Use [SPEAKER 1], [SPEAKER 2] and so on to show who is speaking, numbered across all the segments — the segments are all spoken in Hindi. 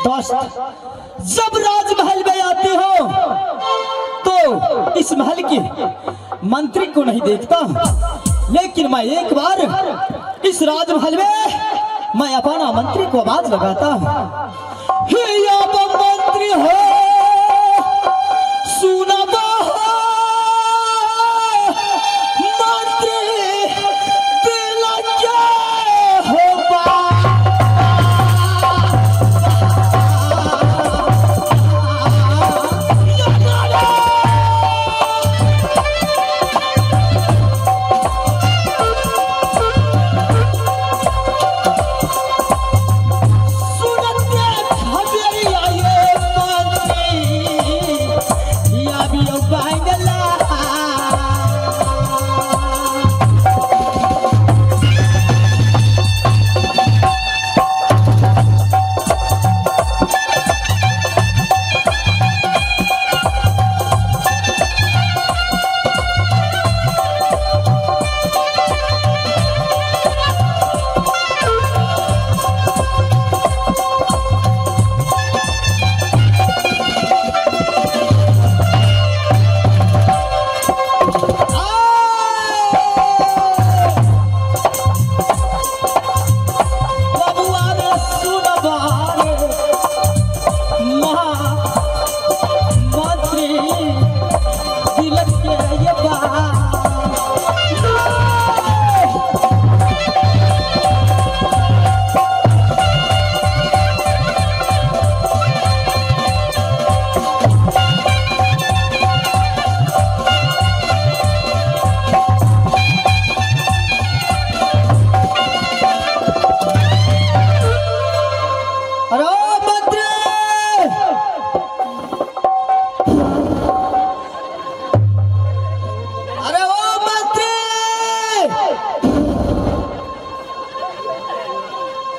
[SPEAKER 1] दोस्त, जब राजमहल में आते हो तो इस महल के मंत्री को नहीं देखता, लेकिन मैं एक बार इस राजमहल में मैं अपना मंत्री को आवाज लगाता हूँ। मंत्री हो सुना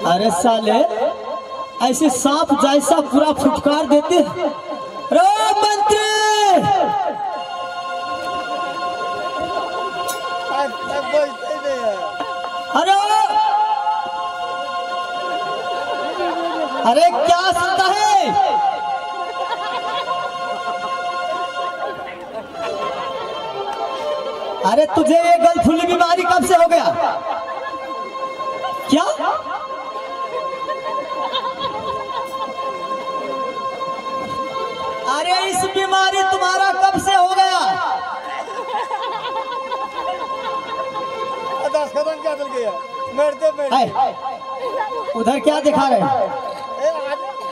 [SPEAKER 1] अरे साले ऐसे सांप जैसा पूरा फुटकार देते। मंत्री अरे अरे क्या सुनता है? अरे तुझे ये गलफुली बीमारी कब से हो गया? क्या अरे इस बीमारी तुम्हारा कब से हो गया?
[SPEAKER 2] 10 कदम क्या चल गया?
[SPEAKER 1] उधर क्या दिखा रहे हैं?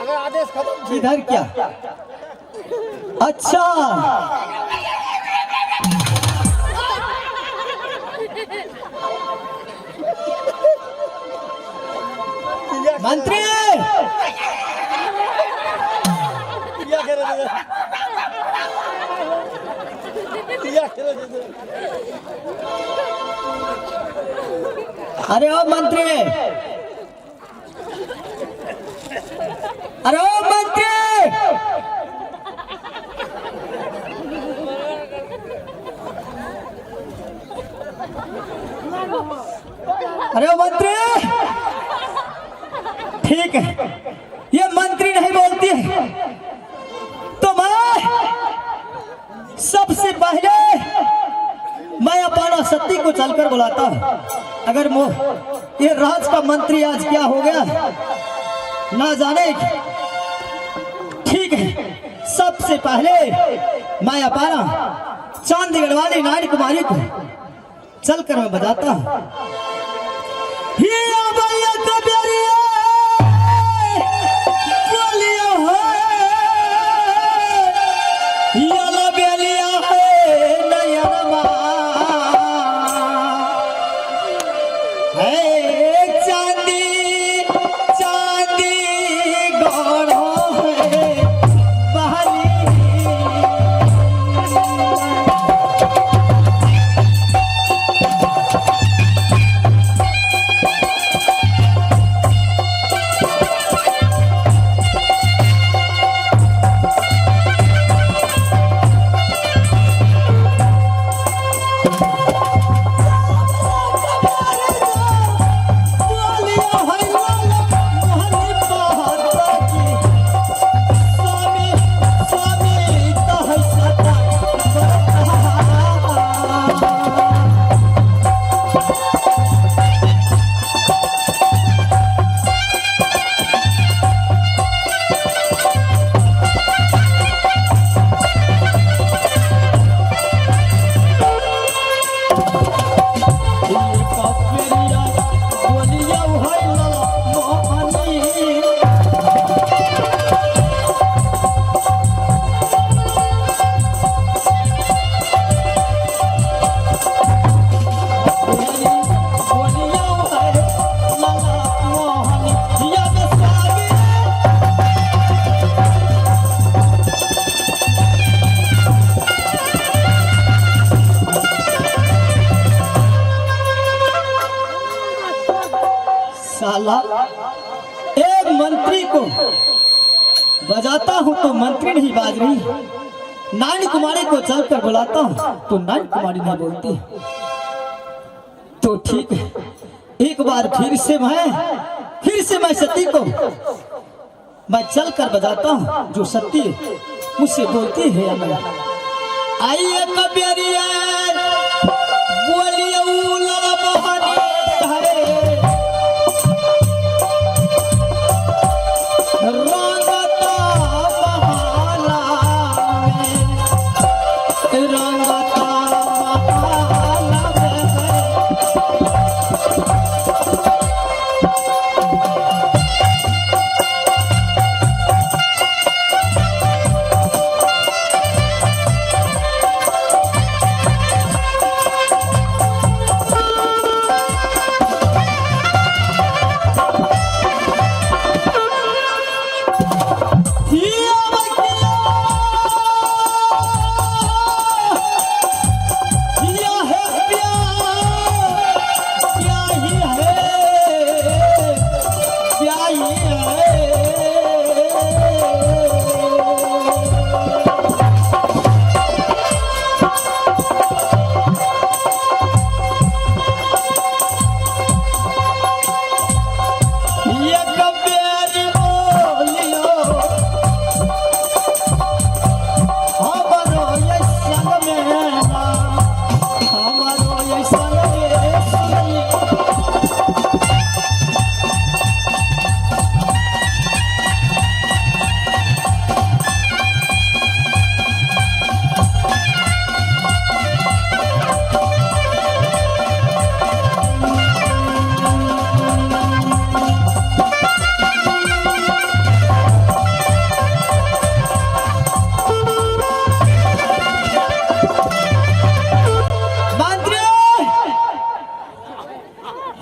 [SPEAKER 2] अगर आदेश खत्म
[SPEAKER 1] इधर क्या? अच्छा मंत्री अरे ओ मंत्री, अरे ओ मंत्री, अरे ओ मंत्री, ठीक है ये मंत्री नहीं बोलती है तो मैं सबसे पहले मैं अपना सत्ती को चलकर बुलाता हूँ। अगर ये राज का मंत्री आज क्या हो गया ना जाने। ठीक है सबसे पहले मैं अपना चांदीगढ़ वाली नारी कुमारी को चलकर मैं बताता हूँ। साला एक मंत्री को बजाता हूँ तो मंत्री नहीं बाज रही, नानी कुमारी को चलकर बुलाता हूँ तो नानी कुमारी नहीं बोलती। तो ठीक है, एक बार फिर से मैं सती को मैं चलकर बजाता हूँ, जो सती मुझसे बोलती है या नहीं। आइए कबियरिया बोलिए उलर बहाने है, रंगता बहाला में, रंगता बहाला में।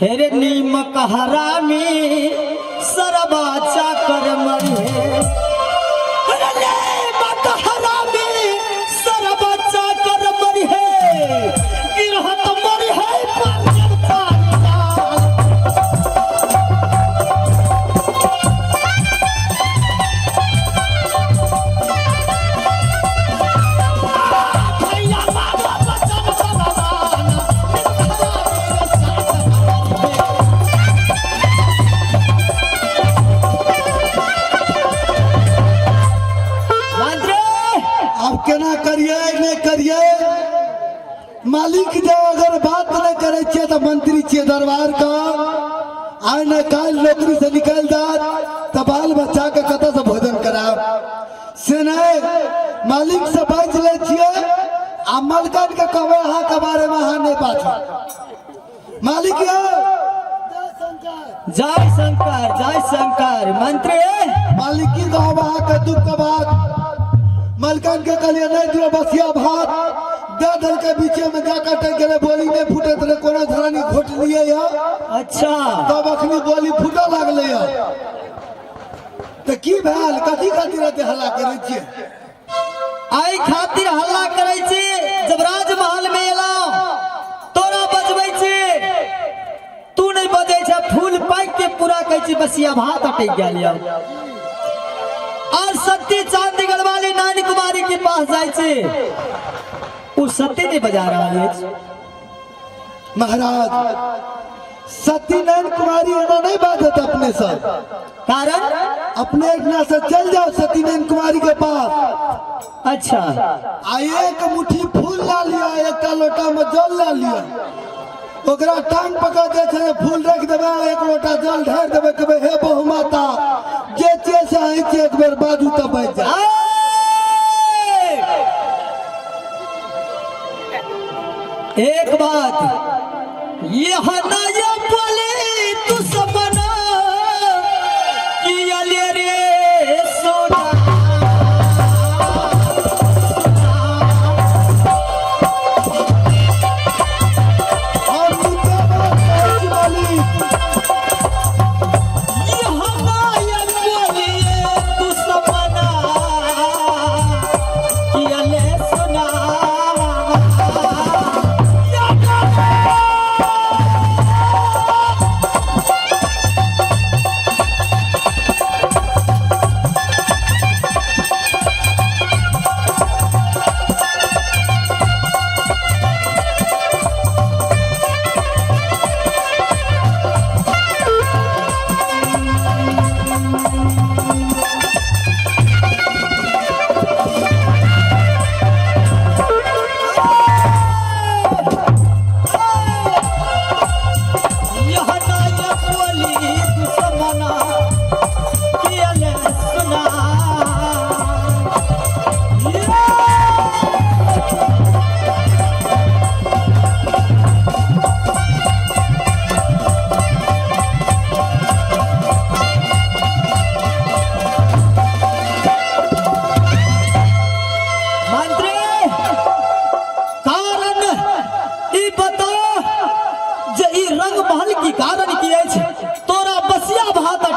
[SPEAKER 1] हेरे नीमक हरामी सरबा चाकर मरे, हेरे नीमक हरामी सरबा चाकर मरे, गिरहत मरे है पंजर पानी।
[SPEAKER 3] केना करिए नहीं करिए, मालिक जब अगर बात नहीं करे छे तो मंत्री छे दरबार का, आय न काल नौकरी से निकल जात तो बाल बच्चा के कत से भोजन कराब से नहीं, मालिक से बात ले छिए आ मलकन के कहवे हाँ के बारे में हाँ नहीं पाछो। मालिक यो
[SPEAKER 1] जय शंकर मंत्री
[SPEAKER 3] मालिक की कहवा के दुख के बात मलकन के कहलिए नहीं दियो बसिया भात दे दल के बीचे में जाकर टेक गए, बोली नहीं फूटे तो कोनो धरानी घोट लिए या।
[SPEAKER 1] अच्छा
[SPEAKER 3] तब अखनी बोली फूटा लागले या तो की भेल कथी खातिर रहते हल्ला करे छिए,
[SPEAKER 1] आई खातिर हल्ला करे छी जब राजमहल में एला तोरा बजबै छी, तू नहीं बजे छ, फूल पाक के पूरा कहै छी बसिया भात अटक गेल या। और सती चांदीगढ़ वाली नानी कुमारी के पास जाए छे, वो सती नहीं बजा रहा है।
[SPEAKER 3] महाराज सती नारायण कुमारी एना नहीं बाजत अपने से,
[SPEAKER 1] कारण
[SPEAKER 3] अपने एकना से चल जाओ सती नारायण कुमारी के पास।
[SPEAKER 1] अच्छा
[SPEAKER 3] आ एक मुट्ठी फूल ला लिया, एक लोटा में जल ला लिया, ओकरा टांग पकड़ दे छे, फूल रख देबे, एक लोटा जल ढार देबे, कहबे हे बहु माता जे चे से आई छे एक बेर बाजू तब बच जा।
[SPEAKER 1] एक बात यह नया बोले तू सपना किया ले रे सोना,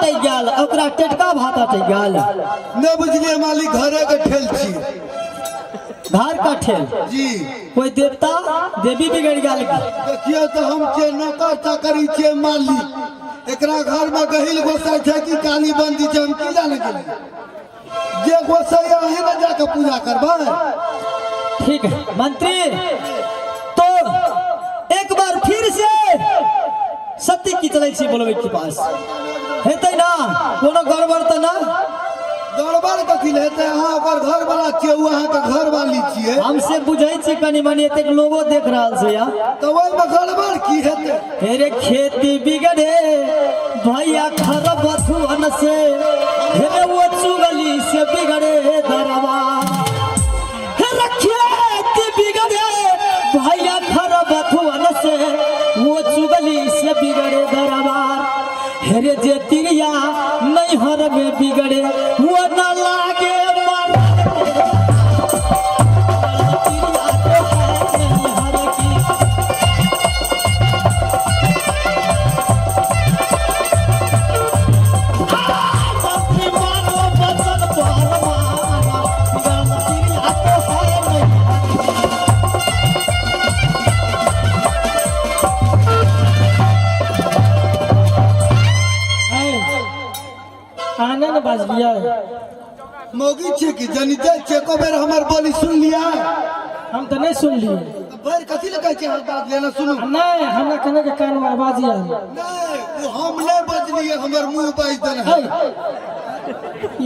[SPEAKER 1] अटक गया ओकरा टेटका भात अटक गया
[SPEAKER 3] नहीं बुझलिए मालिक घरे के ठेल छी
[SPEAKER 1] घर का ठेल
[SPEAKER 3] जी
[SPEAKER 1] कोई देवता देवी बिगड़ गया
[SPEAKER 3] देखियो तो हम छे नौकर चाकरी छे मालिक एकरा घर में गहिल गोसाई छै कि काली बंदी छै हम की जाने गेलिए जे गोसाई अही न जाके पूजा करबै
[SPEAKER 1] ठीक है मंत्री तो एक बार फिर से सत्य की चलै छी बोलबे के पास हेतै ना कोनो गड़बड़ त ना
[SPEAKER 3] गड़बड़ कथी हेतै अहाँ ओकर घर वाला छियै उ अहाँ के घर वाली छियै
[SPEAKER 1] हमसे बुझै छी कनी मनी एतेक लोगो देख रहल छै या
[SPEAKER 3] तो ओइ में गड़बड़ की हेतै
[SPEAKER 1] तेरे खेती बिगड़े भैया खरब बथुअन से हेरे वो चुगली से बिगड़े दरवा हेरे खेती बिगड़े भैया खरब बथुअन से वो चुगली से बिगड़े दरवा हेरे जे तिरिया नैहर में बिगड़े वो न लागे आने न बाज लिया
[SPEAKER 3] मौगी छे कि जनिते चेको बेर हमर बोली सुन लिया
[SPEAKER 1] हम तो नहीं सुन लिए
[SPEAKER 3] बेर कथी ल कहै छै हर बात लेना सुनु
[SPEAKER 1] नहीं हमरा कहने के कान में आवाज आया
[SPEAKER 3] नहीं वो हम नहीं बजलिए हमर मुंह बाज देना
[SPEAKER 1] है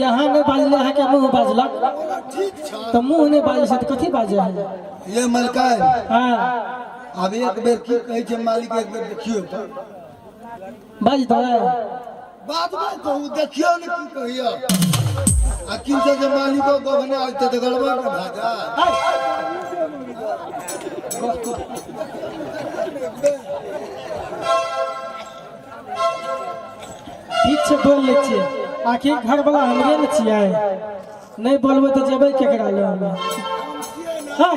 [SPEAKER 1] यहाँ नहीं बाजले है के मुंह बाजलक
[SPEAKER 3] ठीक छ
[SPEAKER 1] तो मुंह नहीं बाजे से तो कथी बाजे है
[SPEAKER 3] ये मलकान
[SPEAKER 1] हां
[SPEAKER 3] अब एक बेर की कहै छै मालिक एक बेर देखियो तो
[SPEAKER 1] बाज तो है
[SPEAKER 3] बात में कहू देखियो ने की कहियो आ किनसे जे मालिको गबने आते त गड़बड़ न भागा
[SPEAKER 1] ठीक से बोल ले छिए आखिर घर वाला हमरे न छिए नहीं बोलबे तो जेबै केकरा ले हमें हां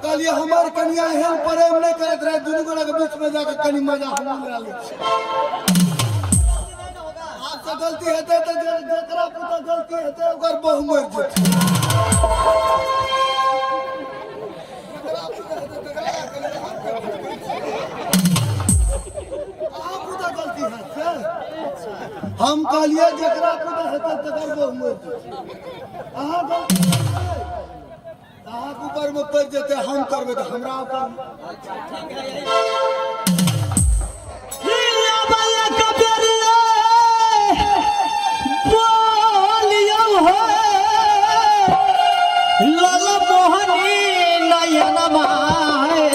[SPEAKER 3] कहलिए हमार कन्या हेल प्रेम नहीं करत रहे दुनू गोरा के बीच में जाके कनी मजा हम ले ले आपसे गलती हेते तो जेकरा पुता गलती हेते ओकर बहु मर जेते हम कहलिए जकरा खुदा हेतै तकर वो मर अहाँ के ऊपर में पड़ जेतै हम करबै त हमरा ऊपर
[SPEAKER 1] हिया वाला कबरिया बोलियो हो लाल मोहनी नयन माए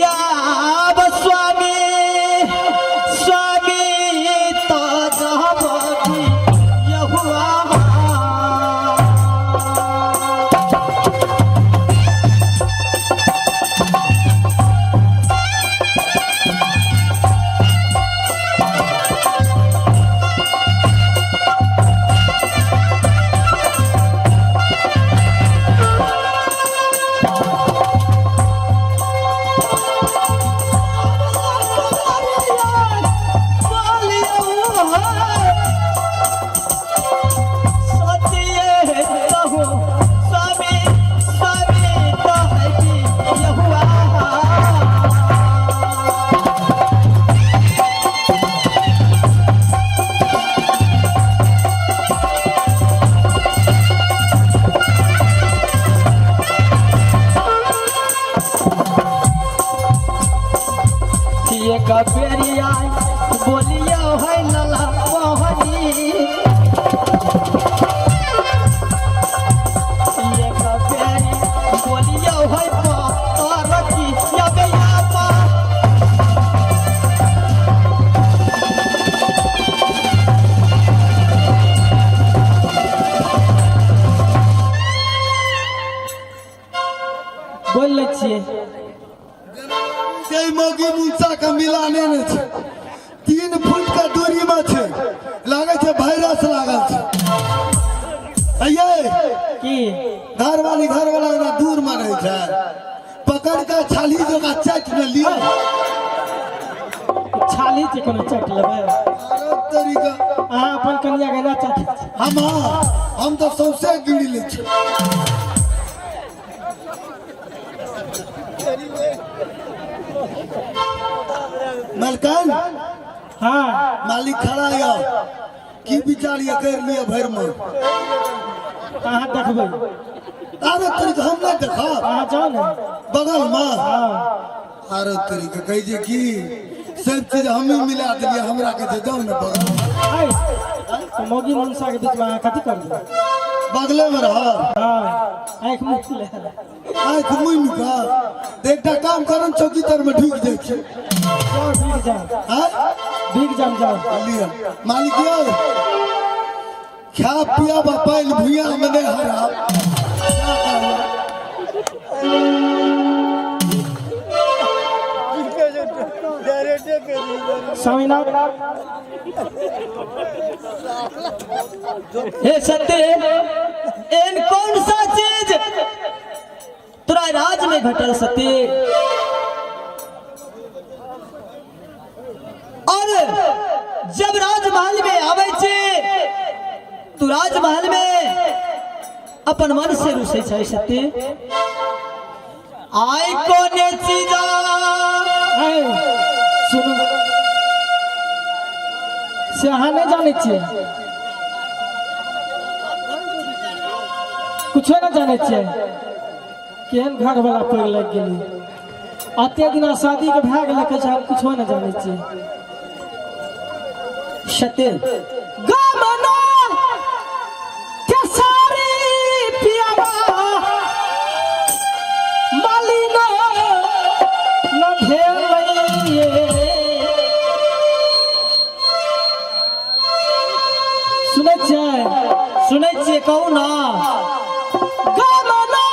[SPEAKER 1] या स्वामी स्वामी ताजबी यहुआ कबरिया बोलियो है लला मोहनी ये कबरी बोलियो है पारकी या बेयापा बोल ले छिए
[SPEAKER 3] जय मोगी मुंसा का मिलाने ने छै 3 फुट का दूरी में छै लागे छै वायरस लागल छै ये
[SPEAKER 1] की
[SPEAKER 3] घर वाला ना दूर में रहे छै पकड़ के छाली जगह चट ने लियो
[SPEAKER 1] छाली के कोनो चट लेबै
[SPEAKER 3] अरे तरीका
[SPEAKER 1] अहाँ अपन कन्या के ना चट
[SPEAKER 3] हम तो सबसे गिरी ले छै मलकन
[SPEAKER 1] हाँ
[SPEAKER 3] मालिक खड़ा है की विचार ये कर लिया भर में
[SPEAKER 1] अहाँ देखबै
[SPEAKER 3] अरे तरीका हम ना देखा
[SPEAKER 1] अहाँ जाओ ना
[SPEAKER 3] बगल में
[SPEAKER 1] हाँ
[SPEAKER 3] अरे तरीका कह जे की सब चीज हम ही मिला दिलिए हमरा के जाओ ना बगल में
[SPEAKER 1] आई तो मोगी मनसा के बीच में अहाँ कथी करबै
[SPEAKER 3] बगले में रहा
[SPEAKER 1] हाँ आँख मुँह खुले
[SPEAKER 3] आँख मुइन का एकटा काम करन चौकी तर में ढुक जाय छै
[SPEAKER 1] जाओ भीग जाओ
[SPEAKER 3] हां
[SPEAKER 1] भीग जाओ
[SPEAKER 3] लिया मालिक यो खा पिया बापाइल भुइया में नहीं हरा
[SPEAKER 1] स्वामीनाथ हे सत्य इन कौन सा चीज तोरा राज में घटल सत्य और जब राजमहल में आवे छे तू राजमहल में अपन मन से रुसे छै सत्य आई कोने चीजा सुनो से अहाँ नहीं जाने छिए कुछ ना जाने छिए केहन घर वाला पड़ लग गेली अते दिना शादी के भए गेल कह हम कुछ ना जाने छिए सत्य गमना के सारी पियावा मालिना न भेलइए सुनै छियै कहू ना गमना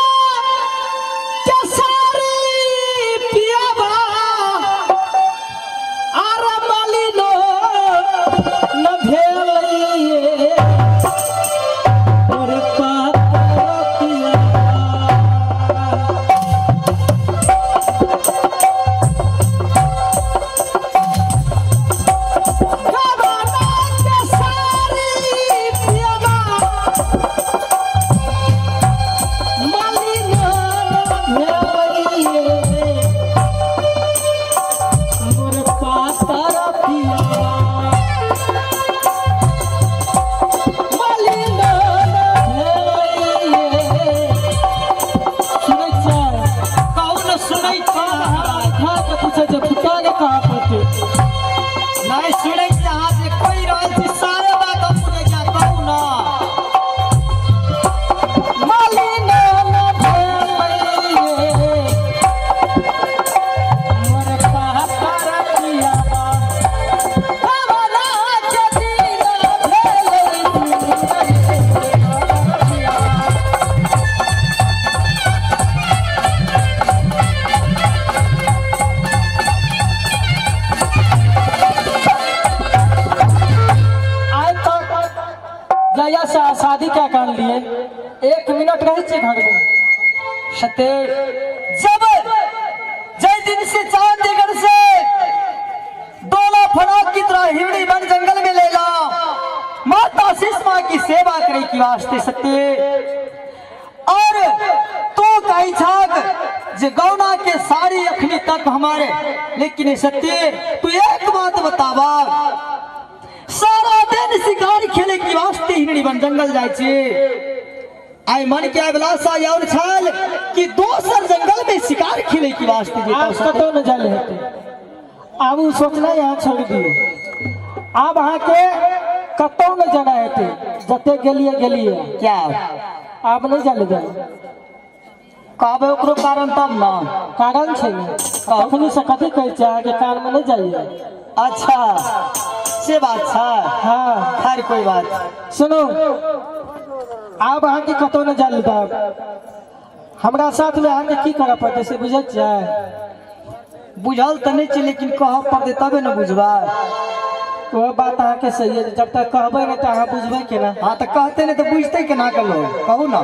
[SPEAKER 1] के सारी पियावा आर मालिनो न भेलइए और पातिया गमना के सारी पियावा
[SPEAKER 4] पूछे जे फुटा के कहां पहुंचे
[SPEAKER 1] नहीं सुनै छी अहाँ जे कोई रहल छी सारे बात हम सुनै छी कहू ना
[SPEAKER 4] मालिना ना भइले मोर पापा रतिया बाबा जदी ना भइले जया शादी क्या कर लिए 1 मिनट रहे थे घर में
[SPEAKER 1] सते जब जय दिन से चांद दिगर से दोनों फराक की तरह हिरणी बन जंगल में ले ला माता सिस्मा की सेवा करे की वास्ते सत्य और तो कहीं झाक जे गौना के सारी अखनी तक हमारे लेकिन सत्य तू एक बात बतावा सारा दिन शिकार खेले की वास्ते हिरणी बन जंगल जाए छे आई मन के अभिलाषा और छल कि दोसर जंगल में शिकार खेले की वास्ते जे
[SPEAKER 4] आप कतो न जाले हेते अब उ सोचना यहाँ छोड़ दियो अब अहाँ के कतो न जाना हेते जते गेलिए
[SPEAKER 1] क्या
[SPEAKER 4] आप नहीं जाले जाए
[SPEAKER 1] कहबे ओकरो कारण तब ना
[SPEAKER 4] कारण छै अखनी से कथी कहै छै अहाँ के कान में नहीं जाइए
[SPEAKER 1] अच्छा से बात है
[SPEAKER 4] हाँ
[SPEAKER 1] खैर कोई बात
[SPEAKER 4] सुनो आप अहाँ के कतो न जाले तब हमरा साथ में अहाँ के की करऽ पड़तै से बुझै छियै
[SPEAKER 1] बुझल तो नहीं छे लेकिन कह पड़ते तबे न बुझबा
[SPEAKER 4] वो बात अहाँ के सही है जब तक कहबै नहीं तो अहाँ बुझबै केना
[SPEAKER 1] हाँ तो कहते नहीं तो बुझते केना कर लो कहू ना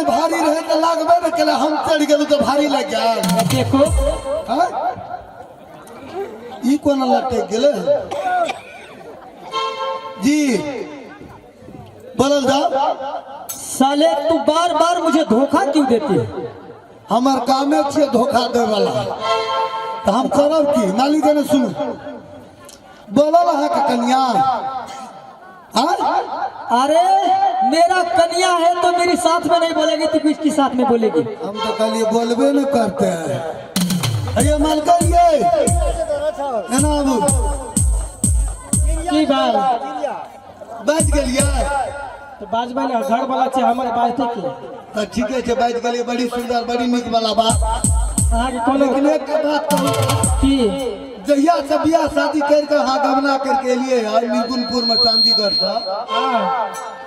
[SPEAKER 3] भारी रहे तो लागबे न केले हम चढ़ गेलु तो भारी लग गया
[SPEAKER 4] देखो
[SPEAKER 3] हां ई कोन लटक गेले जी बोलल जा
[SPEAKER 1] साले तू बार बार मुझे धोखा क्यों देती है
[SPEAKER 3] हमार कामे छे धोखा दे वाला तो हम करब की मालिक ने सुन बोलल है के कन्या हां
[SPEAKER 1] अरे मेरा कन्या है तो मेरे साथ में नहीं बोलेगी तो किसके साथ में बोलेगी
[SPEAKER 3] हम तो कल बोलबे न करते हैं अरे मालकन ये है ना बाबू
[SPEAKER 4] की बात
[SPEAKER 3] बच गेलिए
[SPEAKER 4] तो बाजबे ना घर वाला छे हमर बाजते की
[SPEAKER 3] तो ठीक है बच गेलिए बड़ी सुंदर बड़ी निक वाला बात
[SPEAKER 4] अहाँ के कोनो
[SPEAKER 3] लेकिन एक बात कहूं
[SPEAKER 4] की
[SPEAKER 3] जहिया से बियाह शादी करके हाँ गमना करके लिए यार निर्गुणपुर में चांदीगढ़ से
[SPEAKER 4] हाँ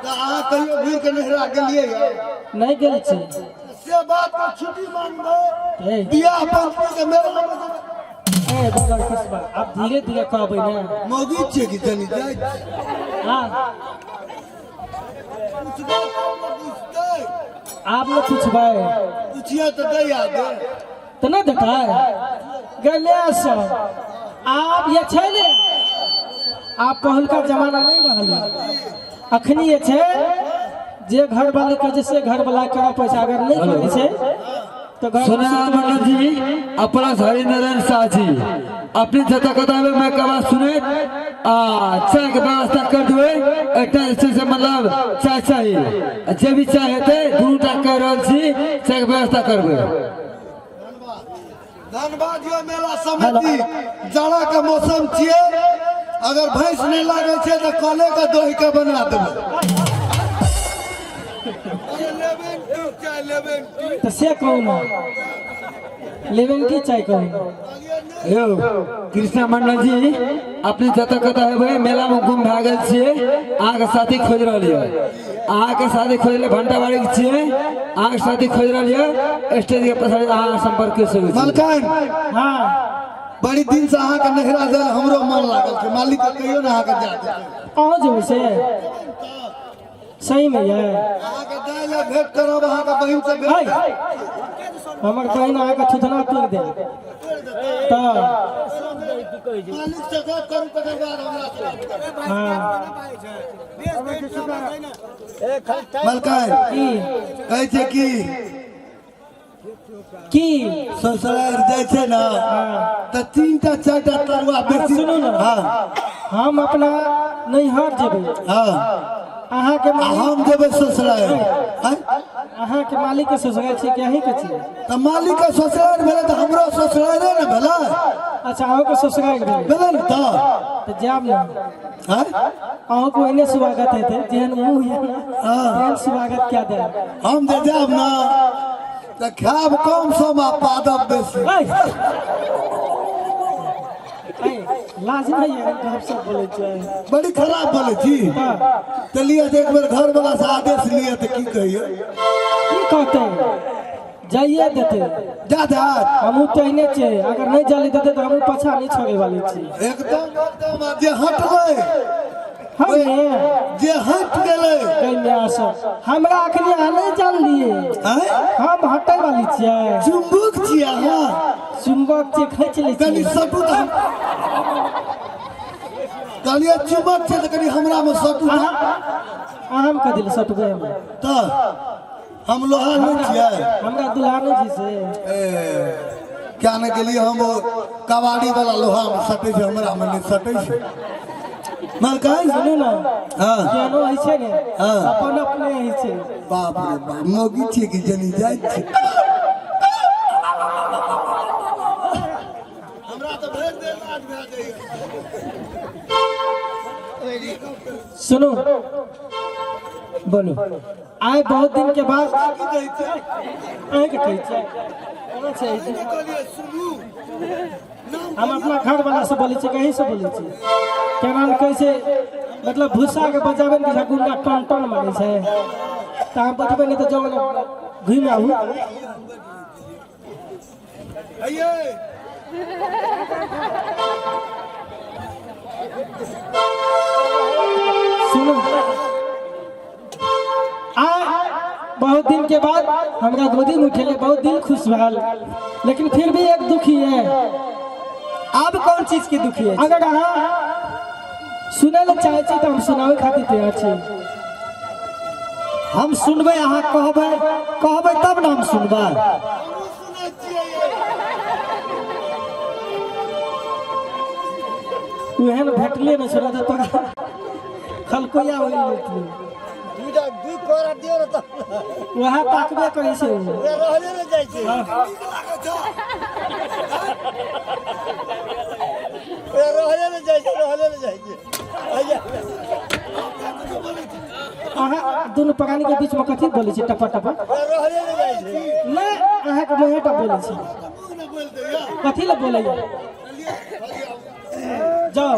[SPEAKER 3] तो अहाँ कहियो घूर के नहरा गेलिए यार
[SPEAKER 4] नहीं गेल छी
[SPEAKER 3] से बात को छुट्टी मांग दो
[SPEAKER 4] ए
[SPEAKER 3] बियाह पंचमी के मेला में
[SPEAKER 4] ए बगल किस्मा आप धीरे धीरे कहबै ना
[SPEAKER 3] मौगी छे कि जनी जाय
[SPEAKER 4] हाँ
[SPEAKER 3] कुछ बात पूछते
[SPEAKER 4] आप न पूछबै
[SPEAKER 3] पूछिए तो दे याद
[SPEAKER 4] तो नहीं देखा गले सब आप ये छै ने आप पहलका जमाना नहीं रहल अखनी ये छै जे घर वाले के जैसे घर वाला करा पैसा अगर नहीं करे छै तो घर
[SPEAKER 5] सुनाम जी अपना हरिनारायण शाह जी अपनी जता कथा में मैं कहा सुने चाय के व्यवस्था कर दुए एक से मतलब चाय चाहिए जे भी चाय हेते दुनू टा कह रहल छी चाय के व्यवस्था करबे
[SPEAKER 3] धन्यवाद यो मेला समिति जाड़ा के मौसम छिए अगर भैंस नहीं लागे छे तो कले के दही के बना देबे
[SPEAKER 4] तो से कहूँ लेवन की चाय कहूँ
[SPEAKER 5] यो कृष्णा मंडल जी अपनी जता कथा है मेला में गुम भा गेल छिए अहाँ के साथी खोज रहल है अहाँ के साथी खोज ले भंटाबाड़ी के छिए अहाँ के साथी खोज रहल है स्टेज के पछाड़ी अहाँ संपर्क कर सकै छी
[SPEAKER 3] मलकान
[SPEAKER 4] हाँ
[SPEAKER 3] बड़ी दिन से अहाँ के नहरा दे हमरो मन लागल छै मालिक के कहियो ना अहाँ के जा दे
[SPEAKER 4] कहाँ जो से सही में ये
[SPEAKER 3] अहाँ के दाय ले भेंट करब अहाँ के बहिन से भेंट
[SPEAKER 4] हाय हमर बहन अहाँ के थुथना पीक दे तो
[SPEAKER 3] मालिक से गप करू तकर बाद हमरा से
[SPEAKER 4] हाँ
[SPEAKER 3] मलकान
[SPEAKER 4] की
[SPEAKER 3] कहै छै
[SPEAKER 4] की
[SPEAKER 3] ससुराल जाय छै ना त 3टा 4टा तरुआ बेसी
[SPEAKER 4] सुनू ना।
[SPEAKER 3] हां
[SPEAKER 4] हम अपना नैहर जेबै
[SPEAKER 3] हां
[SPEAKER 4] अहाँ के मालिक
[SPEAKER 3] हम जेबै ससुराल
[SPEAKER 4] अहाँ के मालिक के ससुराल छी कि अहीं के छी
[SPEAKER 3] त मालिक के ससुराल भेलै त हमरो ससुराल ने भेलै
[SPEAKER 4] अच्छा अहूँ के ससुराल भेल
[SPEAKER 3] भेलै न
[SPEAKER 4] तो जाब ना
[SPEAKER 3] हां
[SPEAKER 4] अहूँ को एने स्वागत हेतै जेहन मुँह ये ना तेहन स्वागत क्या दे
[SPEAKER 3] हम जे जाब ना त खाब कम सम आ पादब बेसी
[SPEAKER 4] लाज नहीं है हम सब बोले छै
[SPEAKER 3] बड़ी खराब बोले छी चलिए एक बेर घर वाला से आदेश लिए त की कहियो
[SPEAKER 4] की कहते जाइए देते
[SPEAKER 3] जा जा
[SPEAKER 4] हमू तो इने छे अगर नहीं जाली देते तो हमू पछा नहीं छोड़े वाले छी
[SPEAKER 3] एकदम जे हटबै
[SPEAKER 4] हम ने
[SPEAKER 3] जे हट गेलै
[SPEAKER 4] कन्या सब हमरा अखनी अहाँ नहीं जानलिए हम हटै वाली छियै
[SPEAKER 3] चुम्बक छी अहाँ
[SPEAKER 4] चुंबक से खींच ले
[SPEAKER 3] कनी सटू त कहलिए चुम्बक छै त कनी हमरा में सटू
[SPEAKER 4] हम कह दिल सटबे हम
[SPEAKER 3] त हम लोहा नहीं छियै
[SPEAKER 4] हमरा दुल्हन जी से
[SPEAKER 3] क्या न के लिए हम वो कबाड़ी वाला लोहा में सटे छै हमरा में नहीं सटे छै मलकाई
[SPEAKER 4] सुनू ना
[SPEAKER 3] हां
[SPEAKER 4] केनो है छै ने
[SPEAKER 3] हाँ।
[SPEAKER 4] अपन अपने है छै
[SPEAKER 3] बाप रे बाप मोगी छी कि जनी जाय छै हमरा तो भेज दे आज भेज दे
[SPEAKER 4] सुनो बोलो आए बहुत दिन के बाद
[SPEAKER 3] की कहै छै
[SPEAKER 4] आए के कहै छै कोना छै
[SPEAKER 3] कहलिए सुनू
[SPEAKER 4] हम अपना घर वाला से बोले छी कहीं से बोले छी केना कैसे मतलब भूसा के बजावे के गुंडा टन टन मारे छै त हम बतबे नहीं तो जब घुम आऊ
[SPEAKER 3] आइए
[SPEAKER 4] सुनो बहुत दिन के बाद हमरा गोदी में उठेले बहुत दिल खुश भल लेकिन फिर भी एक दुखी है
[SPEAKER 1] अब कौन चीज की दुखी है
[SPEAKER 4] अगर अहाँ सुने ले चाहे छी तो हम सुनावे खातिर तैयार छी
[SPEAKER 1] हम सुनबे अहाँ कहबे कहबे तब ना हम सुनबे
[SPEAKER 4] उहन भेटले न छोड़ा तो तोरा खलकोया होई लेतली
[SPEAKER 2] दुई कोरा दियो न त
[SPEAKER 4] वह ताकबे करै छै
[SPEAKER 2] रहले न जाइ छै रहले न जाइ छै आइया
[SPEAKER 4] अहाँ दुनु पगानी के बीच में कथी बोलै छी टपा टपा
[SPEAKER 2] रहले न जाइ छै
[SPEAKER 4] नहीं अहाँ के मुंह टा बोलै छी कथी ले बोलै जाओ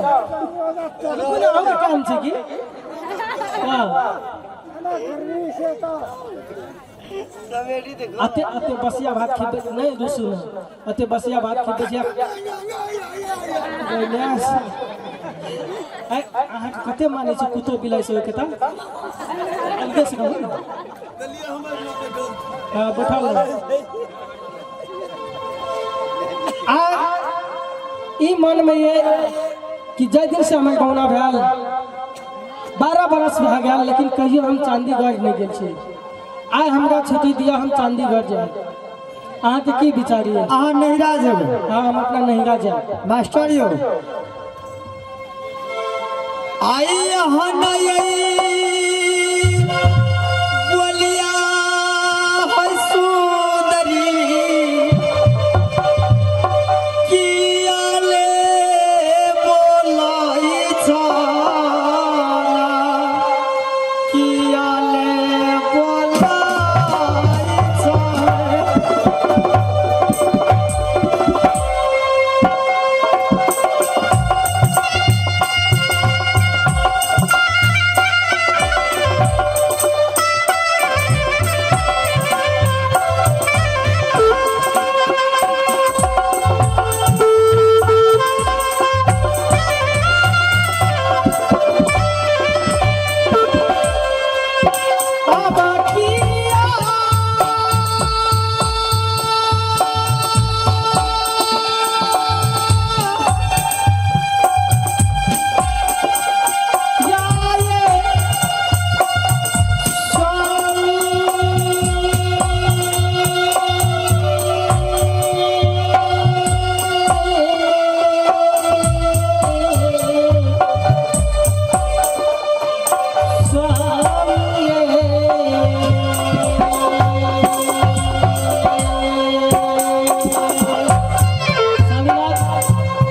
[SPEAKER 4] कोना और काम छै की हां अते बसिया भात खिबे नहीं दुसु अते बसिया भात खिबे जे गैलास अहाँ कते माने छी कुतो बिलाई से कता अलगे से कहू हां बैठाओ आ ई मन में ये कि जय दिन से हमर गौना भेल 12 बरस भए गेल लेकिन कहियो हम चांदीगढ़ नहीं गेल छी आइ हमरा छुट्टी दिया हम चांदीगढ़ जाए अहाँ के की विचार है
[SPEAKER 1] अहाँ नहिरा जेबै
[SPEAKER 4] हाँ हम अपना नहिरा जाए
[SPEAKER 1] मास्टर यो आई यहाँ नहीं बोलिया है सुंदरी किया ले बोलाई छाना किया ले बोलाई छाना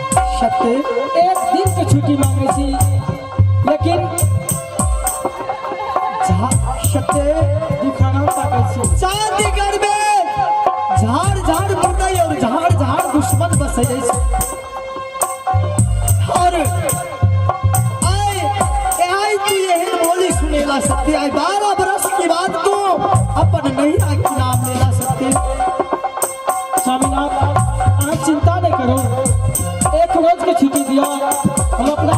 [SPEAKER 4] एक दिन के छुट्टी मांगे छी लेकिन दुखाना पाके छी
[SPEAKER 1] चांदीगढ़ में झाड़ झाड़ मुर्दाई और झाड़ झाड़ दुश्मन बसे छै और आई तू यही बोली सुनेला सकते आई 12 बरस की बात तो अपन नहीं की नाम लेला सकते
[SPEAKER 4] स्वामीनाथ आप चिंता नहीं करो एक रोज की छुट्टी दिया हम अपना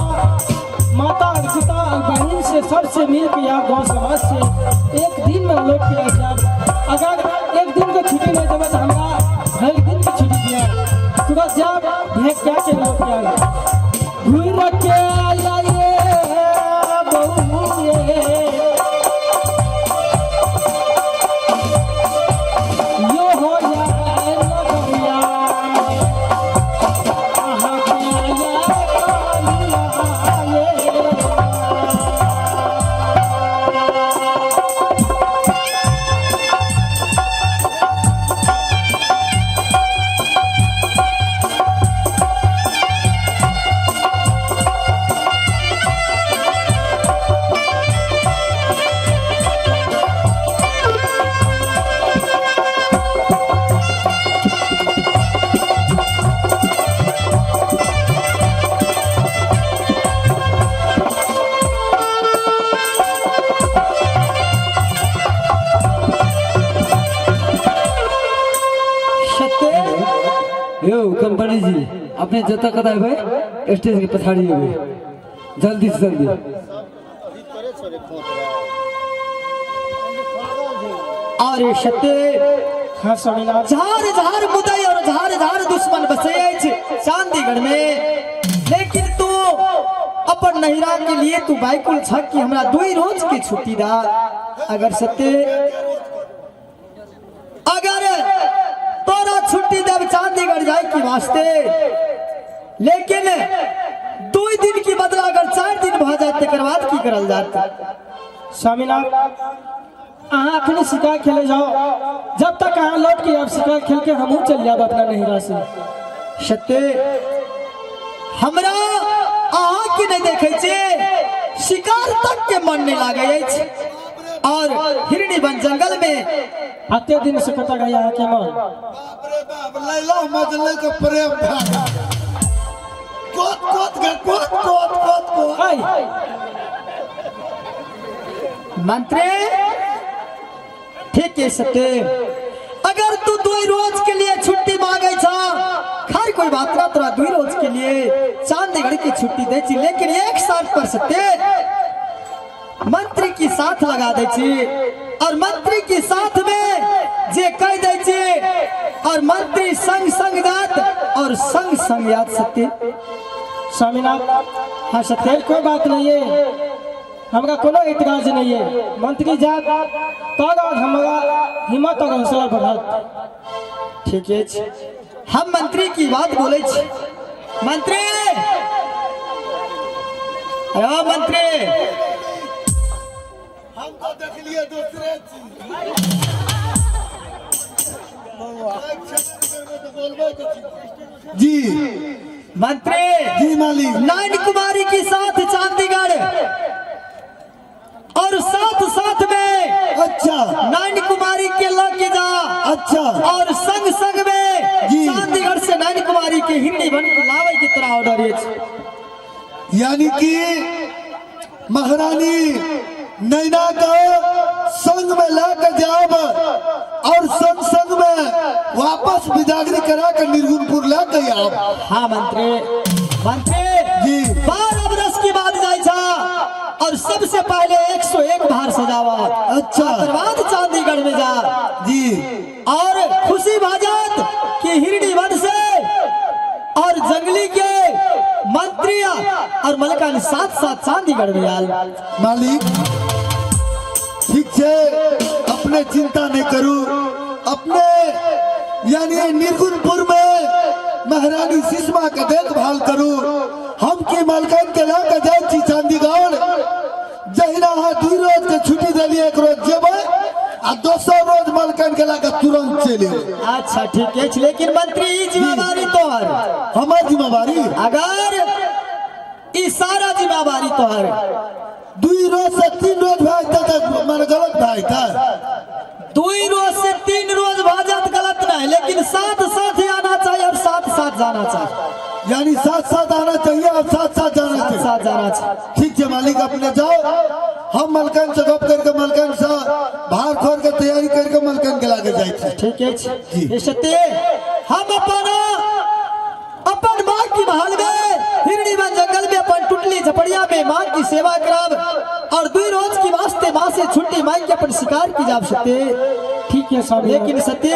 [SPEAKER 4] माता पिता बहन से सबसे मिल के यहाँ गाँव समाज से एक दिन में लोग के जाए अगर एक दिन की छुट्टी नहीं देवे तो हमारा हर दिन की छुट्टी दिया तुरंत जाओ भेज क्या के लोग क्या घूर के लाइए बहुए यो हो जाए लगरिया आहा
[SPEAKER 5] यो कंपनी जी अपने जता कदा है स्टेज के पछाड़ी है जल्दी से जल्दी
[SPEAKER 1] और सत्य
[SPEAKER 4] हाँ स्वामीनाथ
[SPEAKER 1] झार झार मुदई और झार झार दुश्मन बसे छै चांदीगढ़ में लेकिन तू अपन नहिरा के लिए तू बाइकुल छक कि हमरा 2 रोज की छुट्टी दा अगर सत्य अगर तोरा छुट्टी देव चांदीगढ़ जाए की वास्ते लेकिन 2 दिन की बदला अगर 4 दिन भ जाए तकर बाद की करल जात
[SPEAKER 4] स्वामीनाथ अहाँ अखनी शिकार खेले जाओ जब तक अहाँ लौट के अब शिकार खेल के हमहू चल जाब अपना नहिरा से
[SPEAKER 1] सत्य हमरा अहाँ के नहीं देखे छे शिकार तक के मन नहीं लागे अछि और हिरनी बन जंगल में
[SPEAKER 4] आते दिन से कता गया के मन
[SPEAKER 3] बाप रे बाप लैला मजले के प्रेम भाग कोत कोत गे कोत कोत कोत कोत
[SPEAKER 4] ऐ,
[SPEAKER 1] मंत्री ठीक है सत्य, अगर तू 2 रोज के लिए छुट्टी मांगे छा, खैर कोई बात ना, तोरा 2 रोज के लिए चंडीगढ़ की छुट्टी दे छी, लेकिन एक शर्त पर सत्य, मंत्री की साथ लगा दे छी, और मंत्री की साथ में जे कह दे छी, और मंत्री संग संग जात और संग संग याद सत्य।
[SPEAKER 4] स्वामीनाथ हाँ सत्य कोई बात नहीं है, हमारा कोनो इतराज नहीं है। मंत्री जात तब हमारा हिम्मत और हौसला बढ़त।
[SPEAKER 1] ठीक है छी। हम मंत्री की बात बोले छी। मंत्री, अरे मंत्री,
[SPEAKER 3] हम तो देख लिए दूसरे जी
[SPEAKER 1] मंत्री
[SPEAKER 3] जी मालिक।
[SPEAKER 1] नैन कुमारी के साथ चंडीगढ़, और साथ साथ में
[SPEAKER 3] अच्छा
[SPEAKER 1] नैन कुमारी के लग जा,
[SPEAKER 3] अच्छा
[SPEAKER 1] और संग संग में
[SPEAKER 3] जी।
[SPEAKER 1] चंडीगढ़ से नैन कुमारी के हिंदी बन लावे की तरह ऑर्डर है।
[SPEAKER 3] यानी कि महारानी नैना का संग में लाकर जाब और संग संग में वापस बिदागरी करा कर निर्गुणपुर लाकर आओ।
[SPEAKER 1] हाँ मंत्री, मंत्री
[SPEAKER 3] जी
[SPEAKER 1] 12 बरस की बात जाए था, और सबसे पहले 101 बार सजावा,
[SPEAKER 3] अच्छा।
[SPEAKER 1] बाद चंडीगढ़ में जा
[SPEAKER 3] जी
[SPEAKER 1] और खुशी भाजत की हिरणी वन से और जंगली के मंत्री और मलकान साथ साथ चंडीगढ़ में आल।
[SPEAKER 3] मालिक ठीक है, अपने चिंता नहीं करूं, अपने यानी निर्गुणपुर में महारानी सुषमा का देखभाल करूं। हम की मालकान के लाकर जाए छी चंडीगढ़, जहिना 2 रोज के छुट्टी दिलिए, 1 रोज जेबे आ दोसर रोज मालकान के लाकर तुरंत चले।
[SPEAKER 1] अच्छा ठीक है, लेकिन मंत्री ई जिम्मेवारी तोहर,
[SPEAKER 3] हमार जिम्मेवारी
[SPEAKER 1] अगर ई सारा जिम्मेवारी तोहर
[SPEAKER 3] 2 रोज से 3 रोज भाई तक मन गलत भाई था।
[SPEAKER 1] 2 रोज से 3 रोज भाजत गलत नहीं, लेकिन साथ साथ आना चाहिए और साथ साथ जाना चाहिए,
[SPEAKER 3] यानी साथ साथ आना चाहिए और साथ साथ जाना
[SPEAKER 1] साथ
[SPEAKER 3] चाहिए।
[SPEAKER 1] साथ जाना चाहिए।
[SPEAKER 3] ठीक है मालिक, अपने जाओ, हम मलकन से गप करके मलकन से बाहर खोर के तैयारी करके मलकन के लागे जाए।
[SPEAKER 1] ठीक है ये सत्य, हम अपन माँ की महल में हिरणी वन जंगल में अपन टुटली झपड़िया में माँ की सेवा करब, और 2 रोज की वास्ते माँ से छुट्टी मांग के अपन शिकार की जा सत्य।
[SPEAKER 4] ठीक है स्वामी,
[SPEAKER 1] लेकिन सत्य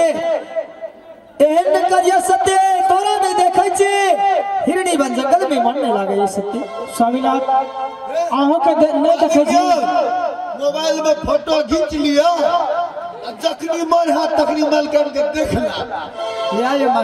[SPEAKER 1] एहन न करिए सत्य, तोरा नहीं देखे छे हिरणी वन जंगल में मन नहीं लागे सत्य।
[SPEAKER 4] स्वामीनाथ अहों के नहीं देखे छी,
[SPEAKER 3] मोबाइल में फोटो खींच लिया, जखनी मन हाथ तखनी मलकन के देख ला।
[SPEAKER 1] ले आइए माँ।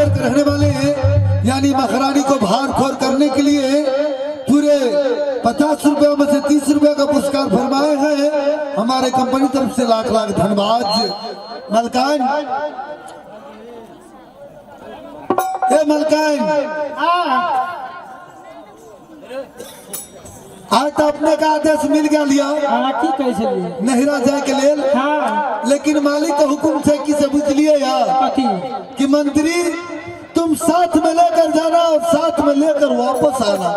[SPEAKER 3] नगर के रहने वाले यानी महारानी को भार खोर करने के लिए पूरे 50 रुपए में से 30 रुपए का पुरस्कार फरमाए हैं। हमारे कंपनी तरफ से लाख लाख धन्यवाद। मलकान, ए मलकान, आज तो अपने का आदेश मिल गया लिया
[SPEAKER 4] की कैसे लिए
[SPEAKER 3] नहिरा जाए के लेल,
[SPEAKER 4] हाँ
[SPEAKER 3] लेकिन मालिक का हुक्म से किसे बुझलिए यार
[SPEAKER 4] कथी
[SPEAKER 3] कि मंत्री तुम साथ में लेकर जाना और साथ में लेकर वापस आना।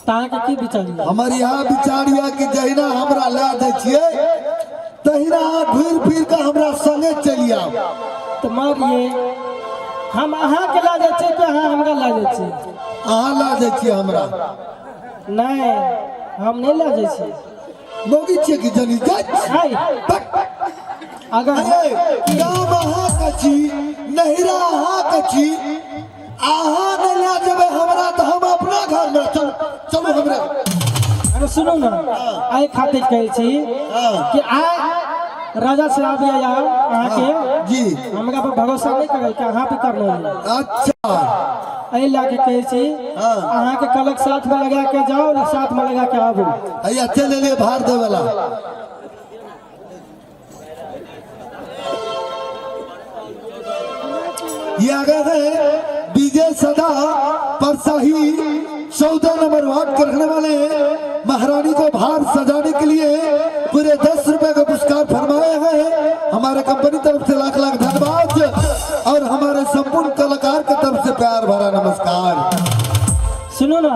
[SPEAKER 4] ताके की विचार
[SPEAKER 3] हमारे यहाँ विचार यह कि जहिना हमरा ला दे छिए तहिना घूर फिर के हमरा संगे चलिए।
[SPEAKER 4] तो मारिए हम अहाँ के ला जाए कि अहाँ हमरा ला जाए
[SPEAKER 3] अहाँ ला दे छिए हमरा
[SPEAKER 4] नहीं हम नहीं ला जाए
[SPEAKER 3] मोगी छिए कि जनी जाय
[SPEAKER 4] अगर
[SPEAKER 3] अरे गाँव अहाँ के छी नहिरा अहाँ के छी अहाँ नहीं ला जेबे हमरा तो हम अपना घर में चलो हमरे।
[SPEAKER 4] अरे सुनो ना आए खातिर कहे छी कि आ राजा से आबे यार अहाँ के
[SPEAKER 3] जी
[SPEAKER 4] हमरा पर भरोसा नहीं करे कि अहाँ पे करना है।
[SPEAKER 3] अच्छा
[SPEAKER 4] ऐ लाके कहे छी अहाँ के कलक साथ में लगा के जाओ और साथ में लगा के आबो।
[SPEAKER 3] अया चले ले भार दे वाला ये आगे है विजय सदा परसाही 14 नंबर वार्ड के रहने वाले महारानी को भार सजाने के लिए पूरे 10 रुपए का पुरस्कार फरमाए हैं। हमारे कंपनी तरफ से लाख लाख धन्यवाद और हमारे संपूर्ण कलाकार की तरफ से प्यार भरा नमस्कार।
[SPEAKER 4] सुनो ना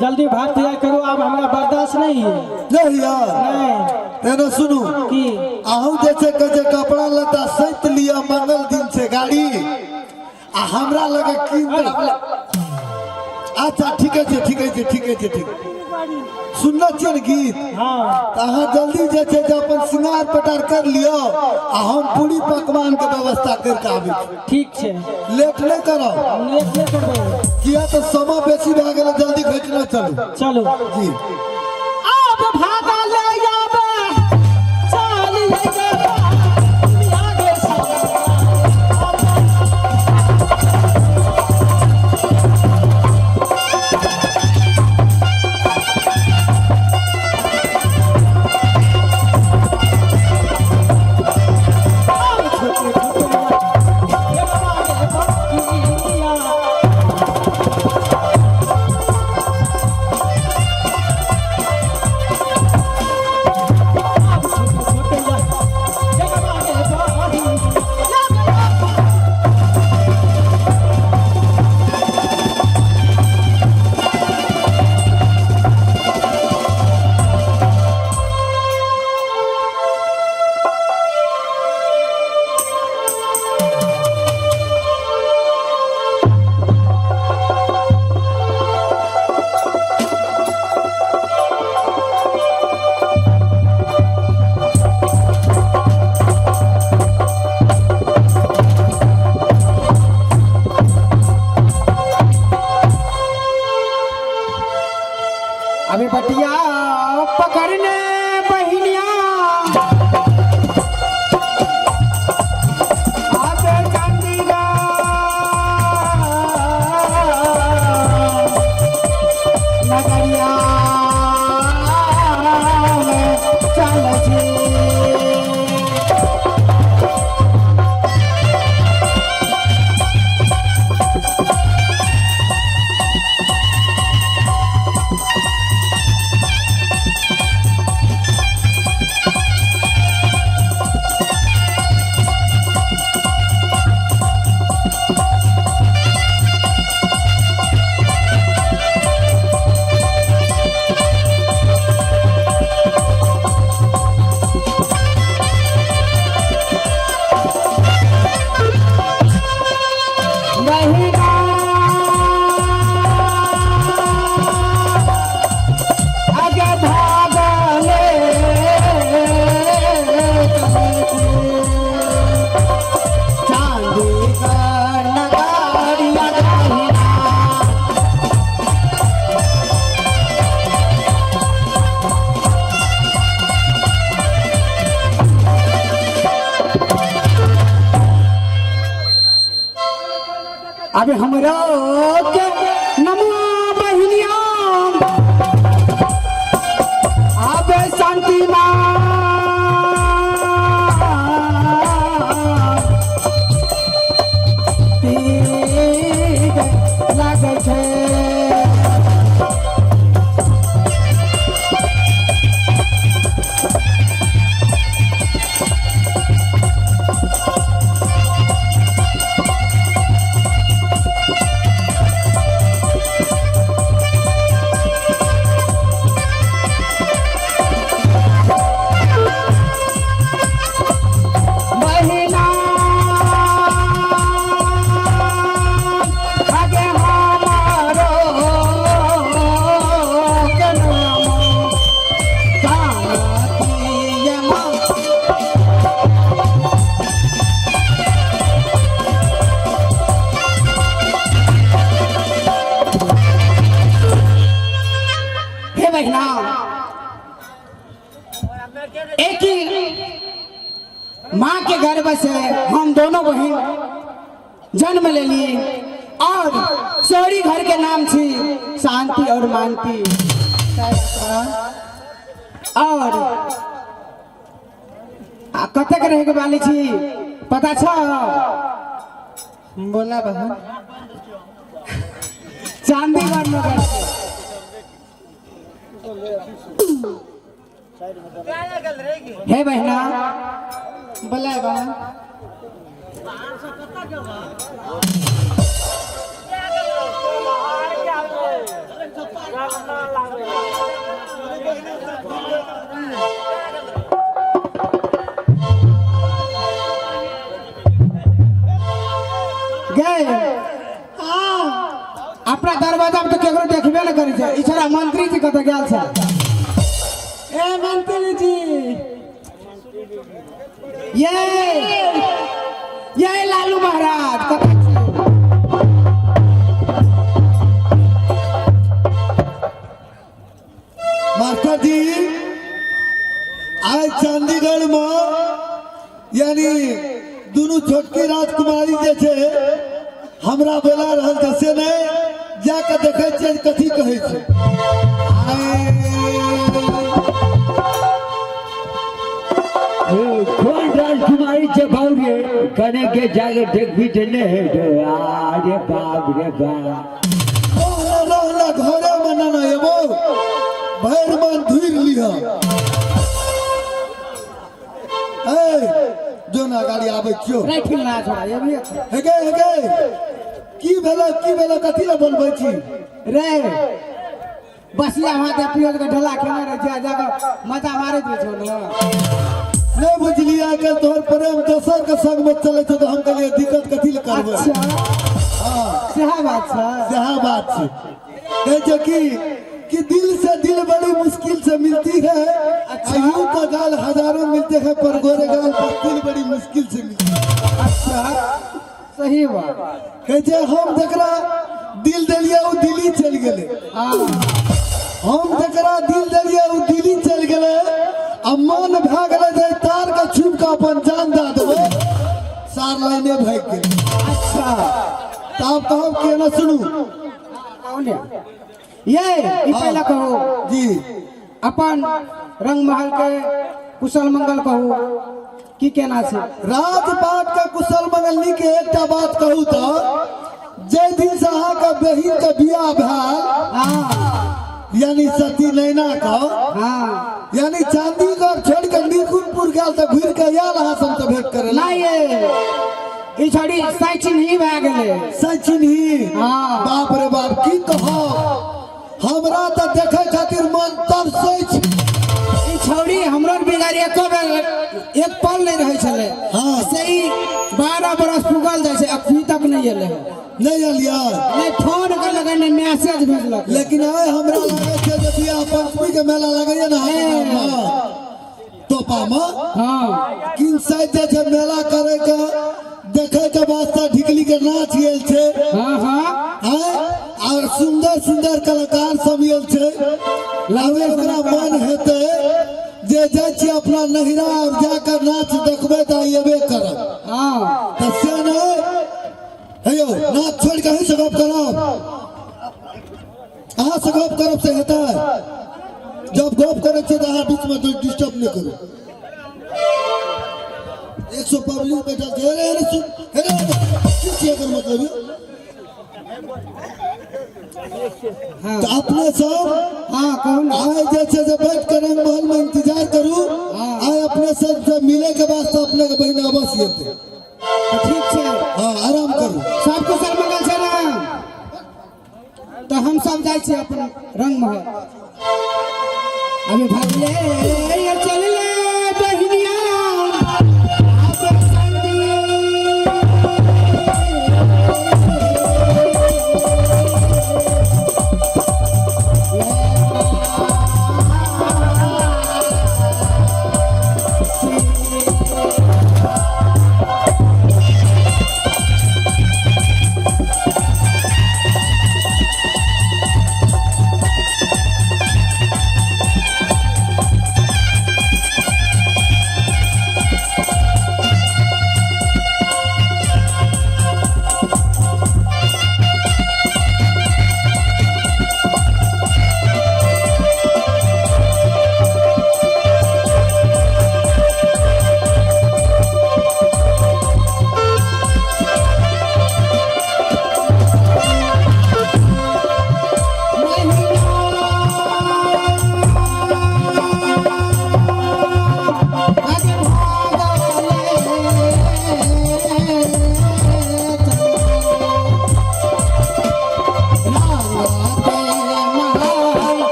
[SPEAKER 4] जल्दी भाग तैयार करो, अब हमरा बर्दाश्त नहीं है।
[SPEAKER 3] नहीं यार
[SPEAKER 4] नहीं
[SPEAKER 3] तेना सुनू
[SPEAKER 4] कि
[SPEAKER 3] आहू जैसे कहे कपड़ा लता सैत लिया मंगल दिन से गाड़ी आ हमरा लगे की अच्छा ठीक है जी ठीक है जी ठीक है जी ठीक सुनना चाहिए गीत
[SPEAKER 4] हाँ
[SPEAKER 3] तो अहाँ जल्दी जैसे जो अपन श्रृंगार पटार कर लियो आ हम पूरी पकवान के व्यवस्था करके आबे
[SPEAKER 4] ठीक है
[SPEAKER 3] लेट नहीं करो
[SPEAKER 4] लेट नहीं करबे
[SPEAKER 3] किया तो समय बेसी भए गेल जल्दी खींचना चलो
[SPEAKER 4] चलो
[SPEAKER 3] जी
[SPEAKER 4] अब भागा ले जाबे चल ले जाबे आगे से
[SPEAKER 6] अबे हमरा के नमो बहिनिया अबे शांति मां लागे छे एक ही माँ के गर्भ से हम दोनों बहन जन्म ले ली और सोरी घर के नाम थी शांति और मानती और कतक रह के वाली थी पता छ बोला बहन चांदीगढ़ नगर हे बहना बोला बहन अपना दरवाजा में तो केकरो देखबे न करी छै इछरा मंत्री जी कत गेल छै ए मंत्री जी ये लालू महाराज कत
[SPEAKER 3] मास्टर जी आज चंडीगढ़ में यानी दोनों छोटकी राजकुमारी जे छे हमरा बोला रहल छै से नहीं जाके देखे छियै कथी कहै छै
[SPEAKER 5] कौन राजकुमारी से बाउरे कने के जाके देख भी देने है अरे बाप रे बाप
[SPEAKER 3] रहला घरे में ना एबो भैर मन धुर लिहा ए जो ना गाड़ी आबै छियो
[SPEAKER 6] राइफल ना छोड़ा ये भी
[SPEAKER 3] हेगे की भेलो कथी ला बोलबै छी
[SPEAKER 6] रे बसिया हाथ पियल के ढला खेने रह जा जाके मजा मारे दे छो न
[SPEAKER 3] नहीं बुझलिए के तोहर प्रेम दोसर के संग में चले तो हम कहलिए दिक्कत कथी ला करबै
[SPEAKER 6] अच्छा
[SPEAKER 3] हां
[SPEAKER 6] सेहा बात
[SPEAKER 3] छै कहे छै कि दिल से दिल बड़ी मुश्किल से मिलती है अच्छा यूं का गाल हजारों मिलते हैं पर गोरे गाल पर दिल बड़ी मुश्किल से मिलती है
[SPEAKER 6] अच्छा सही बात
[SPEAKER 3] कहे छै हम जकरा दिल देलिए वो दिल्ली चल गेले हम जकरा दिल देलिए वो दिल्ली चल गेले आ मन भए गेले जे तार के छुप के अपन जान दे देबे सार लाइने भाग गेल
[SPEAKER 6] अच्छा
[SPEAKER 3] तब कहब के ना सुनू
[SPEAKER 6] कौन है ये पहला कहो
[SPEAKER 3] जी
[SPEAKER 6] अपन रंग महल के कुशल मंगल कहो की कहना छै
[SPEAKER 3] राजपाट का कुशल मंगल नी के एकटा बात कहू तो जे दिन से अहाँ के बहिन के बियाह भेल
[SPEAKER 6] हाँ
[SPEAKER 3] यानी सती नैना का
[SPEAKER 6] हाँ
[SPEAKER 3] यानी चांदीगढ़ छोड़ के नीकुंजपुर गेल तो घुर के आयल अहाँ सब तो भेंट करे
[SPEAKER 6] नहीं ये ई छोड़ी सचिन ही भए गेले
[SPEAKER 3] सचिन ही
[SPEAKER 6] हाँ।
[SPEAKER 3] बाप रे बाप की कहो हमरा तो देखे खातिर मन तरसै छै
[SPEAKER 6] ई छोड़ी हमरो बिगाड़ी एक पल नहीं रहे छले
[SPEAKER 3] हाँ।
[SPEAKER 6] से ही 12 बरस पुगल जाय छै अखनी तक नहीं एले
[SPEAKER 3] नहीं एलिया
[SPEAKER 6] नहीं फोन के लगे नहीं मैसेज भेजलक
[SPEAKER 3] लेकिन आए हमरा लगे छै जे बियाह पंचमी के मेला लगैया ना हां तोपा में
[SPEAKER 6] हाँ
[SPEAKER 3] किन साइड जे छै मेला करे के देखे के वास्ते ढिकली के नाच गेल छै
[SPEAKER 6] हाँ हाँ
[SPEAKER 3] हैं और सुंदर सुंदर कलाकार सब आयल छै लावे ओकरा मन हेते जे जाय छी अपना नहिरा और जाकर नाच देखबे त आइबे करब
[SPEAKER 6] हाँ
[SPEAKER 3] त से नै हेयो नाक छोड़ कहीं से गप करो, अहाँ से गप करब से होता है। जब गप करे छे तो अहाँ बीच में डिस्टर्ब नहीं करो। 100 पब्लिक बैठल छे, अरे सुन, की छियै एकर मतलब ये? तो अपने सब
[SPEAKER 6] हाँ कौन
[SPEAKER 3] आए जैसे से बैठ कर रंग महल में इंतजार करूं, आए अपने सब से मिले के बाद तो अपने के बहन अवश्य येते।
[SPEAKER 6] ठीक छे,
[SPEAKER 3] हाँ आराम करू।
[SPEAKER 6] सब कुशल मंगल छे ना? तो हम सब जाय छी अपन रंग महल। अभी भागले ये चलले बहनिया आब संदी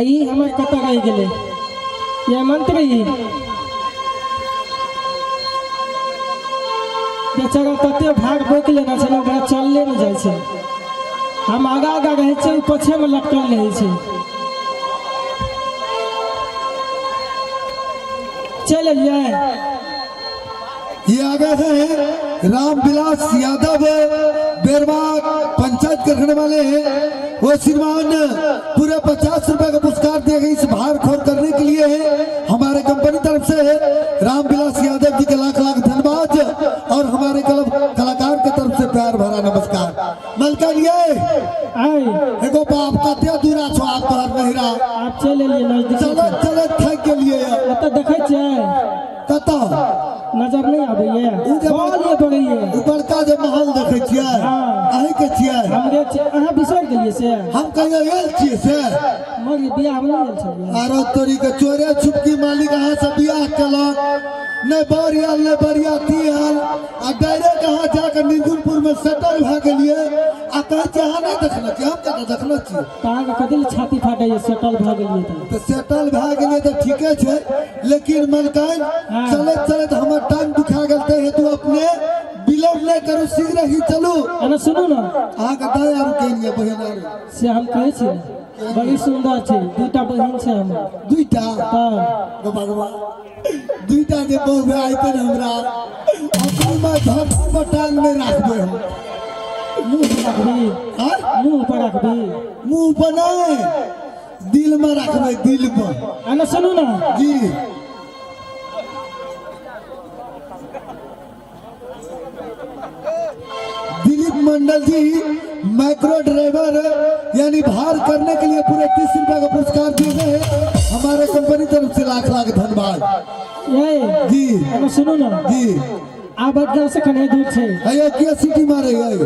[SPEAKER 4] आई हमर कत रह गेले ये मंत्री बेचारा तते भाग बोक लेना छे ओकरा चलले न जाय छे हम आगा आगा रहे छे पछे में लटकल रहे छे चल लिए
[SPEAKER 3] ये आगे है रामविलास यादव बेरवा पंचायत के रहने वाले हैं। वो श्रीमान पूरे 50 रुपए का पुरस्कार दिए गए इस भार खोर करने के लिए है। हमारे कंपनी तरफ से रामविलास यादव जी के लाख लाख धन्यवाद और हमारे कलाकार के तरफ से प्यार भरा नमस्कार। मलका लिए
[SPEAKER 4] आई
[SPEAKER 3] एगो बाप का त्या दूरा छो आप पर नहीं रहा
[SPEAKER 4] आप चल लिए नजदीक
[SPEAKER 3] चले चले थक के लिए
[SPEAKER 4] कत देखे छे
[SPEAKER 3] कता
[SPEAKER 4] नजर नहीं आबैये बॉल ये पड़ैये
[SPEAKER 3] बड़का जे महल देखे छियै अहीं के छियै
[SPEAKER 4] हमरे अहाँ बिसर गेलिए से
[SPEAKER 3] हम कहियो आयल छियै से
[SPEAKER 4] मगर बियाह में नहीं आयल छलिए
[SPEAKER 3] आरो तोरी के चोरे छुपकी मालिक अहाँ से बियाह केलक नहीं बरियाल नहीं बरियाती आयल आ डायरेक्ट अहाँ जाके निजुलपुर में सेटल भए गेलिए आ कहै छै अहाँ नहीं देखने छियै हम कतऽ देखने छियै
[SPEAKER 4] ताग कदिल छाती फाटे ये सेटल भ गेलिए
[SPEAKER 3] तो सेटल भए गेलिए तो ठीके छै लेकिन मनकाइन चलत चलत हमर टांग दुखा गेल ते हेतु अपने विलम्ब नहीं करू शीघ्र ही चलू
[SPEAKER 4] अरे सुनू ना
[SPEAKER 3] अहाँ के दया आरू केलिए बहिन आरू
[SPEAKER 4] से हम कहै छी बड़ी सुंदर छै दूटा बहिन छै हम
[SPEAKER 3] दुईटा
[SPEAKER 4] हां
[SPEAKER 3] गो भगवान दुईटा के बहु भाई आइते न हमरा अपनी मां धर पर टांग में राखबे हम
[SPEAKER 4] मुंह पर रखबी
[SPEAKER 3] हां
[SPEAKER 4] मुंह पर रखबी
[SPEAKER 3] मुंह पर नहीं दिल में रखबे दिल पर
[SPEAKER 4] अरे सुनू ना
[SPEAKER 3] जी दिलीप मंडल जी माइक्रो ड्राइवर यानी भार करने के लिए पूरे 30 रुपए का पुरस्कार दिए गए हमारे कंपनी तरफ से लाख लाख धन्यवाद
[SPEAKER 4] ये
[SPEAKER 3] जी
[SPEAKER 4] अरे सुनू ना
[SPEAKER 3] जी
[SPEAKER 4] आप बदला से कने दूर छै
[SPEAKER 3] अयो किया सिटी मारे है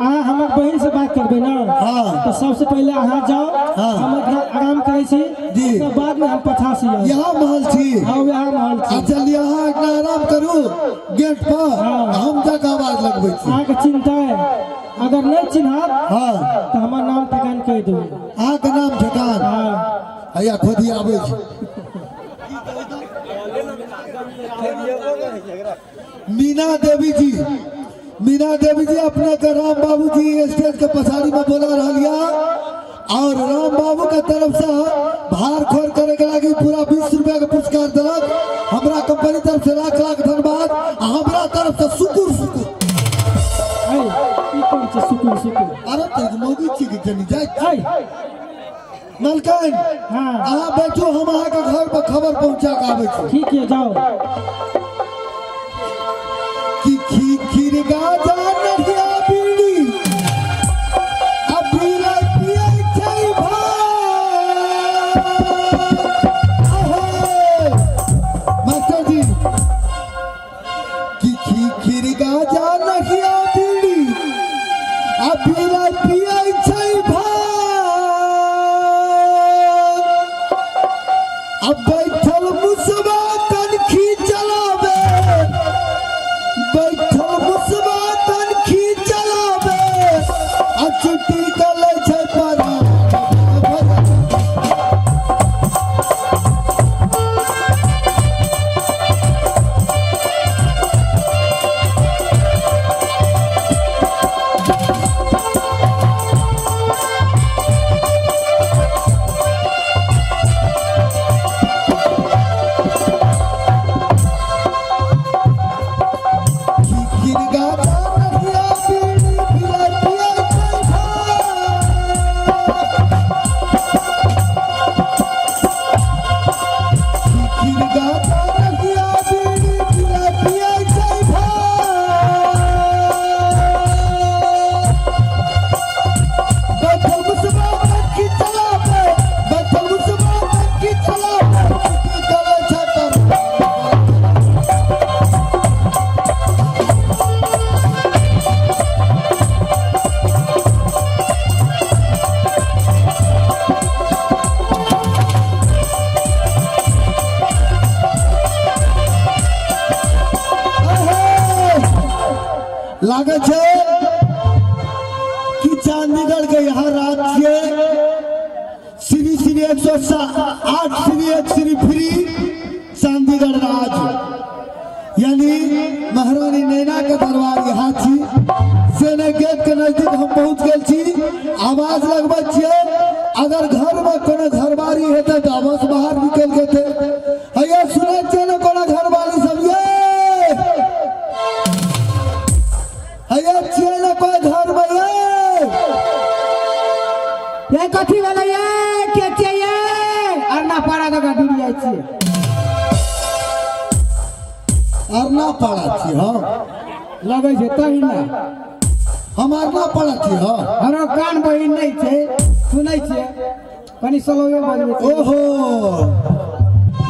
[SPEAKER 4] अहाँ हमर बहिन से बात करबे ना
[SPEAKER 3] हाँ।
[SPEAKER 4] तो सबसे पहले अहाँ जाओ
[SPEAKER 3] हाँ।
[SPEAKER 4] हम आराम करे छी
[SPEAKER 3] जी।
[SPEAKER 4] तो बाद में हम पठासी आएब
[SPEAKER 3] यहाँ महल थी
[SPEAKER 4] हां यहाँ महल छी
[SPEAKER 3] अच्छा यहाँ इतना आराम करू गेट पर हम जाके आवाज लगबै छी
[SPEAKER 4] अहाँ के चिंता है अगर नहीं चिन्हात
[SPEAKER 3] हाँ
[SPEAKER 4] तो हमार नाम ठिकान कह देबे
[SPEAKER 3] अहाँ के नाम ठेकान
[SPEAKER 4] हां
[SPEAKER 3] हैया खोदी आबै छी मीना देवी जी अपने के राम बाबू जी स्टेज के पछाड़ी में बोला रहा और राम बाबू के तरफ से भार खोर करे के लगी पूरा 20 रुपया के पुरस्कार दिलक हमरा कंपनी तरफ से लाख लाख धन्यवाद हमरा तरफ से सुकुर सुकुर
[SPEAKER 4] आई ई कोन छै सुकुर
[SPEAKER 3] अरे तेज मोगी छी के जनी जाय
[SPEAKER 4] आई
[SPEAKER 3] नलकन
[SPEAKER 4] हां
[SPEAKER 3] अहाँ बैठो हम अहाँ के घर पर खबर पहुंचा के आबै छी
[SPEAKER 4] ठीक है जाओ
[SPEAKER 3] कि खीर गाजा नदिया बीड़ी अभी पिए छै भाई मास्टर जी कि खीर गाजा नदिया बीड़ी अभी पिए छै भाई अब बैठल मुसबा तन खींचलावे बैठल मुसबा तन खींचलावे आ छुट्टी कले छै परा लागे छै कि चंडीगढ़ के यहाँ राज्य श्री श्री 100 108 श्री 1 श्री फ्री चंडीगढ़ राज यानी महारानी नैना के दरबार यहाँ छी से गेट के नजदीक हम पहुँच गए छी। आवाज लगबे छियै अगर घर में कोनो घरवारी हेते तो आवाज बाहर निकल जेते। हैया सुनै छियै न कोनो घरवारी सब ये हैया छियै न कोई घर में
[SPEAKER 6] ये कथी वाला ये के चाहिए अरना पाड़ा का डूब जाय छी
[SPEAKER 3] अरना पड़ा छी हम
[SPEAKER 6] लगे छै तही ना
[SPEAKER 3] हम अरना पड़ा छी हम
[SPEAKER 6] हरो कान बहिन नहीं छै सुनै छियै कनी सलोए बजबै छै।
[SPEAKER 3] ओहो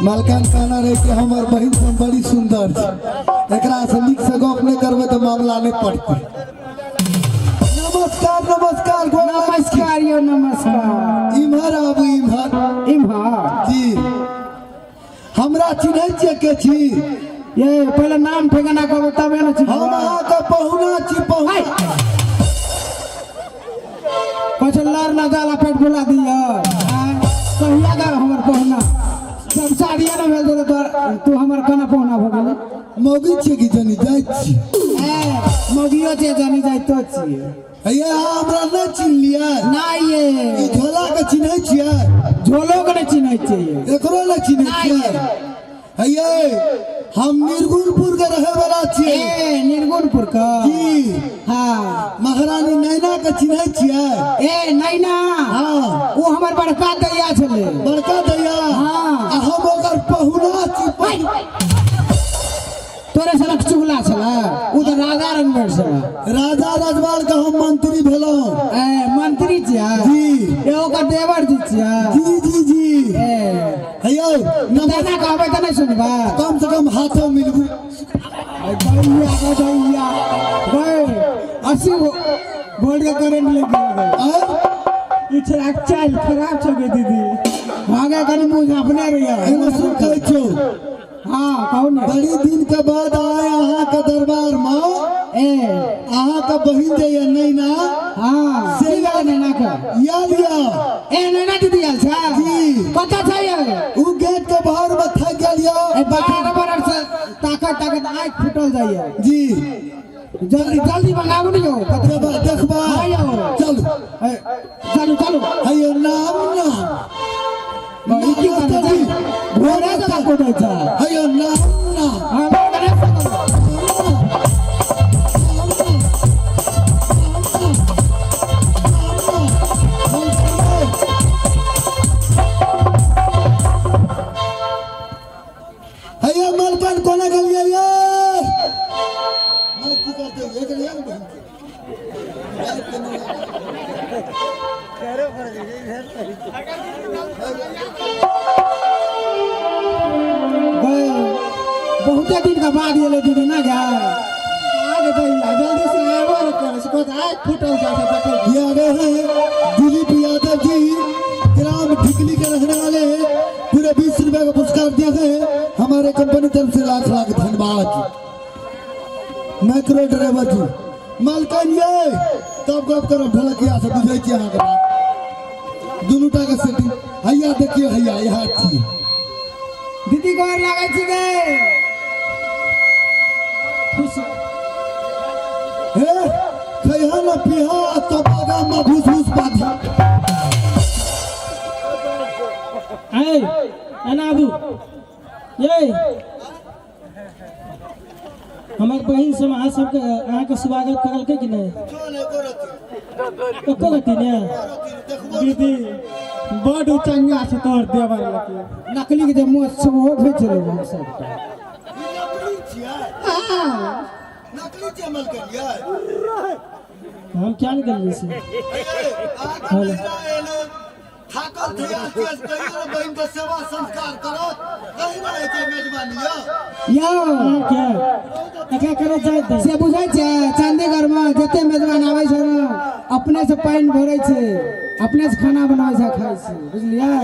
[SPEAKER 3] मालकान कहना रहे कि हमार बहन सब बड़ी सुंदर छै एकरा से नीक से गप नहीं करबे तो मामला नहीं पड़ते। नमस्कार नमस्कार
[SPEAKER 6] नमस्कार यो नमस्कार
[SPEAKER 3] इम्हर आबू इम्हर
[SPEAKER 6] इम्हर
[SPEAKER 3] जी हमरा चिन्है छियै के छी
[SPEAKER 6] ये पहले नाम ठिकाना कहबो तबे न छी
[SPEAKER 3] हम अहाँ के पहुना छी पहुना
[SPEAKER 6] कुछ लड़ ना जाला पेट फुला दिया कहिया का हमर पहुना सब साड़िया न भेल तो तू हमर कना पहुना भ गेल
[SPEAKER 3] मौगी छी कि जनी जाय छी
[SPEAKER 6] ए मोगियो जे जानी जाय तो छी
[SPEAKER 3] हैया हमरा नहीं चिन्ह लिया
[SPEAKER 6] ना ये
[SPEAKER 3] ई झोला के चिन्है छियै
[SPEAKER 6] झोलो के नहीं चिन्है छियै
[SPEAKER 3] एकरो नहीं चिन्है छियै हैया हम निर्गुणपुर के रहे वाला छियै
[SPEAKER 6] ए निर्गुणपुर का
[SPEAKER 3] जी
[SPEAKER 6] हां
[SPEAKER 3] महारानी नैना के चिन्है छियै
[SPEAKER 6] ए नैना
[SPEAKER 3] हाँ
[SPEAKER 6] वो हमर बड़का दैया छले
[SPEAKER 3] बड़का दैया
[SPEAKER 6] हाँ।
[SPEAKER 3] आ हम ओकर पहुना छी
[SPEAKER 6] तोरे सनक चुगला छला उ तो राजा रंगड़ छला
[SPEAKER 3] राजा रजवाड़ के हम मंत्री भेलौं
[SPEAKER 6] ए मंत्री छिया
[SPEAKER 3] जी
[SPEAKER 6] ए ओकर देवर जी छिया
[SPEAKER 3] जी जी जी
[SPEAKER 6] ए
[SPEAKER 3] हैया
[SPEAKER 6] दादा कहबै त नहीं सुनबा
[SPEAKER 3] कम से कम हाथों मिलबू
[SPEAKER 6] दैया दैया गए 80 वोल्ट का करंट लग गया ई छरा चाल खराब छ गई दीदी भागे कनी मुंह अपने रहिया
[SPEAKER 3] एना सुन कहै छौ
[SPEAKER 6] हां कौन
[SPEAKER 3] बड़ी दिन के बाद आए अहाँ के दरबार में
[SPEAKER 6] ए
[SPEAKER 3] अहाँ के बहिन जे ये नैना
[SPEAKER 6] हां
[SPEAKER 3] से
[SPEAKER 6] से नैना का
[SPEAKER 3] याद या
[SPEAKER 6] ए नैना दीदी आल छा
[SPEAKER 3] जी
[SPEAKER 6] कता छ ये
[SPEAKER 3] उ गेट के बाहर में थक गेल या
[SPEAKER 6] ए बाहर बरर से ताकत आँख फुटल जाइए
[SPEAKER 3] जी
[SPEAKER 6] जल्दी जल्दी मंगाबू नहीं हो
[SPEAKER 3] जब देखबा
[SPEAKER 6] आयो
[SPEAKER 3] चल
[SPEAKER 6] चलो चलो
[SPEAKER 3] हैया नाम ना
[SPEAKER 6] ई की करते जी घोड़े का कोडे छ
[SPEAKER 3] हैया नाम ना
[SPEAKER 6] हां करे
[SPEAKER 3] हैया मालकान कोना गलिया ये मैं की करते एक लिया ना बहन
[SPEAKER 2] करे पड़ गई इधर
[SPEAKER 6] बहुत दिन का बाद ये ले दीदी ना गा आगे दैया जल्दी से आवर कर इसको आँख फुटल जा सकता
[SPEAKER 3] ये आ रहे हैं दिलीप यादव जी ग्राम ठिकली के रहने वाले हैं पूरे 20 रुपए का पुरस्कार दिए हैं हमारे कंपनी तरफ से लाख लाख धन्यवाद। मैक्रो ड्राइवर जी मालकान ये तब गप करो ढोलकिया से बुझे छी अहाँ के बात दुनू टा के सेटिंग हैया देखियो हैया यहाँ थी
[SPEAKER 6] दीदी गोर लागै छी गे खुश
[SPEAKER 3] हे खैहा न पिहा तब आगा में घुस घुस बाधी
[SPEAKER 4] ऐ एना आबू ये हमर बहिन सब अहाँ सबके अहाँके स्वागत करलकै कि नहीं एको गति ने
[SPEAKER 6] दीदी बड़ उचंगा से तोर देवर लगे नकली के जे मुंह सब हो भेज चलो हम सब
[SPEAKER 3] नकली चमल के लिए
[SPEAKER 4] हम क्या निकलिए से हेलो
[SPEAKER 3] थाकल थे आज कहियो बहन के सेवा संस्कार करो कहीं ना के मेजबानी
[SPEAKER 6] यो
[SPEAKER 4] क्या एकरा करे जाय दे
[SPEAKER 6] से बुझै छै चंडीगढ़ में जते मेजबान आबै छै ना अपने से पानी भरै छै अपने से खाना बनाबै छै खाइ छै बुझलियै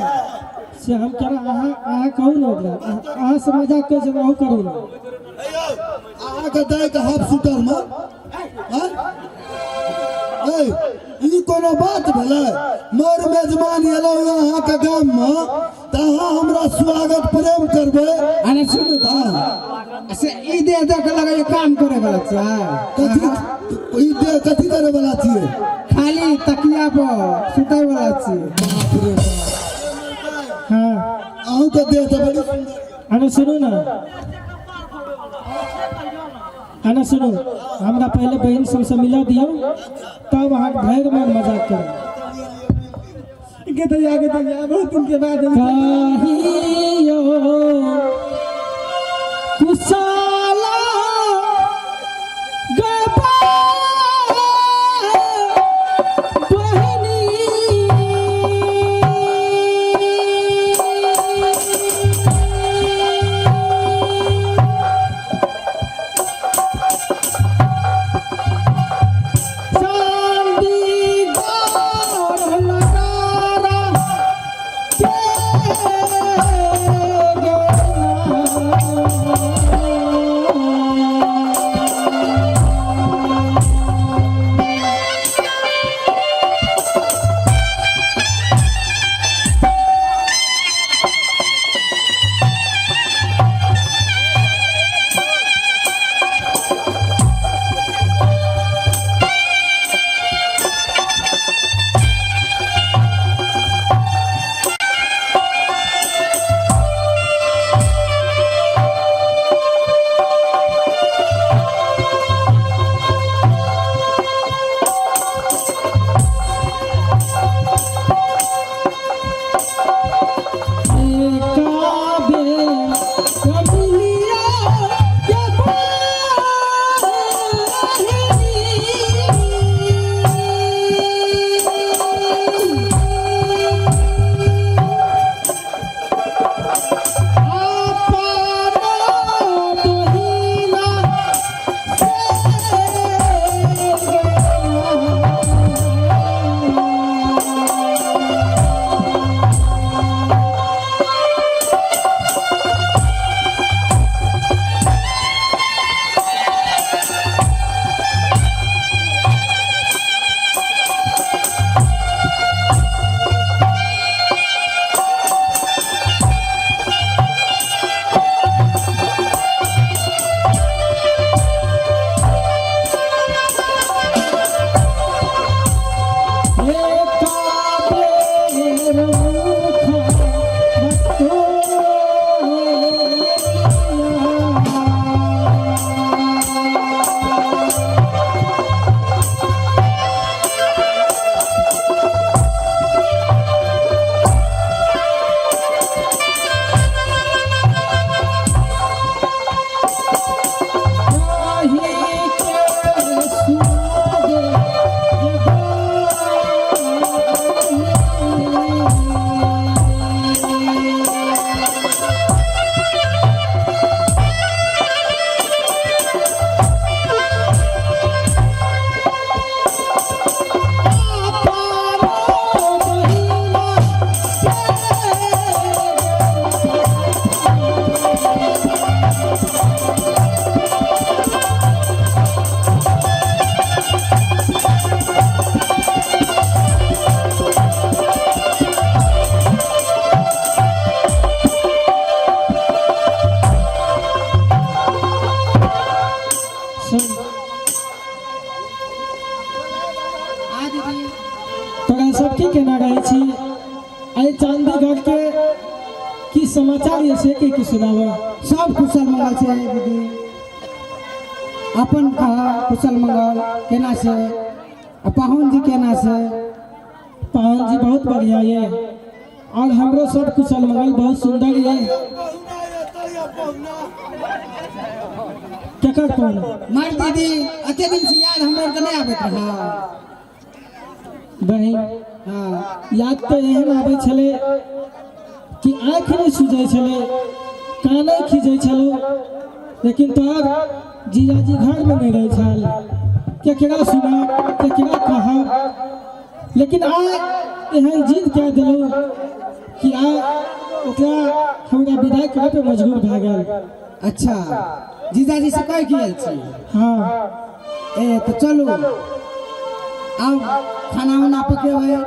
[SPEAKER 4] से हम केना अहाँ कहू ने ओकरा अहाँ से मजाक कर जे अहू करू ने
[SPEAKER 3] अहाँ के दाय के हाफ शूटर में ए ई कोनो बात भेलै? मोर मेजबान एलो यहाँ के गाम में त अहाँ हमरा स्वागत प्रेम करबै।
[SPEAKER 6] अरे सुनू तो से ई दे के लगे काम करे वाला छै।
[SPEAKER 3] कथी ई दे कथी करे वाला छियै?
[SPEAKER 6] खाली तकिया पर सुतै वाला छै।
[SPEAKER 4] हाँ
[SPEAKER 3] अहूँ के देह त बड़ी सुंदर।
[SPEAKER 4] अरे सुनो ना, अरे सुनो, हमरा पहले बहन सबसे मिला दियो तब वहाँ घर में मजाक करो।
[SPEAKER 6] आगे तो जा बहुत दिन के बाद
[SPEAKER 4] कहियो कुशाला गबा बहनी तोरा सबके केना रहै छी आई चांदीगढ़ के की समाचार ये से के सुनावा।
[SPEAKER 6] सब कुशल मंगल छै दीदी। अपन कहा कुशल मंगल केना से? पाहुन जी केना से?
[SPEAKER 4] पाहुन जी बहुत बढ़िया ये और हमरो सब कुशल मंगल बहुत सुंदर ये। केकर कौन
[SPEAKER 6] मार दीदी अते दिन से याद हमरा के नहीं आबैत रहा।
[SPEAKER 4] बहन
[SPEAKER 6] हाँ
[SPEAKER 4] याद तो एहन आबै छले कि आँख नहीं सुझै छले, कान नहीं खिंचै छलो, लेकिन तोहर जीजाजी घर में नहीं रहे छल। केकरा सुना केकरा कहा, लेकिन आ एहन जिद कह दिलो कि आ ओकरा हमरा विदाई करे पे मजबूर भए गेल।
[SPEAKER 6] अच्छा जीजाजी से कह गेल छी?
[SPEAKER 4] हाँ
[SPEAKER 6] ए तो चलू अब खाना उना पके हुए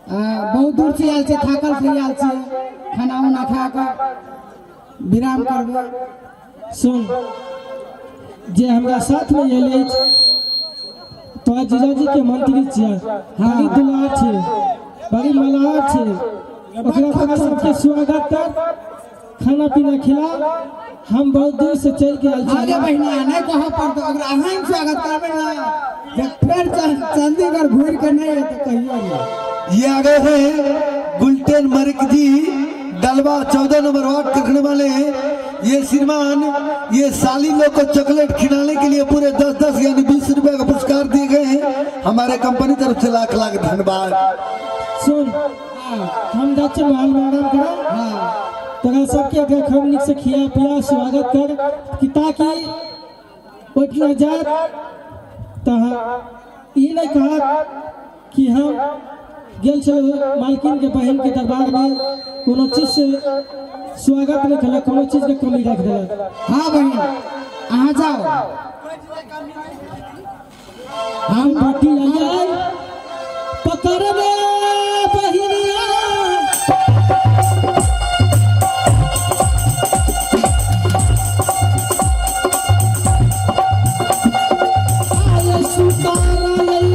[SPEAKER 6] बहुत दूर से आयल छे, थाकल से आयल छे, खाना उना खा कर विराम करबे।
[SPEAKER 4] सुन, जे हमरा साथ में एले तो जीजाजी के मंत्री छियै, बड़ी दुलार छै, बड़ी मलार छै, ओकरा तोरा सबके स्वागत कर, खाना पीना खिला। हम बहुत दूर से चल के आयल
[SPEAKER 6] आगे
[SPEAKER 4] छी।
[SPEAKER 6] बहिना नहीं कहा पर तो अगर अहाँ स्वागत करबे ना जब फिर चंडीगढ़ घूर के नहीं है तो कहियो नहीं।
[SPEAKER 3] ये आ गए हैं गुलटेन मरिक जी, डलवा 14 नंबर वार्ड के रखने वाले हैं। ये श्रीमान ये साली लोग को चॉकलेट खिलाने के लिए पूरे 10-10 यानी 20 रुपए का पुरस्कार दिए गए हैं। हमारे कंपनी तरफ से लाख लाख धन्यवाद।
[SPEAKER 4] सुन, हम जाचे महल में आराम करा, तोरा सबके देख हम निक से खिया पिया स्वागत कर कि ताकि उठना जाए तो ये नहीं कहा कि हम गेल छल मालकिन के बहन के दरबार में कोनो चीज से स्वागत नहीं कल, कोनो चीज के कमी रख दिला।
[SPEAKER 6] हाँ बहन अहाँ जाओ,
[SPEAKER 4] हम बाटी आए पकड़ने बहिनिया आए सुतारा लई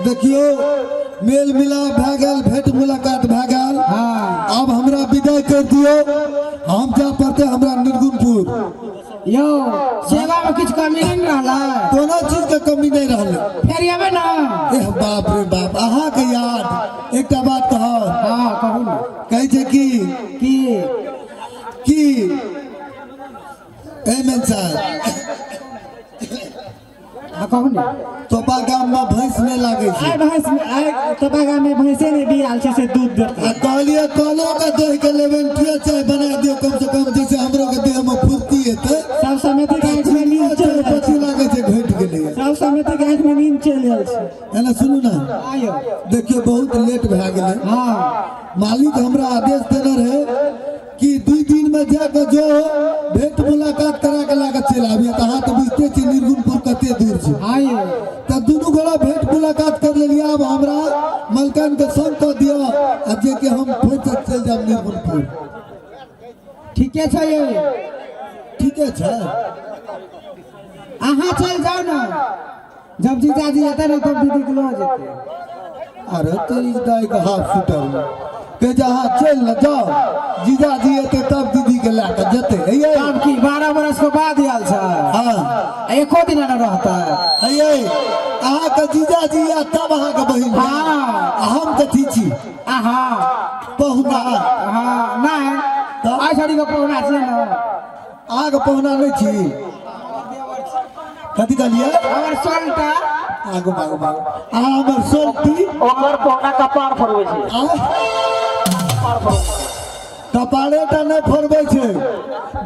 [SPEAKER 3] देखियो मेल मिलाप भए गेल, भेंट मुलाकात भए गेल। अब हमरा विदाई कर दियो, हम जा पड़ते हमरा निर्गुणपुर।
[SPEAKER 6] यो सेवा में कुछ कमी नहीं रहला,
[SPEAKER 3] कोनो चीज के कमी नहीं रहल।
[SPEAKER 6] फिर आबे ना।
[SPEAKER 3] एह बाप रे बाप, अहाँ के याद एकटा बात कहब।
[SPEAKER 6] हाँ कहू ना।
[SPEAKER 3] कहै छै कि एमन साहब
[SPEAKER 6] कहू ना।
[SPEAKER 3] तोपा गाम में भैंस नहीं लागे छै।
[SPEAKER 6] आइ भैंस में आइ तबा गाम में भैंसे ने बियाल छै से दूध देता।
[SPEAKER 3] आ कहलिए कलो के दही के लेवन पिया चाय बना दियो कम से कम, जैसे हमरो के देह में फुर्ती हेतै।
[SPEAKER 6] सब समिति के आंख में नींद चल
[SPEAKER 3] पति लागे छै घट गेलै।
[SPEAKER 6] सब समिति के आंख में नींद चल रहल छै।
[SPEAKER 3] एना सुनू ना,
[SPEAKER 6] आयो
[SPEAKER 3] देखियो बहुत लेट भए गेलै।
[SPEAKER 6] हाँ
[SPEAKER 3] मालिक हमरा आदेश देने रहे कि 2 दिन में जाकर जो भेंट मुलाकात करा के लाके चल आबिए। तो अहाँ तो बुझते छी निर्गुणपुर कते दूर छै।
[SPEAKER 6] आयो
[SPEAKER 3] तो दुनू गोरा भेंट मुलाकात कर लेलिए। अब हमरा मलकान के संग कह दियो आ जे कि हम फेर से चल जाब निर्गुणपुर।
[SPEAKER 6] ठीके छै ये,
[SPEAKER 3] ठीके छै।
[SPEAKER 6] अहाँ चल जाओ ना। जब जीजाजी एतै ना तब दीदी के लो जेतै।
[SPEAKER 3] अरे तेरी दाई का हाथ छूटल के जहाँ चल न जाओ जीजा जी एते तब दीदी के लाकर जते है
[SPEAKER 6] अब की 12 बरस के बाद आयल छ
[SPEAKER 3] हाँ
[SPEAKER 6] एको दिन न रहता
[SPEAKER 3] है अहाँ के जीजा जी या तब अहाँ के बहिन
[SPEAKER 6] हाँ
[SPEAKER 3] हम कथी छी
[SPEAKER 6] हाँ
[SPEAKER 3] पहुना
[SPEAKER 6] हाँ नहीं आई छोड़ी के पहुना छै न
[SPEAKER 3] अहाँ के पहुना नहीं छी कथी कहलिए
[SPEAKER 6] हमर सोलटा
[SPEAKER 3] आगो बागो बागो अहाँ हमर सोल्टी
[SPEAKER 2] ओकर पौना कपार फरबै छै
[SPEAKER 3] कपारे टा नहीं फरबै छै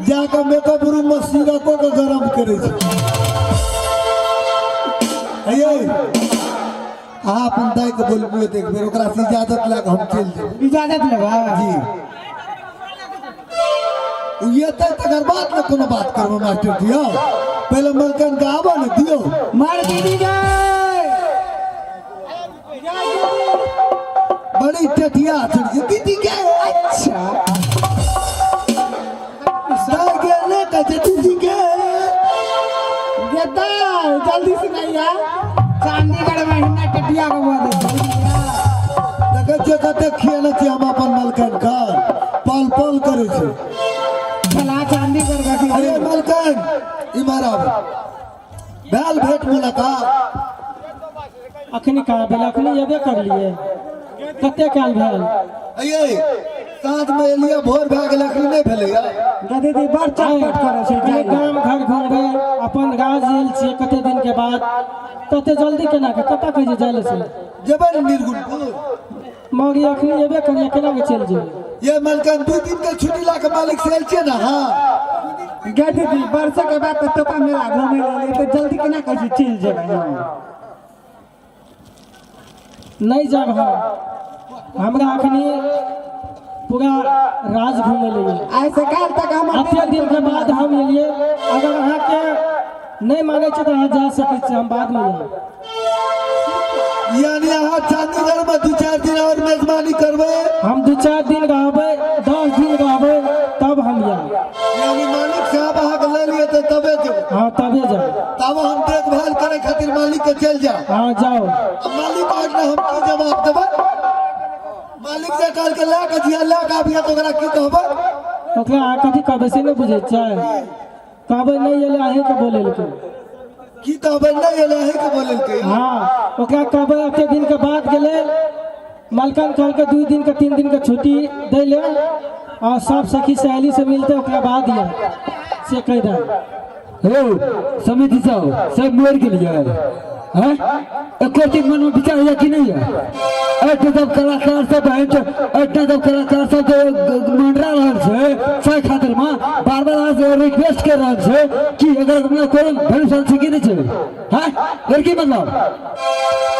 [SPEAKER 3] जाके मेकअप रूम में सीरको के गरम करे छै है अहाँ अपन दाई के बोलबो एक बेर ओकरा से इजाजत ला के हम चल जेबै
[SPEAKER 6] इजाजत लेबा
[SPEAKER 3] जी ये तकर बाद में कोनो बात करबो मास्टर दियो पहले मलकन के आबो न दियो
[SPEAKER 6] मार दीदी गए
[SPEAKER 3] बड़ी टटिया छड़ी दीदी के
[SPEAKER 6] अच्छा
[SPEAKER 3] दाई के ने कहे दीदी के
[SPEAKER 6] गेदा जल्दी से नहीं आ चंडीगढ़ में हिन्ना टटिया को बोल
[SPEAKER 3] देखे जे कते खियाना छी हम अपन मलकन का पल पल करे छै
[SPEAKER 6] चला चंडीगढ़ गठी
[SPEAKER 3] अरे मलकन इमारा बैल भेंट मुलाकात
[SPEAKER 4] अखनी कहा भेल अखनी अबे कर लिए कते काल भेल
[SPEAKER 3] अये साँझ में एलिया भोर भए गेल अखनी नहीं भेलै
[SPEAKER 6] गदी दी बड़ चटपट करे छै
[SPEAKER 4] ये गांव घर घूमबे अपन गाँव जेल छियै कते दिन के बाद तते जल्दी केना के कतऽ कहे जाय से
[SPEAKER 3] जेबै न निर्गुणपुर
[SPEAKER 4] मौगी अखनी अबे करिए केना के चल जेबै
[SPEAKER 3] ये मलकन 2 दिन के छुट्टी ला के मालिक से आयल छियै ना हाँ
[SPEAKER 6] गदी दी बरस के बाद तो मेला घूमे ले तो जल्दी केना कहे छै चल जेबै
[SPEAKER 4] नहीं जाब हम हमरा अखनी पूरा राज घूमे लिए
[SPEAKER 6] आइ से काल तक हम
[SPEAKER 4] एते दिन के बाद हम एलिए अगर अहाँ के नहीं माने छै तो अहाँ जा सकै छी हम बाद में जाएब
[SPEAKER 3] यानी अहाँ चंडीगढ़ में 2-4 दिन और मेजबानी करबै
[SPEAKER 4] हम 2-4 दिन रहबै 10 दिन रहबै तब हम जाएब
[SPEAKER 3] यानी मालिक साहब अहाँ के ले लिए तो तबे जेबै
[SPEAKER 4] हाँ तबे जाएब
[SPEAKER 3] तब हम देखभाल करे खातिर मालिक के चल जाओ
[SPEAKER 4] हाँ जाओ
[SPEAKER 3] अब मालिक आज ना हम की जवाब देबै मालिक जे काल के ला के जिया ला के आबिया तो ओकरा की कहबै
[SPEAKER 4] ओकरा अहाँ कथी कहबै से नहीं बुझे छै कहबै नहीं एले अहीं के बोले लेकिन
[SPEAKER 3] की कहबै नहीं एले है के बोलल के
[SPEAKER 4] हाँ ओकरा कहबै एते दिन के बाद गेले मलकन कहल के 2 दिन के 3 दिन के छुट्टी दै ले और सब सखी सहेली से मिलते ओकरा बाद ये से कह दे
[SPEAKER 5] हो समिति साहब सब मोर के लिए हैं एको दिन मन में विचार है कि नहीं है ऐसे सब कलाकार सब है ऐसे सब कलाकार सब मंडरा रहल छै से खातिर में बार-बार अहाँ से रिक्वेस्ट कर रहल छै कि अगर हमरा कोई भैंस से कि नहीं छै हैं और की मतलब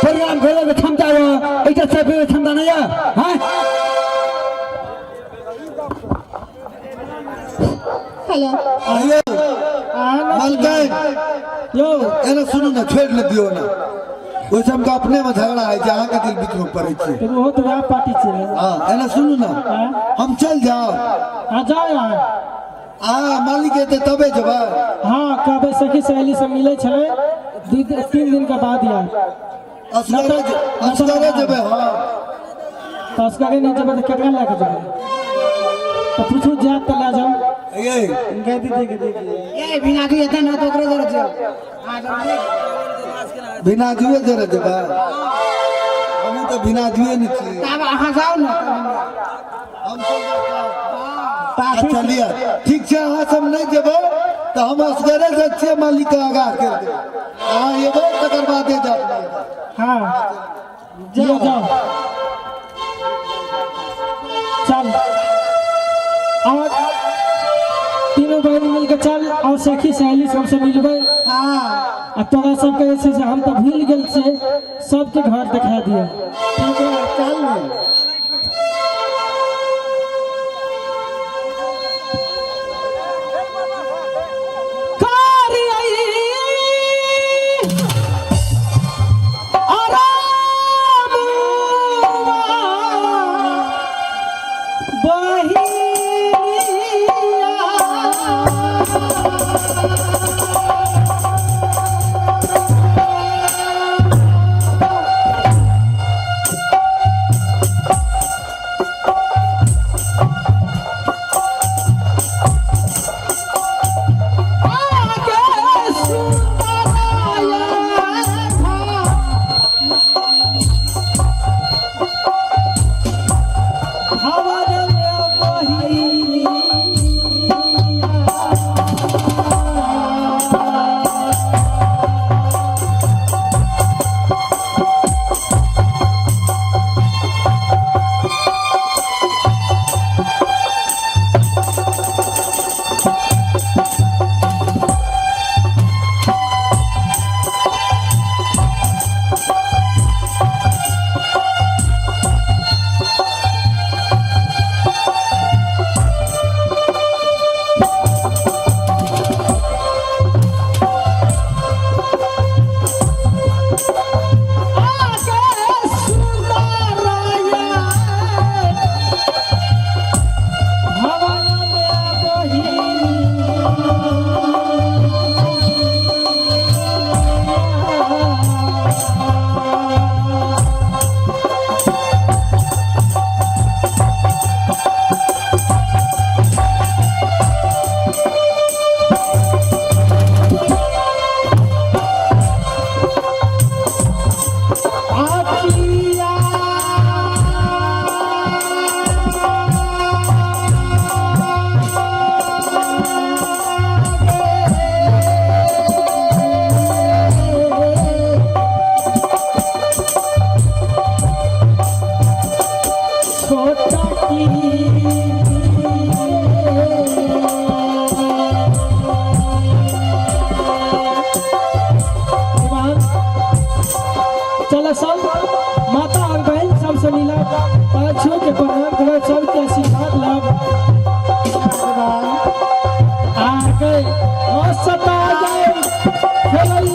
[SPEAKER 5] प्रोग्राम करे के क्षमता है ऐसे सब क्षमता नहीं है हैं
[SPEAKER 6] हेलो
[SPEAKER 3] अयो
[SPEAKER 4] अहाँ
[SPEAKER 3] मलकन
[SPEAKER 4] यो
[SPEAKER 3] एना सुनू ना छोड़ ले दियो ना ओइसे हमका अपने में झगड़ा है जे अहाँ के दिल बीच में पड़े छै
[SPEAKER 4] तो वो तो वह पार्टी छै
[SPEAKER 3] हां एना सुनू ना हम चल जाओ
[SPEAKER 4] हाँ जाओ यहाँ
[SPEAKER 3] मालिक एते तबे जेबै
[SPEAKER 4] हाँ कहबै सखी सहेली से मिले छले 2-3 दिन के बाद यार
[SPEAKER 3] असगरे जेबै हां
[SPEAKER 4] तो असगरे नहीं जेबै तो केकरा लेके जेबै तो पूछू जाए तो ले जाओ
[SPEAKER 3] ये
[SPEAKER 6] गदी दी ए बिना की एते ना तो ओकरे जरूरत छै हां
[SPEAKER 3] बिना जुए जरे जेबै हम तो बिना जुए नहीं छी
[SPEAKER 6] तब अहाँ जाओ ना
[SPEAKER 3] हम चलिए ठीक छै अहाँ सब नहीं जेबै तो हम असगरे से छियै मालिक के आगाह कर देबै अहाँ एबै तकर बादे जाब
[SPEAKER 4] हाँ जाओ जाओ चल और तीनों बहन मिलकर चल और सखी सहेली सबसे मिलबै
[SPEAKER 6] हाँ
[SPEAKER 4] आ तोरा सबके जे छै से हम तो भूल गेल छियै सबके घर दिखा दिया
[SPEAKER 6] ठीक है चल ना
[SPEAKER 4] के प्रणाम करे सबके आशीर्वाद लब आगे ओ सता जाए खेलई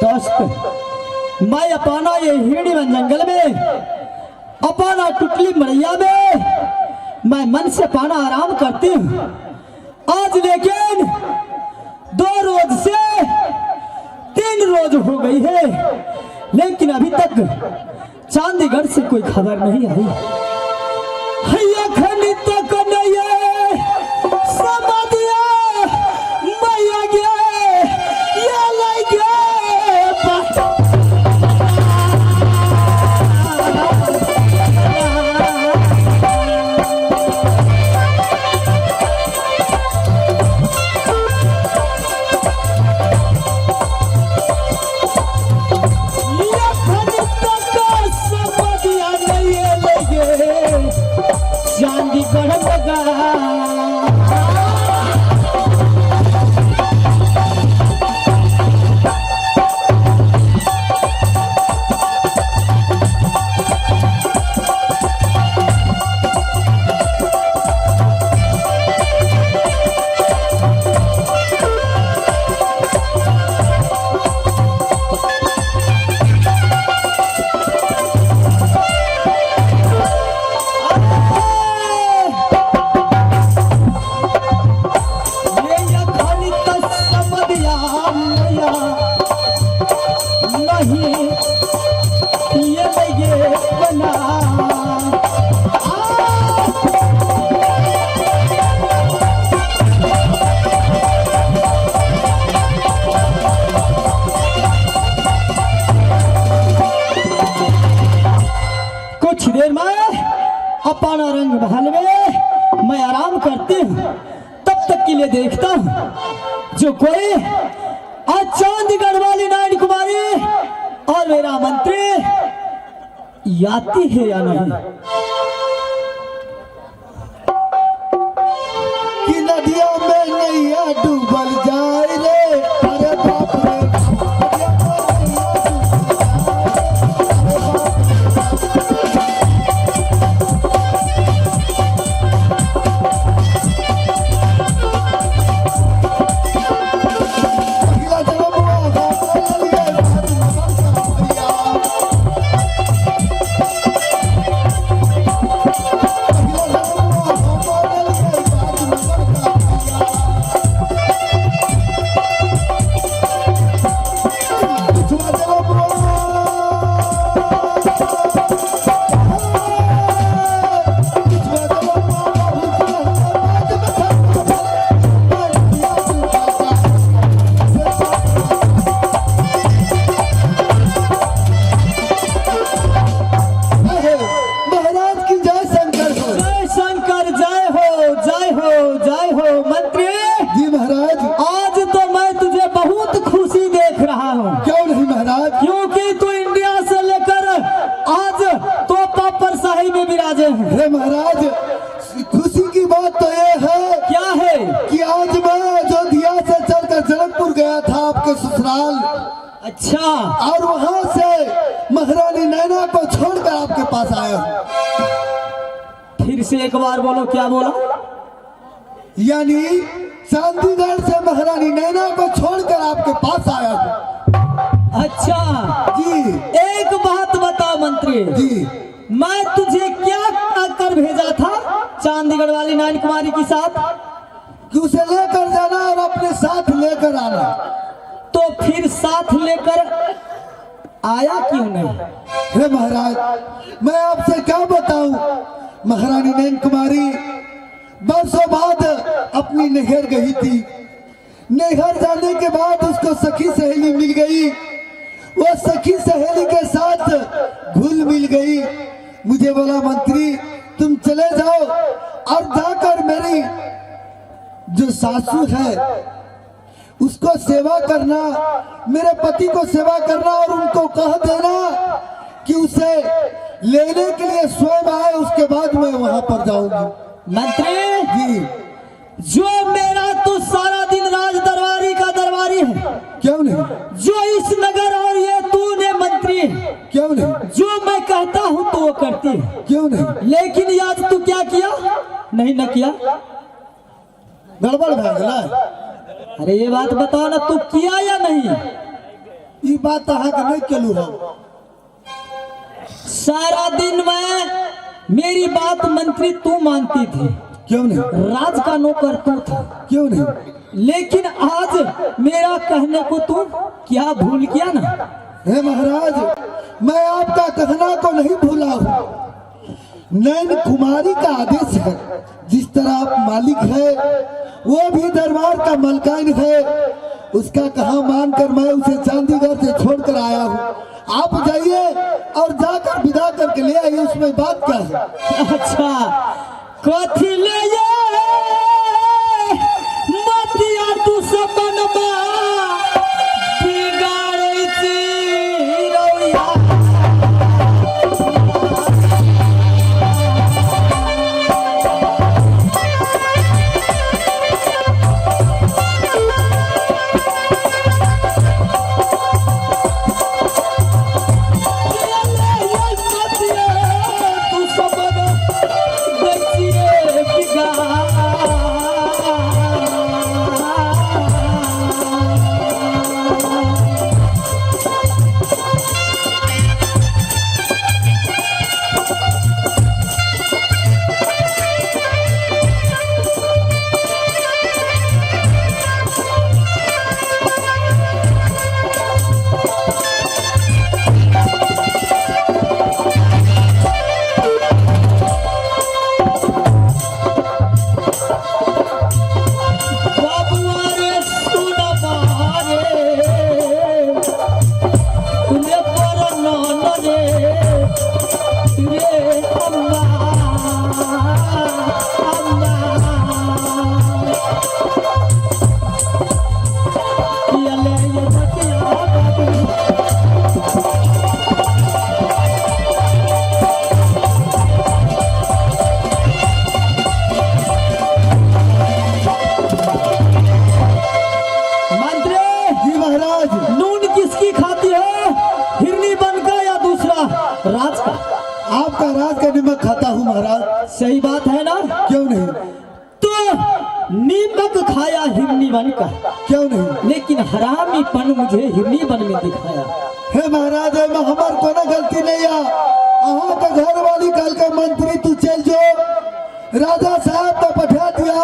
[SPEAKER 4] तो चली
[SPEAKER 1] मैं अपना ये हिरणी वन जंगल में अपना टुटली मरैया में मैं मन से पाना आराम करती हूँ। आज लेकिन 2 रोज से 3 रोज हो गई है, लेकिन अभी तक चांदीगढ़ से कोई खबर नहीं आई। हैया खनी तक नहीं समझिया मैया गया या लग गया चांदीगढ़ कुछ देर में अपना रंग महल में मैं आराम करती हूँ। तब तक के लिए देखता हूँ जो कोई आज चांदीगढ़ वाली नायनी कुमारी और मेरा मंत्री आती है या नहीं।
[SPEAKER 3] नहीं महाराज?
[SPEAKER 1] क्योंकि तू इंडिया से लेकर आज तो पापर शाही में विराजे हैं।
[SPEAKER 3] हे महाराज, खुशी की बात तो ये है
[SPEAKER 1] क्या है?
[SPEAKER 3] कि आज मैं अयोध्या से चलकर जनकपुर गया था आपके ससुराल,
[SPEAKER 1] अच्छा,
[SPEAKER 3] और वहां से महारानी नैना को छोड़कर आपके पास आया हूं।
[SPEAKER 1] फिर से एक बार बोलो, क्या बोला?
[SPEAKER 3] यानी चंडीगढ़ से महारानी नैना को छोड़कर आपके पास आया हूं।
[SPEAKER 1] अच्छा
[SPEAKER 3] जी
[SPEAKER 1] एक बात बता मंत्री
[SPEAKER 3] जी,
[SPEAKER 1] मैं तुझे क्या कर भेजा था चंडीगढ़ वाली नैन कुमारी के साथ?
[SPEAKER 3] कि उसे लेकर जाना और अपने साथ लेकर आना।
[SPEAKER 1] तो फिर साथ लेकर आया क्यों नहीं?
[SPEAKER 3] हे महाराज, मैं आपसे क्या बताऊं, महारानी नैन कुमारी बरसों बाद अपनी नहर गई थी। नहर जाने के बाद उसको सखी सहेली मिल गई, वो सखी सहेली के साथ घुल मिल गई। मुझे बोला मंत्री तुम चले जाओ और जाकर मेरी जो सासू है उसको सेवा करना, मेरे पति को सेवा करना, और उनको कह देना कि उसे लेने के लिए स्वयं आए, उसके बाद मैं वहां पर जाऊंगी।
[SPEAKER 1] मंत्री
[SPEAKER 3] जी
[SPEAKER 1] जो मेरा तो सारा दिन राज दरबारी का दरबारी है,
[SPEAKER 3] क्यों नहीं?
[SPEAKER 1] जो इस नगर और ये तूने मंत्री है,
[SPEAKER 3] क्यों नहीं?
[SPEAKER 1] जो मैं कहता हूँ तो वो करती है,
[SPEAKER 3] क्यों नहीं?
[SPEAKER 1] लेकिन आज तू क्या किया? नहीं न किया,
[SPEAKER 3] गड़बड़ भा गया।
[SPEAKER 1] अरे ये बात बताओ ना, तू किया या नहीं?
[SPEAKER 3] ये बात अहाँ के नहीं केलू हो।
[SPEAKER 1] सारा दिन मैं मेरी बात मंत्री तू मानती थी,
[SPEAKER 3] क्यों नहीं?
[SPEAKER 1] राज का नौकर तू था,
[SPEAKER 3] क्यों नहीं?
[SPEAKER 1] लेकिन आज मेरा कहने को तू क्या भूल गया ना?
[SPEAKER 3] हे महाराज, मैं आपका कहना को नहीं भूला हूँ। नैन कुमारी का आदेश है, जिस तरह आप मालिक है वो भी दरबार का मलकान है, उसका कहा मानकर मैं उसे चंडीगढ़ से छोड़कर आया हूँ। आप जाइए और जाकर विदा करके ले आइए, उसमें बात क्या है?
[SPEAKER 1] अच्छा कथी ले ये मतिया तू सबन बिगाड़ै छी रौया। सही बात है ना?
[SPEAKER 3] क्यों नहीं?
[SPEAKER 1] तो नीमक खाया हिरनी बन का,
[SPEAKER 3] क्यों नहीं?
[SPEAKER 1] लेकिन हरामीपन मुझे हिरनी बन में दिखाया।
[SPEAKER 3] हे महाराज, में हमार कोनो गलती नहीं है। अहाँ के घर वाली कल के मंत्री तू चल जो, राजा साहब तो पठा दिया,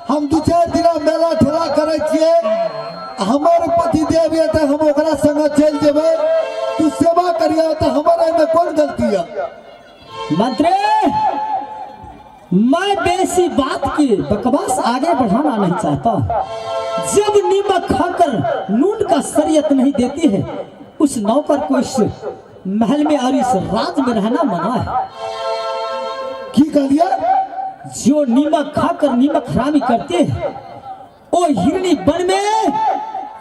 [SPEAKER 3] हम दू चार दिन मेला ठेला करे छिए, हमारे पति देव ये तो हम ओकरा संग चल जेबे, तू सेवा करिया तो हमारे में कौन गलती है?
[SPEAKER 1] मंत्री मैं बेसी बात की बकवास आगे बढ़ाना नहीं चाहता। जब नीमक खाकर नून का शरीयत नहीं देती है, उस नौकर को इस महल में और इस राज में रहना मना है।
[SPEAKER 3] की कह दिया?
[SPEAKER 1] जो नीमक खाकर नीमक हरामी करते हैं, वो हिरनी बन में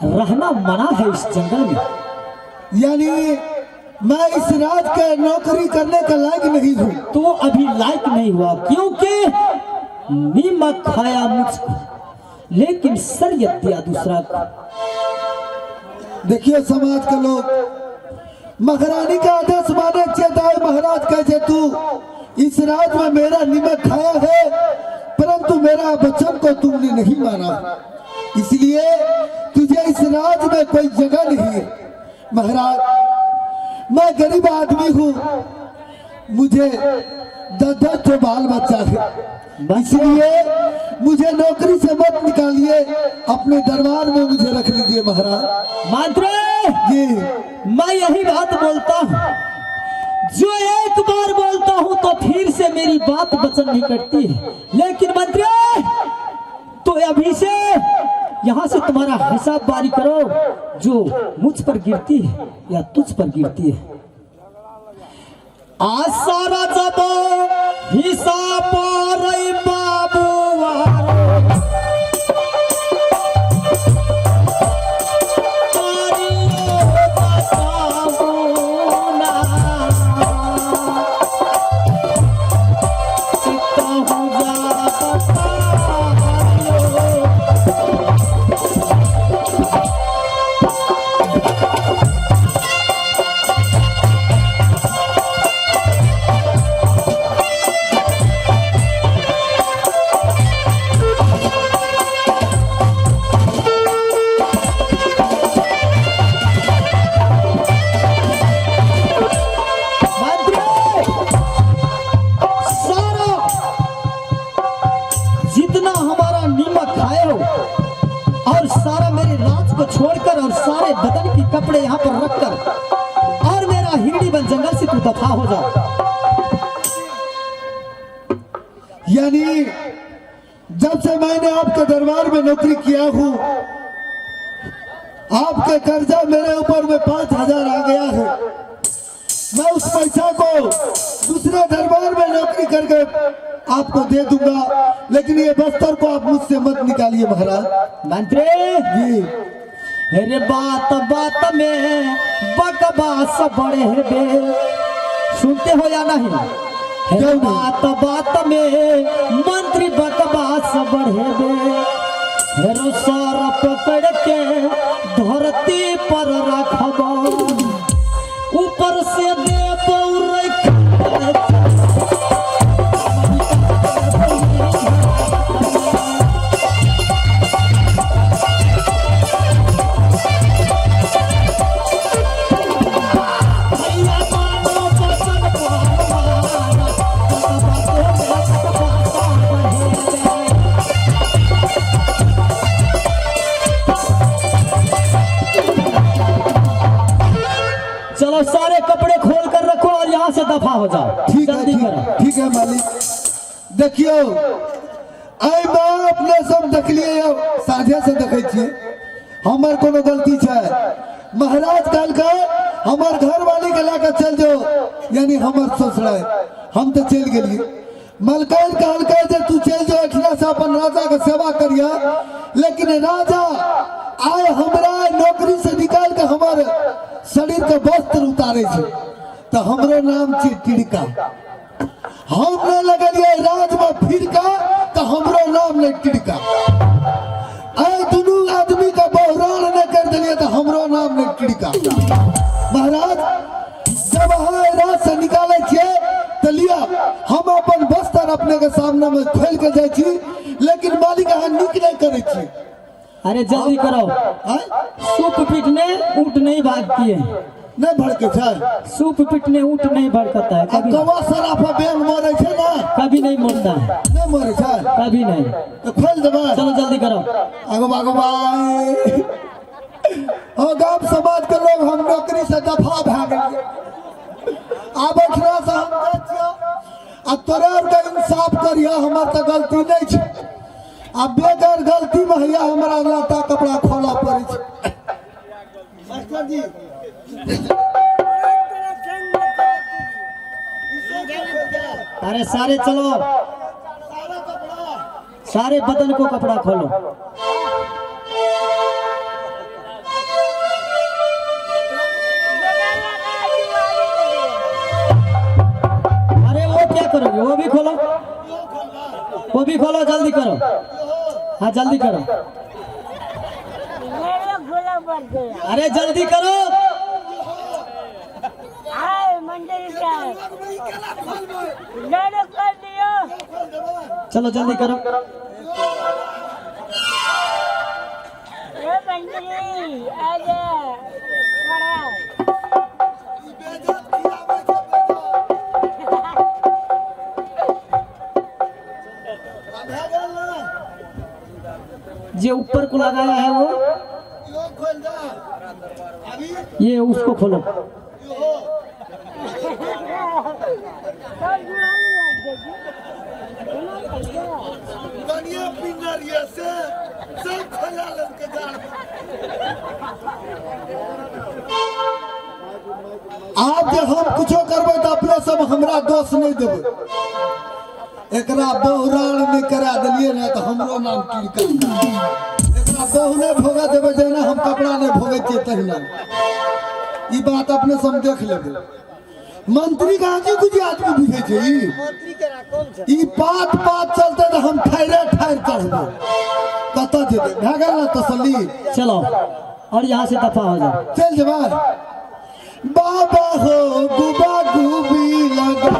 [SPEAKER 1] रहना मना है इस जंगल में।
[SPEAKER 3] यानी मैं इस राज के नौकरी करने का लायक नहीं हूँ।
[SPEAKER 1] तू अभी लायक नहीं हुआ, क्योंकि नीमक खाया मुझको लेकिन शरीयत दिया दूसरा को।
[SPEAKER 3] देखिए समाज के लोग, महारानी का आदेश माने चेताए महाराज कैसे तू इस राज में मेरा निमक खाया है, परंतु मेरा वचन को तुमने नहीं माना, इसलिए तुझे इस राज में कोई जगह नहीं है। महाराज, मैं गरीब आदमी हूँ, मुझे 10-10 तो बाल बच्चा है, इसलिए मुझे नौकरी से मत निकालिए, अपने दरबार में मुझे रख लीजिए महाराज।
[SPEAKER 1] मंत्री
[SPEAKER 3] जी,
[SPEAKER 1] मैं यही बात बोलता हूँ, जो एक बार बोलता हूँ तो फिर से मेरी बात वचन नहीं करती है। लेकिन मंत्री, तो अभी से यहाँ से तुम्हारा हिसाब बारी करो, जो मुझ पर गिरती है या तुझ पर गिरती है। आज सारा जब हिसाब बाबू छोड़कर और सारे बदन के कपड़े यहाँ पर रखकर और मेरा हिरणी बन जंगल से तू दफा हो जा।
[SPEAKER 3] यानी जब से मैंने आपके दरबार में नौकरी किया हूँ, आपका कर्जा मेरे ऊपर में 5,000 आ गया है। मैं उस पैसा को दूसरे दरबार में नौकरी करके आपको दे दूंगा, लेकिन ये बस्तर को आप मुझसे मत निकालिए महाराज।
[SPEAKER 1] मंत्री
[SPEAKER 3] जी,
[SPEAKER 1] अरे बात बात में बकवास बड़े बे, सुनते हो या नहीं? अरे बात बात में मंत्री बकवास बढ़े बे, हेरो सर पकड़ के धरती पर रखबो, ऊपर से दे सारे कपड़े खोल कर रखो और यहाँ से दफा हो जाओ।
[SPEAKER 3] ठीक है, ठीक है मालिक। देखियो, आई मैं अपने सब देख लिए, साझे से देखे छिए, हमार कोनो गलती है। महाराज कल का हमार घर वाली के लाकर चल जाओ, यानी हमार ससुराल, हम तो चल गए। मलकान कहल जे तू चल जाओ, अखिला से अपन राजा के सेवा करिया, लेकिन राजा आए हमरा नौकरी से निकाल के हमारे शरीर के वस्त्र उतारे छे, तो हमरो नाम छे टिड़का। हम न लगलिए राज में फिरका, तो हमरो नाम नहीं टिड़का। आए दोनों आदमी का बहरान न कर दिलिए, तो हमरो नाम नहीं टिड़का। महाराज, जब हाँ राज से निकाले छे तो लिया, हम अपन बस्तर अपने के सामने में खोल के जाए छी, लेकिन मालिक यहाँ निकले करे छी।
[SPEAKER 1] अरे जल्दी करो, सूप पीटने ऊँट नहीं भागती है।
[SPEAKER 3] नहीं भड़के छे,
[SPEAKER 1] सूप पीटने ऊँट नहीं भड़कता है कभी।
[SPEAKER 3] कवा सराफा बेंग मारे छे ना,
[SPEAKER 1] कभी नहीं मरता है,
[SPEAKER 3] नहीं मारे छे,
[SPEAKER 1] कभी नहीं।
[SPEAKER 3] तो खोल देबे।
[SPEAKER 1] चलो जल्दी करो।
[SPEAKER 3] अगवाई और गांव समाज के लोग हम नौकरी से दफा भाग गए। अब अखरा से हम देखियो, अब तोरे और का इंसाफ करियो, हमार तो गलती नहीं छे। अब बेगर गलती में हैया हमरा लाता कपड़ा खोला पड़े छे। मास्टर जी,
[SPEAKER 1] अरे सारे चलो, सारे बदन को कपड़ा खोलो। करोगे? वो भी खोलो, वो भी खोलो, जल्दी करो। हाँ जल्दी करो,
[SPEAKER 7] मेरा गोला बढ़ गया।
[SPEAKER 1] अरे जल्दी करो।
[SPEAKER 7] हाय मंदिर का मेरे कर दियो।
[SPEAKER 1] चलो जल्दी करो।
[SPEAKER 7] ये मंदिर आजा बड़ा।
[SPEAKER 1] जो ऊपर को लगाया है वो, ये उसको खोलो।
[SPEAKER 3] आप जे हम कुछो करबै तो अपने सब हमरा दोष नहीं देबै। एकरा बहुराण नहीं करा दिलिए ना तो हमरो नाम कीर्तन। एकरा बहु नहीं भोगा देबै जेना हम कपड़ा नहीं भोगे छियै तहिना। ई बात अपने सब देख लेबै। मंत्री का जी कुछ आदमी बुझे छै ई बात बात चलते तो हम ठायरे ठायर चढ़बै। कत जेबै भागल ना तसल्ली।
[SPEAKER 1] चलो और यहाँ से दफा हो जाओ।
[SPEAKER 3] चल जवान बाबा हो गुबा गुबी लगा।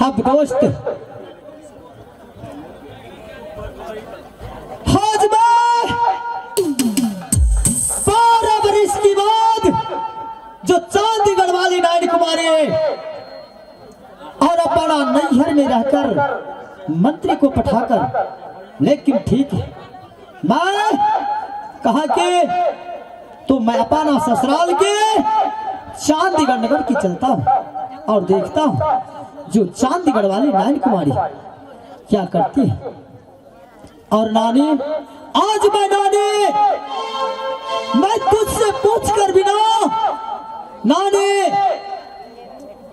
[SPEAKER 1] अब दोस्त आज मैं 12 बरिस के बाद जो चांदीगढ़ वाली नायन कुमारी और अपना नैहर में रहकर मंत्री को पठाकर, लेकिन ठीक है मैं कहा कि तो मैं अपना ससुराल के चांदीगढ़ नगर की चलता हूँ और देखता हूँ जो चांदीगढ़ वाली नायन कुमारी क्या करती है। और नानी आज मैं तुझसे पूछ कर बिना नानी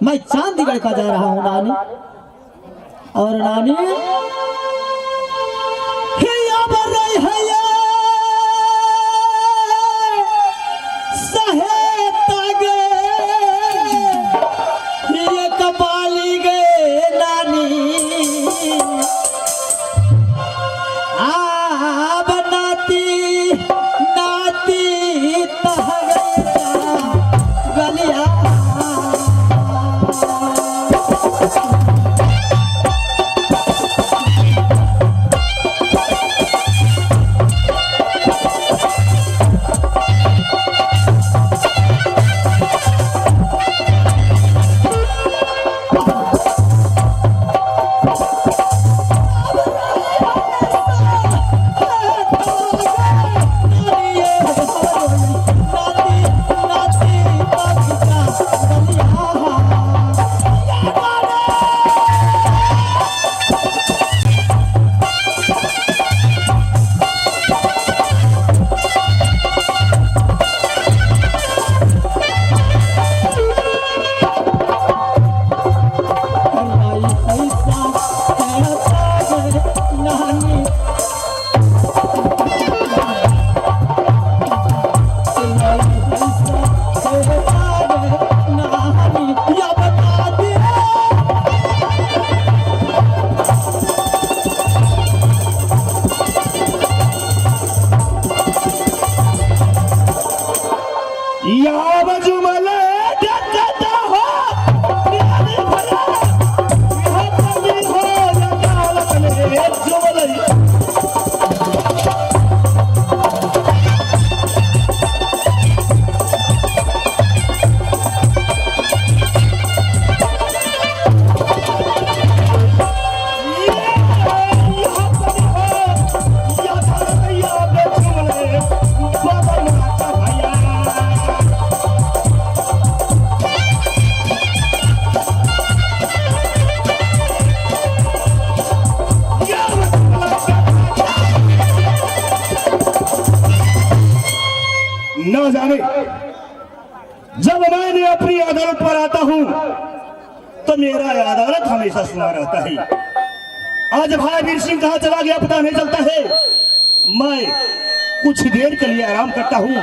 [SPEAKER 1] मैं चांदीगढ़ का जा रहा हूँ नानी। और नानी हिया बर रही है ये सहेता गे ये कपाली गे नानी आ बनाती नाती तहगैया गलिया।
[SPEAKER 8] अदालत पर आता हूँ तो मेरा यह अदालत हमेशा सुना रहता है। आज भाई वीर सिंह कहाँ चला गया पता नहीं चलता है। मैं कुछ देर के लिए आराम करता हूँ।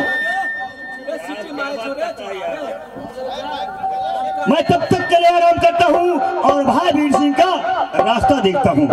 [SPEAKER 8] मैं तब तक के लिए आराम करता हूँ और भाई वीर सिंह का रास्ता देखता हूँ।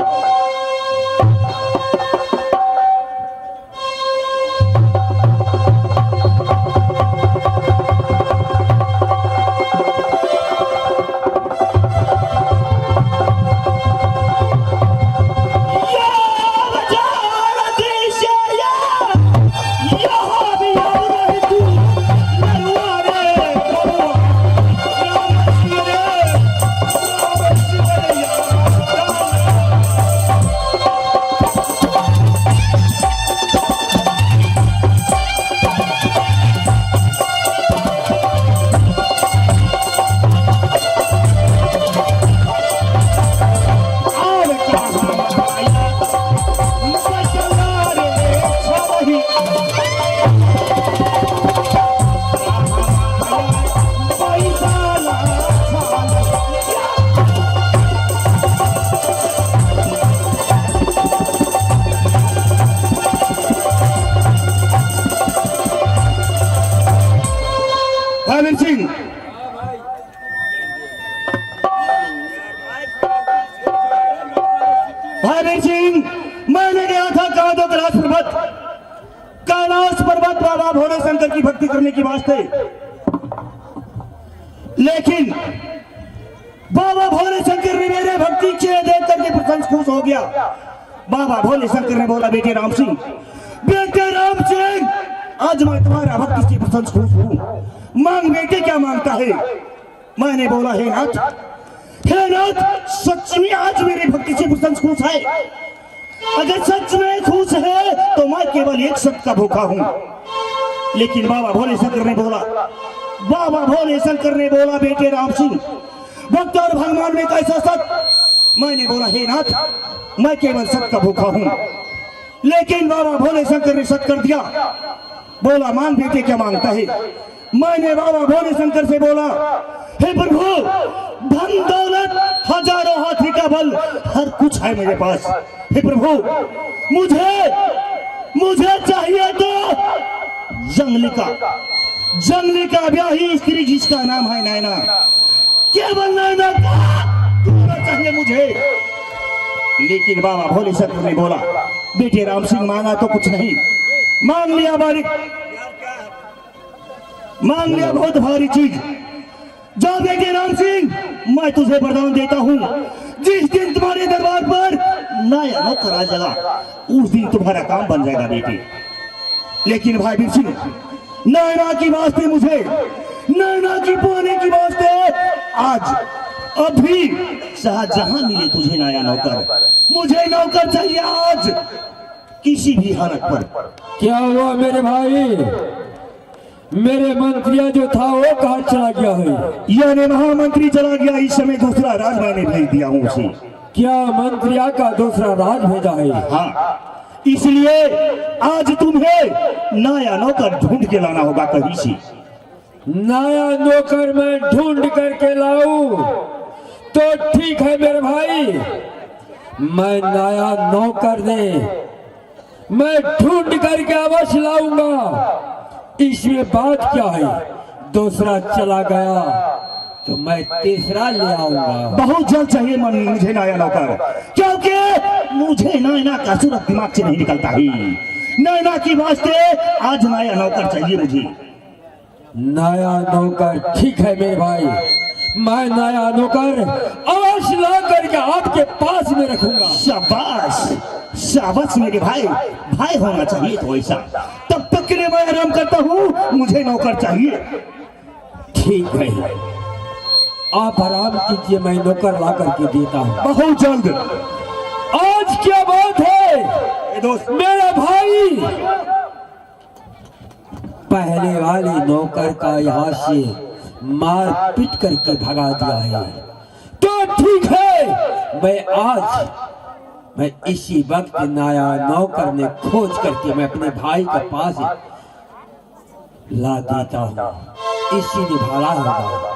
[SPEAKER 8] भाई सिंह, मैंने गया था कादो कैलाश पर्वत बाबा भोले शंकर की भक्ति करने की वास्ते, लेकिन बाबा भोले शंकर ने मेरे भक्ति के देख करके प्रसन्न खुश हो गया। बाबा भोले शंकर ने बोला, बेटे राम सिंह, आज मैं तुम्हारा भक्ति से प्रसन्न खुश हूँ, मांग बेटे क्या मांगता है। मैंने बोला, हे नाथ, सच में आज मेरी भक्ति से प्रसन्न खुश है। अगर सच में खुश है तो मैं केवल एक सत्य का भूखा हूँ। लेकिन बाबा भोले शंकर ने बोला, बेटे राम सिंह, भक्त और भगवान में कैसा सत्य। मैंने बोला, हे नाथ, मैं केवल सत्य का भूखा हूँ। लेकिन बाबा भोले शंकर ने सत्य कर दिया। बोला, मान बेटे क्या मांगता है। मैंने बाबा भोले शंकर से बोला, हे प्रभु, धन दौलत हजारों हाथी का बल हर कुछ है मेरे पास। हे प्रभु, मुझे चाहिए तो जंगली का ब्याही स्त्री जिसका नाम है नैना, केवल नैना का चाहिए मुझे। लेकिन बाबा भोले शंकर ने बोला, बेटे राम सिंह, मांगा तो कुछ नहीं, मांग लिया बहुत भारी चीज। जाओ बेटे राम सिंह, मैं तुझे वरदान देता हूँ, जिस दिन तुम्हारे दरबार पर नया नौकर आ जाएगा, उस दिन तुम्हारा काम बन जाएगा बेटे। लेकिन भाई वीर सिंह, नैना की वास्ते मुझे, नैना की पाने की वास्ते आज अभी जहां मिले तुझे नया नौकर, मुझे नौकर चाहिए आज किसी भी हालत पर।
[SPEAKER 5] क्या हुआ मेरे भाई? मेरे मंत्रिया जो था वो कहाँ चला गया है?
[SPEAKER 8] यानी महामंत्री चला गया, इस समय दूसरा राज मैंने भेज दिया हूँ उसे।
[SPEAKER 5] क्या मंत्रिया का दूसरा राज भेजा है?
[SPEAKER 8] हाँ, इसलिए आज तुम्हें नया नौकर ढूंढ के लाना होगा कहीं से।
[SPEAKER 5] नया नौकर मैं ढूंढ करके लाऊं तो ठीक है मेरे भाई, मैं नया नौकर मैं ढूंढ करके अवश्य लाऊंगा। इसमें बात क्या है? दूसरा चला गया तो मैं तीसरा ले आऊंगा।
[SPEAKER 8] बहुत जल्द चाहिए मुझे नया नौकर, क्योंकि मुझे नैना का सूरत दिमाग से नहीं निकलता ही। नैना की वास्ते आज नया नौकर चाहिए मुझे।
[SPEAKER 5] नया नौकर ठीक है मेरे भाई, मैं नया नौकर अवश्य ला करके आपके पास में रखूंगा।
[SPEAKER 8] शाबाश मेरे भाई, भाई होना चाहिए तो ऐसा। तब तक के लिए मैं आराम करता हूँ, मुझे नौकर चाहिए।
[SPEAKER 5] ठीक है, आप आराम कीजिए, मैं नौकर ला करके देता हूँ
[SPEAKER 8] बहुत जल्द।
[SPEAKER 5] आज क्या बात है
[SPEAKER 8] दोस्त
[SPEAKER 5] मेरा भाई, पहले वाले नौकर का यहाँ से मार पीट करके भगा दिया है, तो ठीक है, मैं इसी वक्त नया नौकर ने खोज करके मैं अपने भाई के पास ला देता हूँ, इसी ने भला होगा।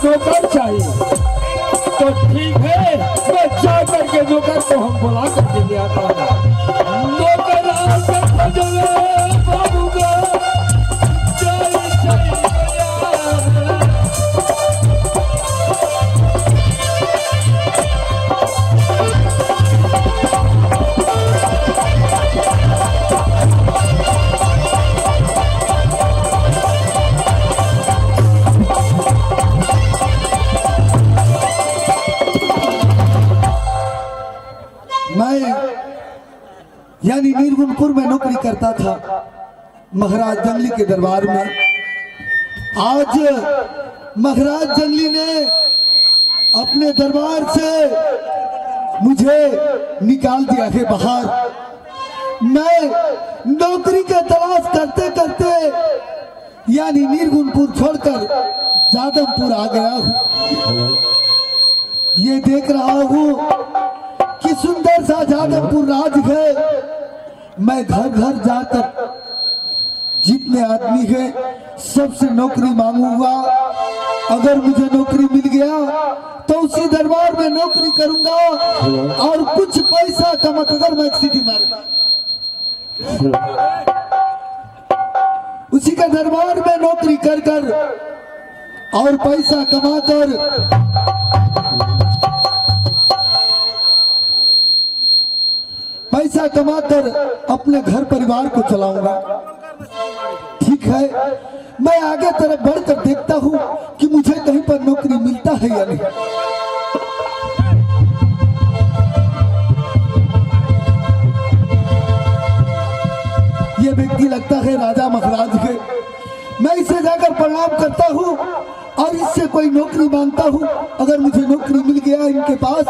[SPEAKER 5] नौकर चाहिए। तो ठीक है, मैं जा करके नौकर को हम बुला करके ले आता हूँ। नौकर आकर बजवे बाबू का जय जय भैया।
[SPEAKER 3] मैं यानी नीरगुनपुर में नौकरी करता था महाराज जंगली के दरबार में। आज महाराज जंगली ने अपने दरबार से मुझे निकाल दिया है बाहर। मैं नौकरी का तलाश करते करते यानी नीरगुनपुर छोड़कर जादवपुर आ गया हूँ। ये देख रहा हूँ कि सुंदर सा जादवपुर राज है। मैं घर घर जाकर जितने आदमी है सबसे नौकरी मांगूंगा। अगर मुझे नौकरी मिल गया तो उसी दरबार में नौकरी करूंगा और कुछ पैसा कमाकर मैं सिटी मारूंगा। उसी के दरबार में नौकरी कर कर और पैसा कमाकर अपने घर परिवार को चलाऊंगा। ठीक है, मैं आगे तरफ बढ़कर देखता हूँ कि मुझे कहीं पर नौकरी मिलता है या नहीं। ये व्यक्ति लगता है राजा महाराज है। मैं इसे जाकर प्रणाम करता हूँ और इससे कोई नौकरी मांगता हूँ। अगर मुझे नौकरी मिल गया इनके पास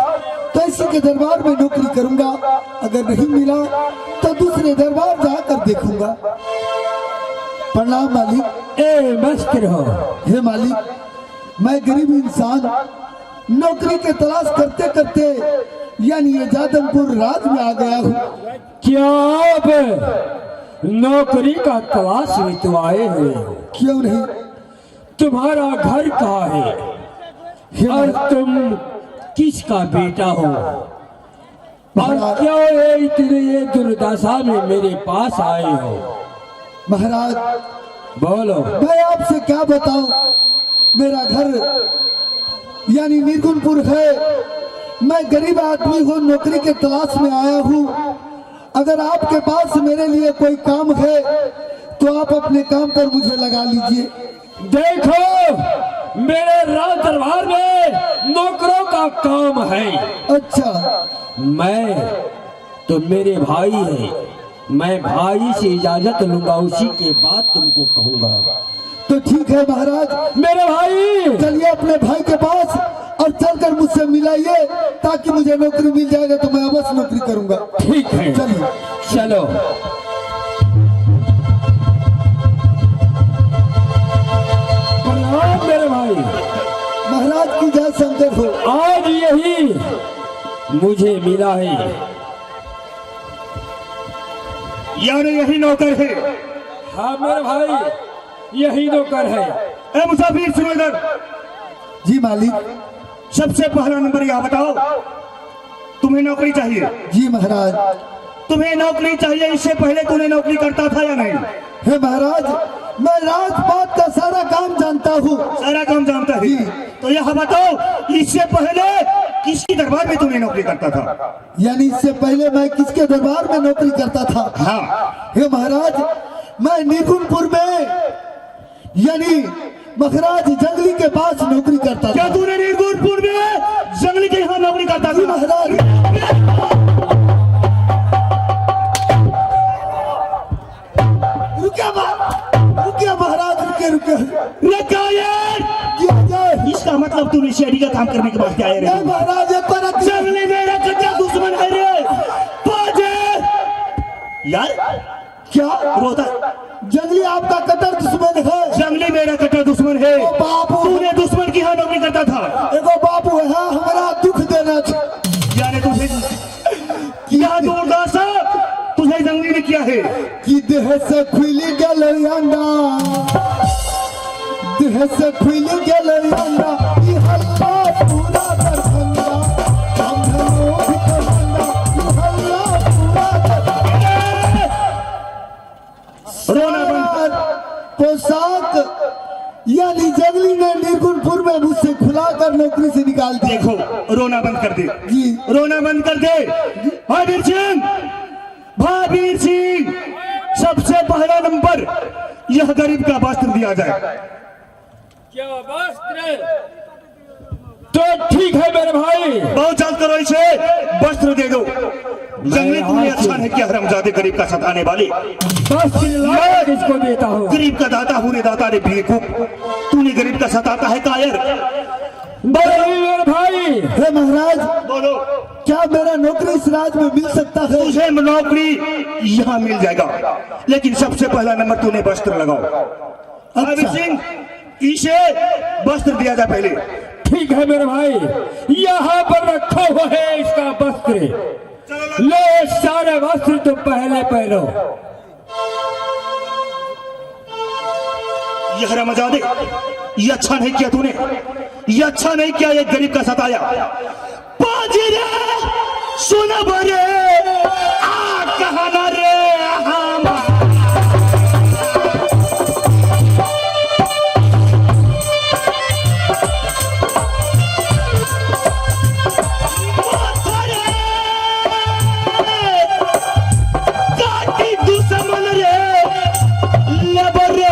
[SPEAKER 3] तो इसी के दरबार में नौकरी करूंगा। अगर नहीं मिला तो दूसरे दरबार जाकर देखूंगा। प्रणाम मालिक।
[SPEAKER 5] ए मस्त रहो।
[SPEAKER 3] हे मालिक, मैं गरीब इंसान नौकरी के तलाश करते करते यानी ये जादवपुर राज में आ गया हूँ।
[SPEAKER 5] क्या आप नौकरी का तलाश में तो आए हैं?
[SPEAKER 3] क्यों नहीं?
[SPEAKER 5] तुम्हारा घर कहाँ है और तुम किसका बेटा हो? और क्यों ये दुर्दशा में मेरे पास आए हो?
[SPEAKER 3] महाराज
[SPEAKER 5] बोलो।
[SPEAKER 3] मैं आपसे क्या बताऊं, मेरा घर यानी नीरगुनपुर है। मैं गरीब आदमी हूँ, नौकरी के तलाश में आया हूँ। अगर आपके पास मेरे लिए कोई काम है तो आप अपने काम पर मुझे लगा लीजिए।
[SPEAKER 5] देखो, मेरे राज दरबार में नौकरों का काम है।
[SPEAKER 3] अच्छा,
[SPEAKER 5] मैं तो मेरे भाई है, मैं भाई से इजाजत लूंगा, उसी के बाद तुमको कहूंगा।
[SPEAKER 3] तो ठीक है महाराज।
[SPEAKER 5] मेरे भाई
[SPEAKER 3] चलिए अपने भाई के पास और चलकर मुझसे मिलाइए ताकि मुझे नौकरी मिल जाएगा तो मैं अवश्य नौकरी करूंगा।
[SPEAKER 5] ठीक है,
[SPEAKER 3] चलिए।
[SPEAKER 5] चलो। प्रणाम मेरे भाई।
[SPEAKER 3] महाराज की जय शंकर हो।
[SPEAKER 5] आज यही मुझे मिला है,
[SPEAKER 8] यानी यही नौकर है।
[SPEAKER 5] हाँ मेरे भाई, यही नौकर है।
[SPEAKER 8] ए मुसाफिर सुनो इधर।
[SPEAKER 3] जी मालिक।
[SPEAKER 8] सबसे पहला नंबर यह बताओ, तुम्हें नौकरी चाहिए?
[SPEAKER 3] जी महाराज।
[SPEAKER 8] तुम्हें नौकरी चाहिए, इससे पहले तूने नौकरी करता था या नहीं?
[SPEAKER 3] हे महाराज, मैं राजपाट का सारा काम जानता हूँ।
[SPEAKER 8] सारा काम जानता है? तो यह बताओ, इससे पहले किसकी दरबार में तूने नौकरी करता था?
[SPEAKER 3] यानी इससे पहले मैं किसके दरबार में नौकरी करता था?
[SPEAKER 8] हाँ।
[SPEAKER 3] हे महाराज, मैं नीरगुनपुर में यानी महाराज जंगली के पास नौकरी करता था।
[SPEAKER 8] क्या तूने नीरगुनपुर में जंगली के यहाँ नौकरी करता था?
[SPEAKER 3] महाराज। रुकिए महाराज, रुकिए।
[SPEAKER 8] इसका मतलब तूने शहरी का काम करने के बाद क्या है?
[SPEAKER 3] नहीं महाराज, एक बार
[SPEAKER 8] जंगली मेरा कट्टा दुश्मन है रे। बाजे यार,
[SPEAKER 3] क्या
[SPEAKER 8] रोता?
[SPEAKER 3] जंगली आपका कट्टर दुश्मन है?
[SPEAKER 8] जंगली मेरा कट्टा दुश्मन है।
[SPEAKER 3] बापू,
[SPEAKER 8] तूने दुश्मन की यहाँ नौकरी करता था?
[SPEAKER 3] एगो बापू है हमारा दुख देना था।
[SPEAKER 8] यानी तुझे क्या दुर्दशा तुझे जंगली ने किया है?
[SPEAKER 3] कि देह से खुली गल अंडा, देह से खुली गल अंडा। पोशाक यानी जंगली ने निर्गुणपुर में मुझसे खुलाकर नौकरी से निकाल दिया।
[SPEAKER 8] देखो रोना बंद कर दे
[SPEAKER 3] जी
[SPEAKER 8] रोना बंद कर दे। भाबीर सिंह भाबीर सिंह सबसे पहला नंबर यह गरीब का वस्त्र दिया जाए।
[SPEAKER 5] क्या वस्त्र? तो ठीक है मेरे भाई,
[SPEAKER 8] बहुत जल्द करो इसे वस्त्र दे दो। जंगली तुम्हें अच्छा नहीं क्या हरामजादे गरीब का सताने वाले।
[SPEAKER 5] वस्त्र लाकर इसको देता हूँ।
[SPEAKER 8] गरीब का दाता हूँ रे दाता रे बेवकूफ, तूने गरीब का सताता है कायर।
[SPEAKER 5] बोलो मेरे भाई।
[SPEAKER 3] हे महाराज,
[SPEAKER 8] बोलो
[SPEAKER 3] क्या मेरा नौकरी इस राज में मिल सकता है?
[SPEAKER 8] तुझे नौकरी यहाँ मिल जाएगा, लेकिन सबसे पहला नंबर तूने वस्त्र लगाओ। भाबीर सिंह इसे वस्त्र दिया जाए पहले।
[SPEAKER 5] ठीक है मेरे भाई, यहाँ पर रखा हुआ है इसका वस्त्र। लो सारे वस्त्र तुम पहले पहनो।
[SPEAKER 8] यह हरामजादे, ये अच्छा नहीं किया तूने, ये अच्छा नहीं किया, ये गरीब का सताया। पाजिरे सुन बरे आ कहना रे हम काटी दुश्मन रे लबरे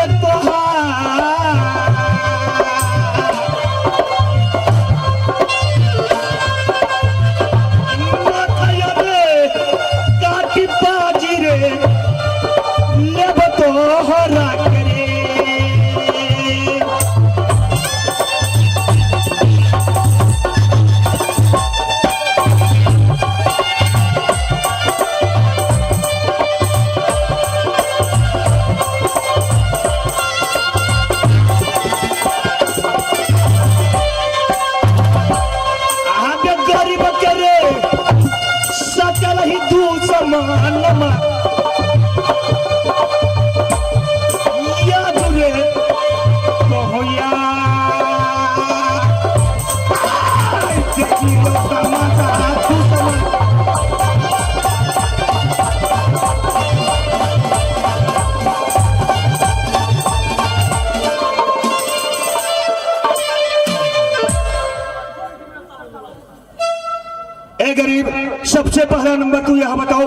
[SPEAKER 8] ए गरीब, सबसे पहला नंबर तू यहाँ बताओ,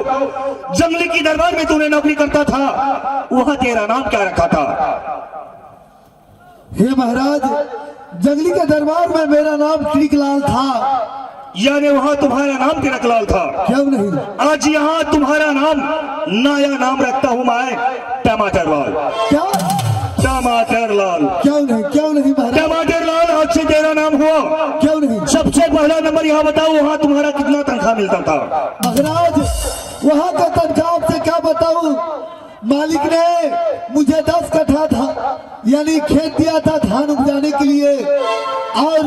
[SPEAKER 8] जंगली की दरबार में तूने नौकरी करता था, वहाँ तेरा नाम क्या रखा था?
[SPEAKER 3] हे महाराज, जंगली के दरबार में मेरा नाम टिकलाल था।
[SPEAKER 8] यानी वहाँ तुम्हारा नाम तिलकलाल था?
[SPEAKER 3] क्यों नहीं?
[SPEAKER 8] आज यहाँ तुम्हारा नाम नया नाम रखता हूँ मैं, टमाटर लाल।
[SPEAKER 3] क्या?
[SPEAKER 8] टमाटर लाल।
[SPEAKER 3] क्यों नहीं महाराज?
[SPEAKER 8] टमाटर लाल आज से तेरा नाम हुआ।
[SPEAKER 3] क्यों नहीं?
[SPEAKER 8] सबसे पहला नंबर यहाँ बताओ, वहाँ तुम्हारा कितना तनख्वाह मिलता था?
[SPEAKER 3] महाराज, वहाँ का तनख्वाह आपसे क्या बताऊं? मालिक ने मुझे 10 कट्ठा था यानी खेत दिया था धान उपजाने के लिए, और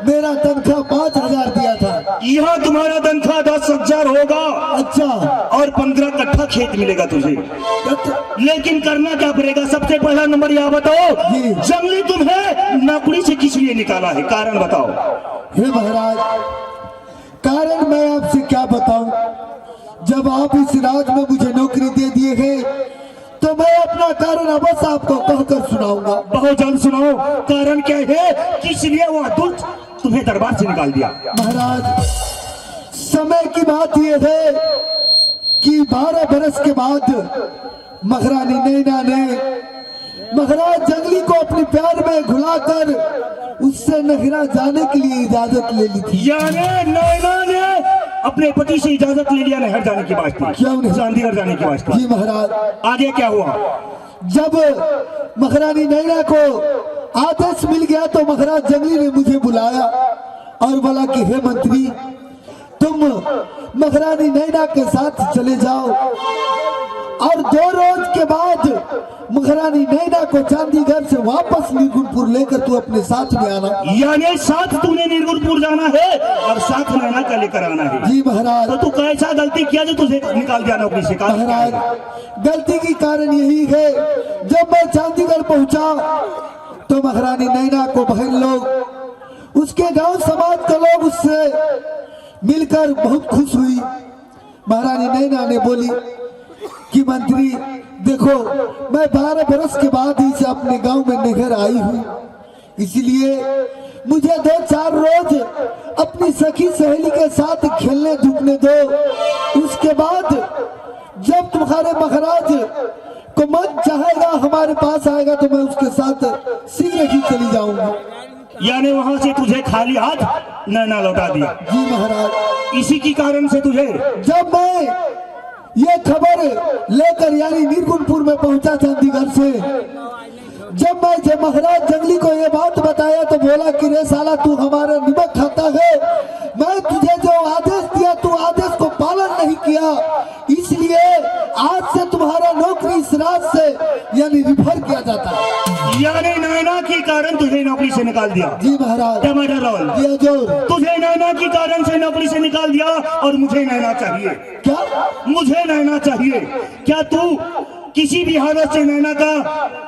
[SPEAKER 3] मेरा तनख्वाह 5,000 दिया था।
[SPEAKER 8] यहाँ तुम्हारा तनख्वाह 10,000 होगा।
[SPEAKER 3] अच्छा।
[SPEAKER 8] और 15 कट्ठा खेत मिलेगा तुझे, लेकिन करना क्या पड़ेगा? सबसे पहला नंबर यहाँ बताओ,
[SPEAKER 3] जी।
[SPEAKER 8] जंगली तुम्हें नौकरी से किस लिए निकाला है? कारण बताओ।
[SPEAKER 3] हे महाराज, कारण मैं आपसे क्या बताऊं? जब आप इस राज में मुझे नौकरी दे दिए हैं, तो मैं अपना कारण अवश्य आपको कहकर सुनाऊंगा।
[SPEAKER 8] बहुत जल्द सुनाओ, कारण क्या है, किस लिए वह दुष्ट तुम्हें दरबार से निकाल दिया?
[SPEAKER 3] महाराज, समय की बात यह है कि 12 बरस के बाद महारानी नैना ने महाराज जंगली को अपने प्यार में घुलाकर उससे नहरा जाने के लिए इजाजत ले ली थी।
[SPEAKER 8] यानी नैना ने अपने पति से इजाजत ले लिया नहर जाने की वास्ते?
[SPEAKER 3] क्यों नहीं?
[SPEAKER 8] चांदीगढ़ जाने की वास्ते।
[SPEAKER 3] जी महाराज।
[SPEAKER 8] आगे क्या हुआ?
[SPEAKER 3] जब महारानी नैना को आदेश मिल गया तो महाराज जंगली ने मुझे बुलाया और बोला कि हे मंत्री, तुम महारानी नैना के साथ चले जाओ और 2 रोज के बाद महारानी नैना को चांदीगढ़ से वापस निर्गुणपुर लेकर तू अपने साथ में आना।
[SPEAKER 8] यानी साथ तूने निर्गुणपुर जाना है और साथ नैना का लेकर आना है?
[SPEAKER 3] जी महाराज।
[SPEAKER 8] तो तू कैसा गलती किया जो तुझे निकाल दिया नौकरी से?
[SPEAKER 3] महाराज, गलती की कारण यही है, जब मैं चांदीगढ़ पहुंचा तो महारानी नैना को बहन लोग, उसके गांव समाज के लोग उससे मिलकर बहुत खुश हुई। महारानी नैना ने बोली कि मंत्री, देखो मैं 12 बरस के बाद ही से अपने गांव में निखर आई हूँ, इसलिए मुझे 2-4 रोज अपनी सखी सहेली के साथ खेलने धूपने दो। उसके बाद जब तुम्हारे महाराज को मन चाहेगा हमारे पास आएगा तो मैं उसके साथ शीघ्र ही चली जाऊंगी।
[SPEAKER 8] यानी वहां से तुझे खाली हाथ नैना लौटा दिया?
[SPEAKER 3] जी महाराज।
[SPEAKER 8] इसी की कारण से तुझे
[SPEAKER 3] जब मैं ये खबर लेकर यानी नीरकुंठपुर में पहुंचा चंडीगढ़ से, जब महाराज जंगली को ये बात बताया तो बोला कि रे साला तू हमारा निमक खाता है, मैं तुझे जो आदेश दिया तू आदेश को पालन नहीं किया, इसलिए आज से तुम्हारा नौकरी इस रात से यानी रिफर किया जाता है।
[SPEAKER 8] यानी नैना के कारण तुझे नौकरी से निकाल दिया?
[SPEAKER 3] जी महाराज।
[SPEAKER 8] टमाटर लाल
[SPEAKER 3] जी हजूर।
[SPEAKER 8] तुझे नैना के कारण से नौकरी से निकाल दिया और मुझे नैना चाहिए।
[SPEAKER 3] क्या?
[SPEAKER 8] मुझे नैना चाहिए। क्या तू किसी भी हालत से नैना का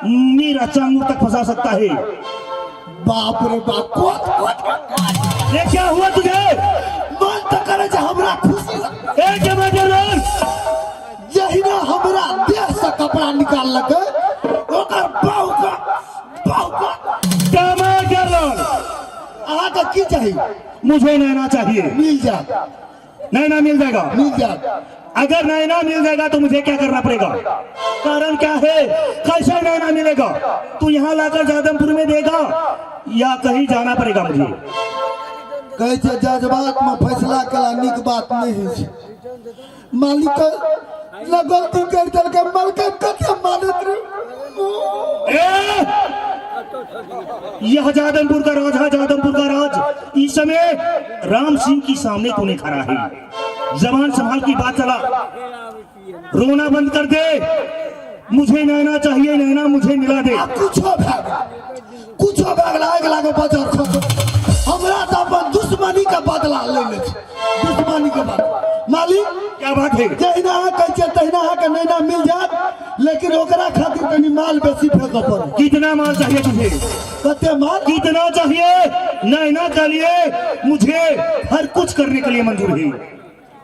[SPEAKER 8] मेरा चांगू तक फंसा सकता है?
[SPEAKER 3] बाप रे बाप।
[SPEAKER 8] ये क्या हुआ तुझे?
[SPEAKER 3] मन तो करे जे हमरा खुशी
[SPEAKER 8] टमाटर लाल
[SPEAKER 3] यही ना हमरा देह से कपड़ा निकाल लगे ओकर बाउका
[SPEAKER 8] टमाटर लाल
[SPEAKER 3] अहाँ का की चाहिए?
[SPEAKER 8] मुझे नैना चाहिए।
[SPEAKER 3] मिल जा।
[SPEAKER 8] नैना मिल जाएगा?
[SPEAKER 3] मिल जा।
[SPEAKER 8] अगर नैना मिल जाएगा तो मुझे क्या करना पड़ेगा? कारण क्या है? कैसे नैना मिलेगा? तू यहाँ लाकर जादमपुर में देगा या कहीं जाना पड़ेगा मुझे?
[SPEAKER 3] कहे छे जज्बात में फैसला कला निक बात नहीं है। मालिक न गलती कर दल के मालिक कते मानत रे।
[SPEAKER 8] यह जादमपुर का राज है, जादमपुर का राज। इस समय राम सिंह की सामने तूने खड़ा है। जबान संभाल की बात चला, रोना बंद कर दे। मुझे नैना चाहिए, नैना मुझे मिला दे।
[SPEAKER 3] कुछ भाग लागे बाजार हमरा तो अपन दुश्मनी का बदला ले ले। दुश्मनी के बाद मालिक
[SPEAKER 8] क्या बात है?
[SPEAKER 3] जहिना कहे तहिना के नैना मिल जात, लेकिन ओकरा खातिर कनी माल बेसी फेंक पड़े।
[SPEAKER 8] कितना माल चाहिए तुझे?
[SPEAKER 3] कते माल?
[SPEAKER 8] कितना चाहिए? नैना के लिए मुझे हर कुछ करने के लिए मंजूर है।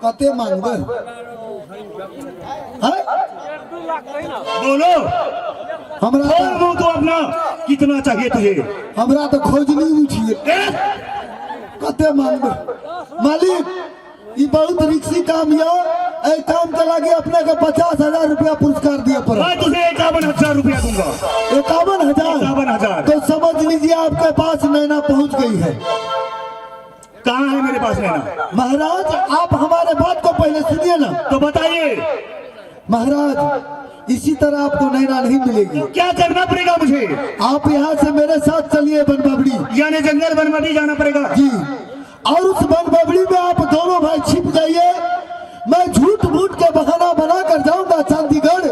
[SPEAKER 3] कते मांगबे?
[SPEAKER 8] बोलो
[SPEAKER 3] हमरा
[SPEAKER 8] तो अपना कितना चाहिए तुझे?
[SPEAKER 3] हमरा तो खोजनी उठिए। कते मांगबे? मालिक ये बहुत रिक्सी काम या ए काम के लागे अपने के 50,000 रुपया पुरस्कार दिया पर
[SPEAKER 8] मैं तुझे 51,000 रुपया दूंगा।
[SPEAKER 3] 51,000?
[SPEAKER 8] 51,000।
[SPEAKER 3] तो समझ लीजिए आपके पास नैना पहुंच गई है।
[SPEAKER 8] कहाँ है मेरे पास नैना?
[SPEAKER 3] महाराज आप हमारे बात को पहले सुनिए ना।
[SPEAKER 8] तो बताइए।
[SPEAKER 3] महाराज इसी तरह आपको नैना नहीं मिलेगी।
[SPEAKER 8] क्या करना पड़ेगा मुझे?
[SPEAKER 3] आप यहाँ से मेरे साथ चलिए बनबबड़ी,
[SPEAKER 8] यानी जंगल बनबबड़ी जाना पड़ेगा?
[SPEAKER 3] जी। और उस बनबबड़ी में आप दोनों भाई छिप जाइए। मैं झूठ मूठ के बहाना बनाकर जाऊंगा चंडीगढ़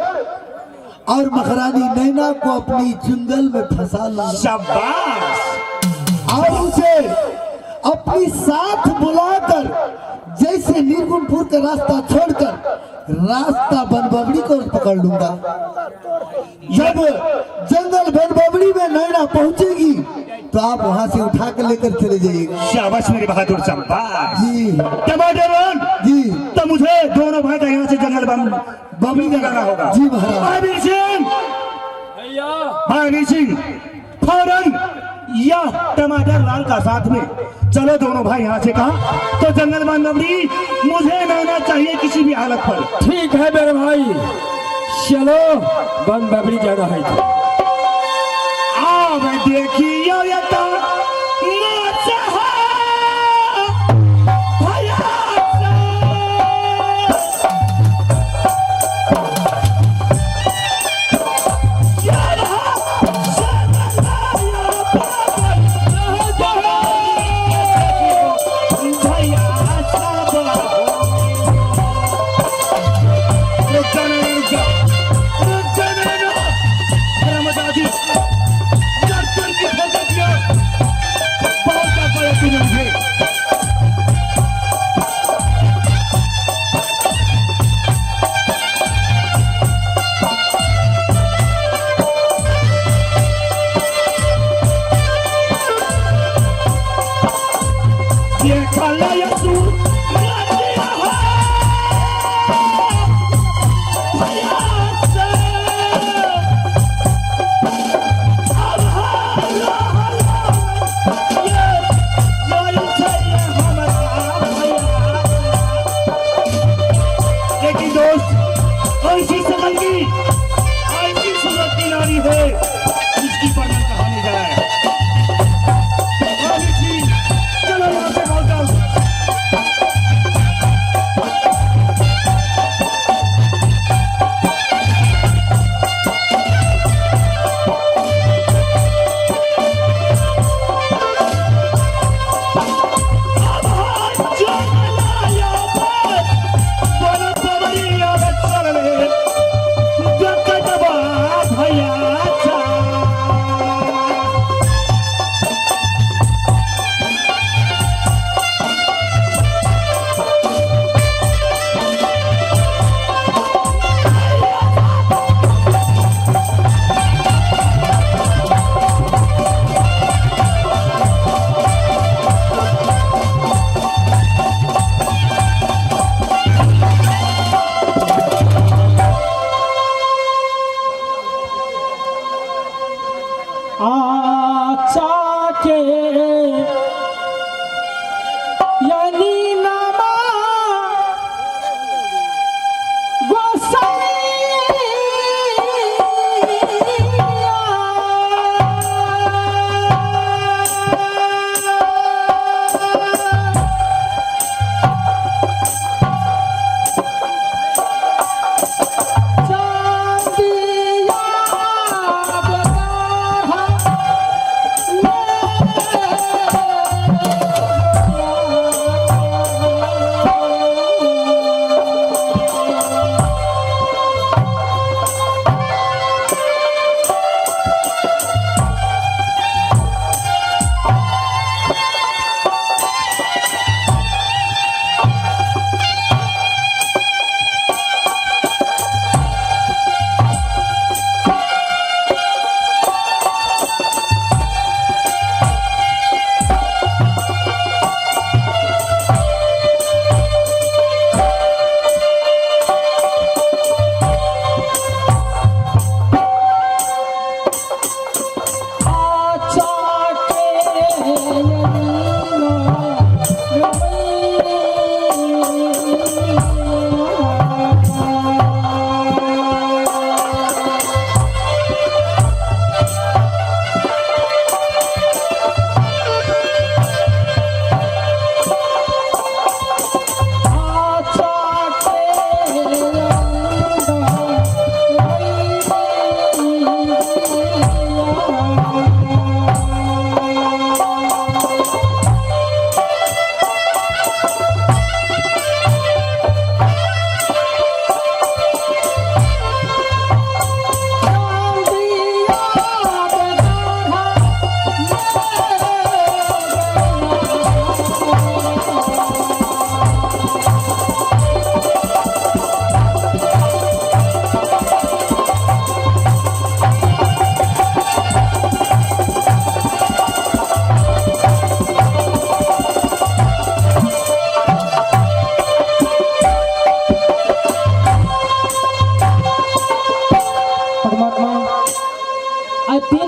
[SPEAKER 3] और महारानी नैना को अपनी चुंगल में फंसा लूंगा।
[SPEAKER 8] शाबाश।
[SPEAKER 3] और उसे अपनी साथ बुलाकर जैसे नीरकुंठपुर का रास्ता छोड़कर रास्ता बनबबड़ी को पकड़ लूंगा। जब जंगल बनबबड़ी में नैना पहुंचेगी तो आप वहां से उठा कर लेकर चले जाइएगा।
[SPEAKER 8] शाबाश मेरे बहादुर, शाबाश।
[SPEAKER 3] जी
[SPEAKER 8] टमाटर
[SPEAKER 3] जी।
[SPEAKER 8] तो मुझे दोनों भाई का यहाँ से जंगल बनबबड़ी जाना होगा।
[SPEAKER 3] जी महाराज।
[SPEAKER 8] भाई सिंह फौरन या टमाटर लाल का साथ में चलो दोनों भाई यहाँ से। कहा तो जंगल बनबबड़ी मुझे नैना चाहिए किसी भी हालत पर।
[SPEAKER 5] ठीक है मेरे भाई, चलो बनबबड़ी जाना है।
[SPEAKER 8] अब देखियो
[SPEAKER 4] आचा के यानी नामा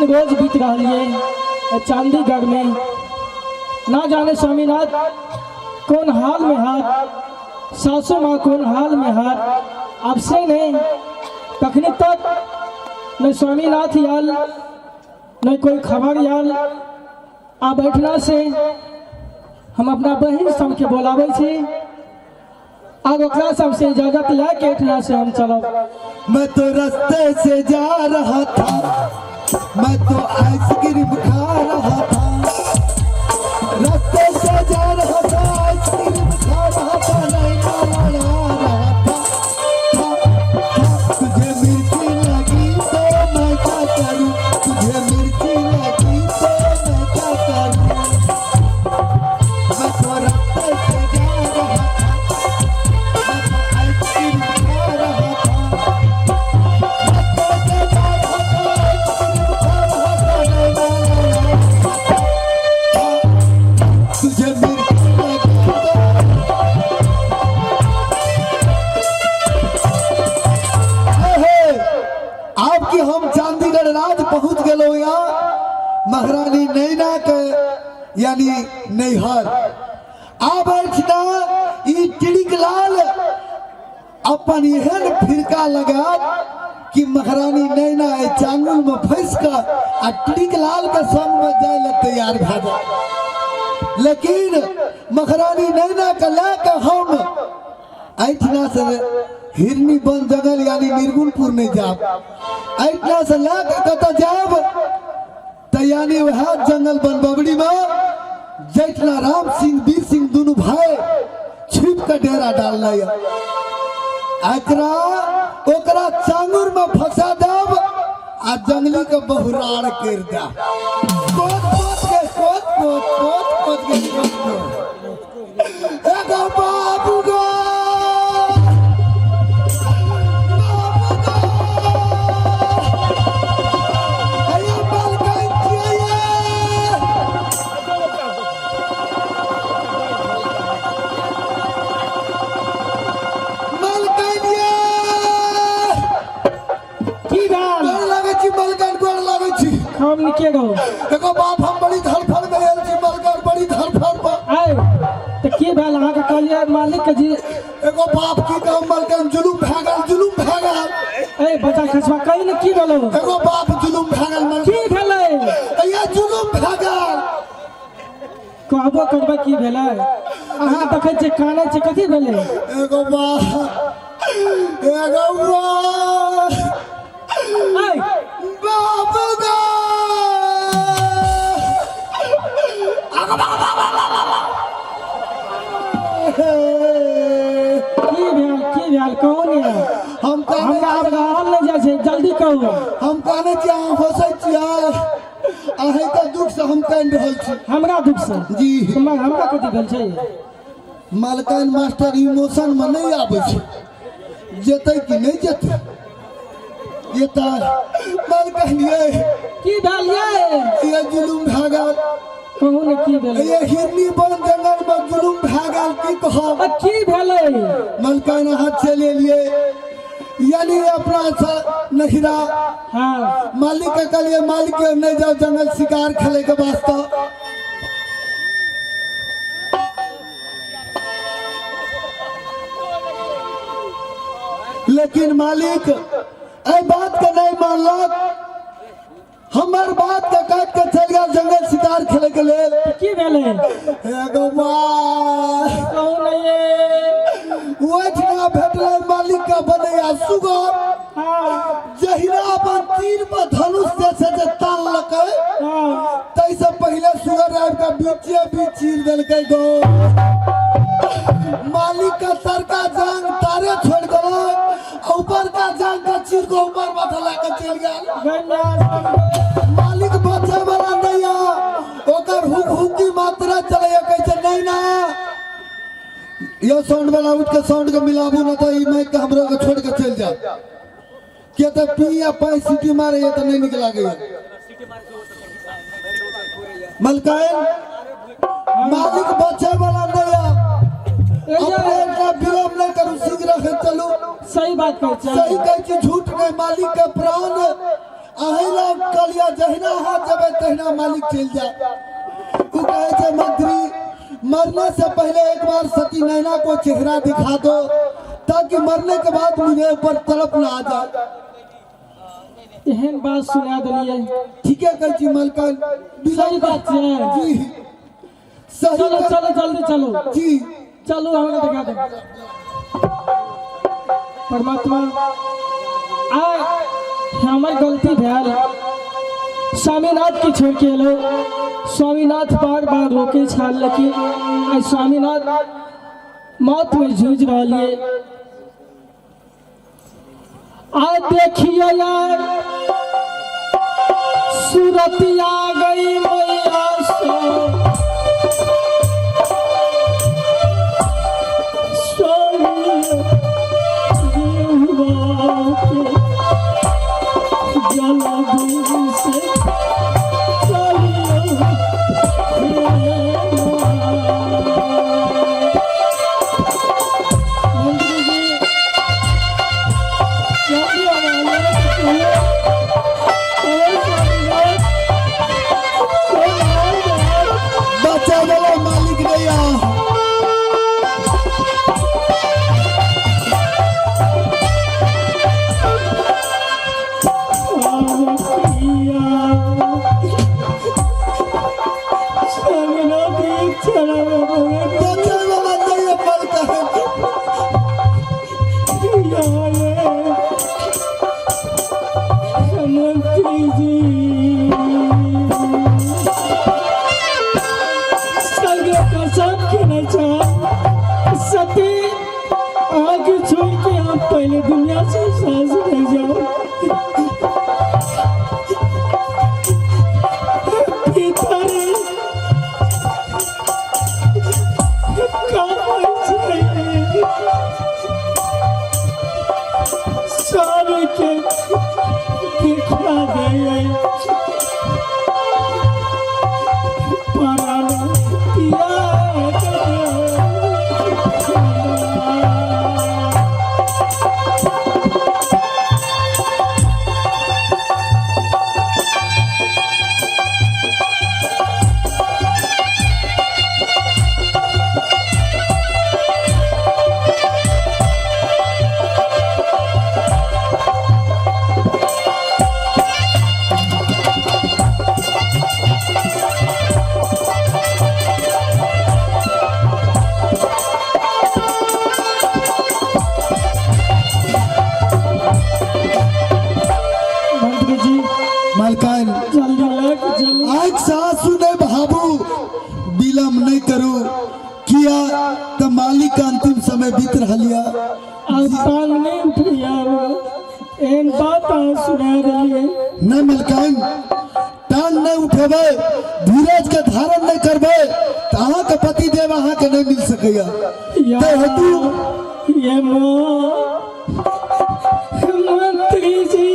[SPEAKER 4] रोज बीत रहा है चांदीगढ़ में, ना जाने स्वामीनाथ कौन हाल में हाथ, सासू माँ कौन हाल में हाथ। अब से नहीं तखनी तक न स्वामीनाथ याल न कोई खबर याल। आ बैठना से हम अपना बहन सबके बोलावे छे, अब ओकरा सबसे इजाजत लेके उठना से हम चलब।
[SPEAKER 3] मैं तो रास्ते से जा रहा था, मैं तो आइसक्रीम खा रहा था, रास्ते से जा रहा था, आइसक्रीम खा रहा था, नहीं लड़ा रहा था। तुझे मिर्ची लगी तो मैं क्या करूं, तुझे मिर्ची लगी तो मैं क्या करूं। मैं तो रास्ते से जा रहा था, मैं तो आइसक्रीम खा रहा था, आपकी हम चांदीगढ़ राज पहुंच गए यहाँ महारानी नैना के यानी नैहर। आ बैठना ई टिड़िक लाल अपन एहन फिरका लगा कि महारानी नैना चांगुल में फंस कर आ टिड़िक लाल के संग में जाए ला तैयार भा जाए। लेकिन महारानी नैना के लेकर हम ऐठना से हिरनी बन जंगल यानी निर्गुणपुर नहीं जाब, ऐठना से लेकर कत जाब तो यानी वह जंगल बन बबड़ी में जैठना राम सिंह वीर सिंह दोनों भाई छिप के डेरा डालना है। एकरा ओकरा चांगुर में फंसा दब आ जंगली के बहुराड़ कर दा। कोत कोत के कोत कोत कोत कोत के कोत कोत एगो बाबू गो
[SPEAKER 4] हम हम के गो
[SPEAKER 3] एगो बाप हम बड़ी धरफड़ में आयल छी मलकर बड़ी धरफड़ में
[SPEAKER 4] आए तो की भेल अहाँ के कहलिए मालिक के जी
[SPEAKER 3] एगो बाप की कहम मलकर जुलुम भागल
[SPEAKER 4] ए बच्चा खसवा कहीं न की भेलो
[SPEAKER 3] एगो बाप जुलुम भागल मलकर
[SPEAKER 4] की भेलै
[SPEAKER 3] या जुलुम भागल
[SPEAKER 4] कहबो करबे की भेलै अहाँ देखै छियै कानै छियै कथी भेलै
[SPEAKER 3] एगो बाप
[SPEAKER 4] आए
[SPEAKER 3] बाप गा
[SPEAKER 4] की भेल कौन है
[SPEAKER 3] हम
[SPEAKER 4] हमरा अब रहल नहीं जाइ छै जल्दी कहू
[SPEAKER 3] हम कहने छी अहाँ हंसै छियै अहीं के दुख से हम कान रहल छी
[SPEAKER 4] हमरा दुख से
[SPEAKER 3] जी
[SPEAKER 4] हमरा कथी भेल छै
[SPEAKER 3] मालकान मास्टर इमोशन में नहीं आबै छै जेतै कि नहीं जेतै जेतै मालकान
[SPEAKER 4] की भेल
[SPEAKER 3] ये जुलुम भागल
[SPEAKER 4] कहू ने की भेल
[SPEAKER 3] ये हिरनी वन जंगल में जुलुम भागल की कहब
[SPEAKER 4] की भेलै
[SPEAKER 3] मालकान हाथ से ले लिए यानी अपना सा नहिरा
[SPEAKER 4] हाँ
[SPEAKER 3] मालिक के कहलिए मालिक के नहीं जाओ जंगल शिकार खेले के वास्ते लेकिन मालिक ए बात के नहीं मानलक हमार बात के काट के चल गया जंगल शिकार खेले के लिए
[SPEAKER 4] की भेलै
[SPEAKER 3] एगो बात
[SPEAKER 4] कहू नहीं
[SPEAKER 3] ओठना भेटले मालिक का बनैया सुगर जहिना अपन तीर पर धनुष जैसे जे ताल लकै तैसे पहले सुगर आबि के बीचे बीच चीर देलकै गो मालिक का सर का जांग तारे छोड़ देलक ऊपर का जांग का चीर को ऊपर बैठा के चल गया मालिक बचे वाला नहीं है ओकर हुक की मात्रा चले कहै छै नहीं ना यो साउंड वाला उठ के साउंड के मिलाबू ना तो ई माइक के हमरा के छोड़ के चल जा के तो पी या पाई सीटी मारे ये तो नहीं निक लागे मलकान मालिक बचे वाला नहीं है अपने का विलोम नहीं करू शीघ्र है चलू
[SPEAKER 4] सही बात कहै छै
[SPEAKER 3] सही कहै छी झूठ नहीं मालिक के प्राण अहिला कलिया जहिना हाथ जबे तहिना मालिक चल जा तू कहे छै मंत्री मरने से पहले एक बार सती नैना को चेहरा दिखा दो ताकि मरने के बाद मुझे ऊपर तड़प ना आ जाए
[SPEAKER 4] एहन बात सुना दिलिए
[SPEAKER 3] ठीक है कहै छी मलकान
[SPEAKER 4] सही बात छै
[SPEAKER 3] जी सही
[SPEAKER 4] चलो चलो जल्दी चलो
[SPEAKER 3] जी
[SPEAKER 4] चलो हमरा दिखा दे परमात्मा आय हमर गलती भेल स्वामीनाथ की छोड़ के एलो स्वामीनाथ बार बार रोके छाल लेकिन आई स्वामीनाथ मौत में जूझ रही आज देखिए यार सूरतिया गई मैया
[SPEAKER 3] आज सास सुने बाबू विलम्ब नहीं करो किया तो मालिक का अंतिम समय बीत रहा न मलकान टांग नहीं उठेबे धीरज के धारण नहीं करबे तो अहाँ के पति देव अहाँ के नहीं मिल सकेगा ते हेतु
[SPEAKER 4] ये मंत्री जी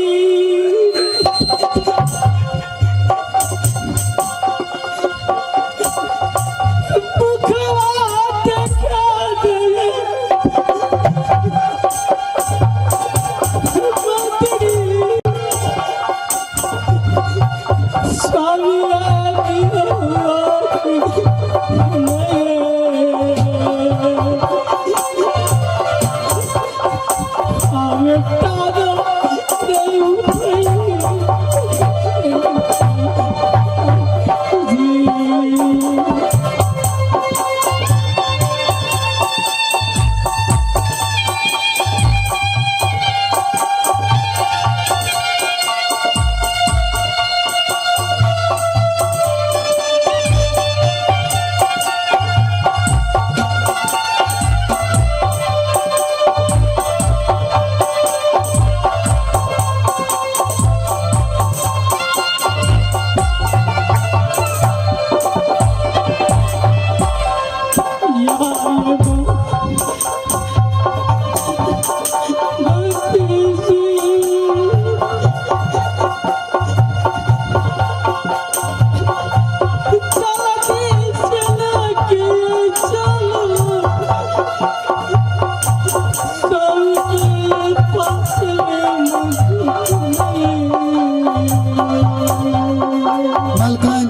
[SPEAKER 3] मलकान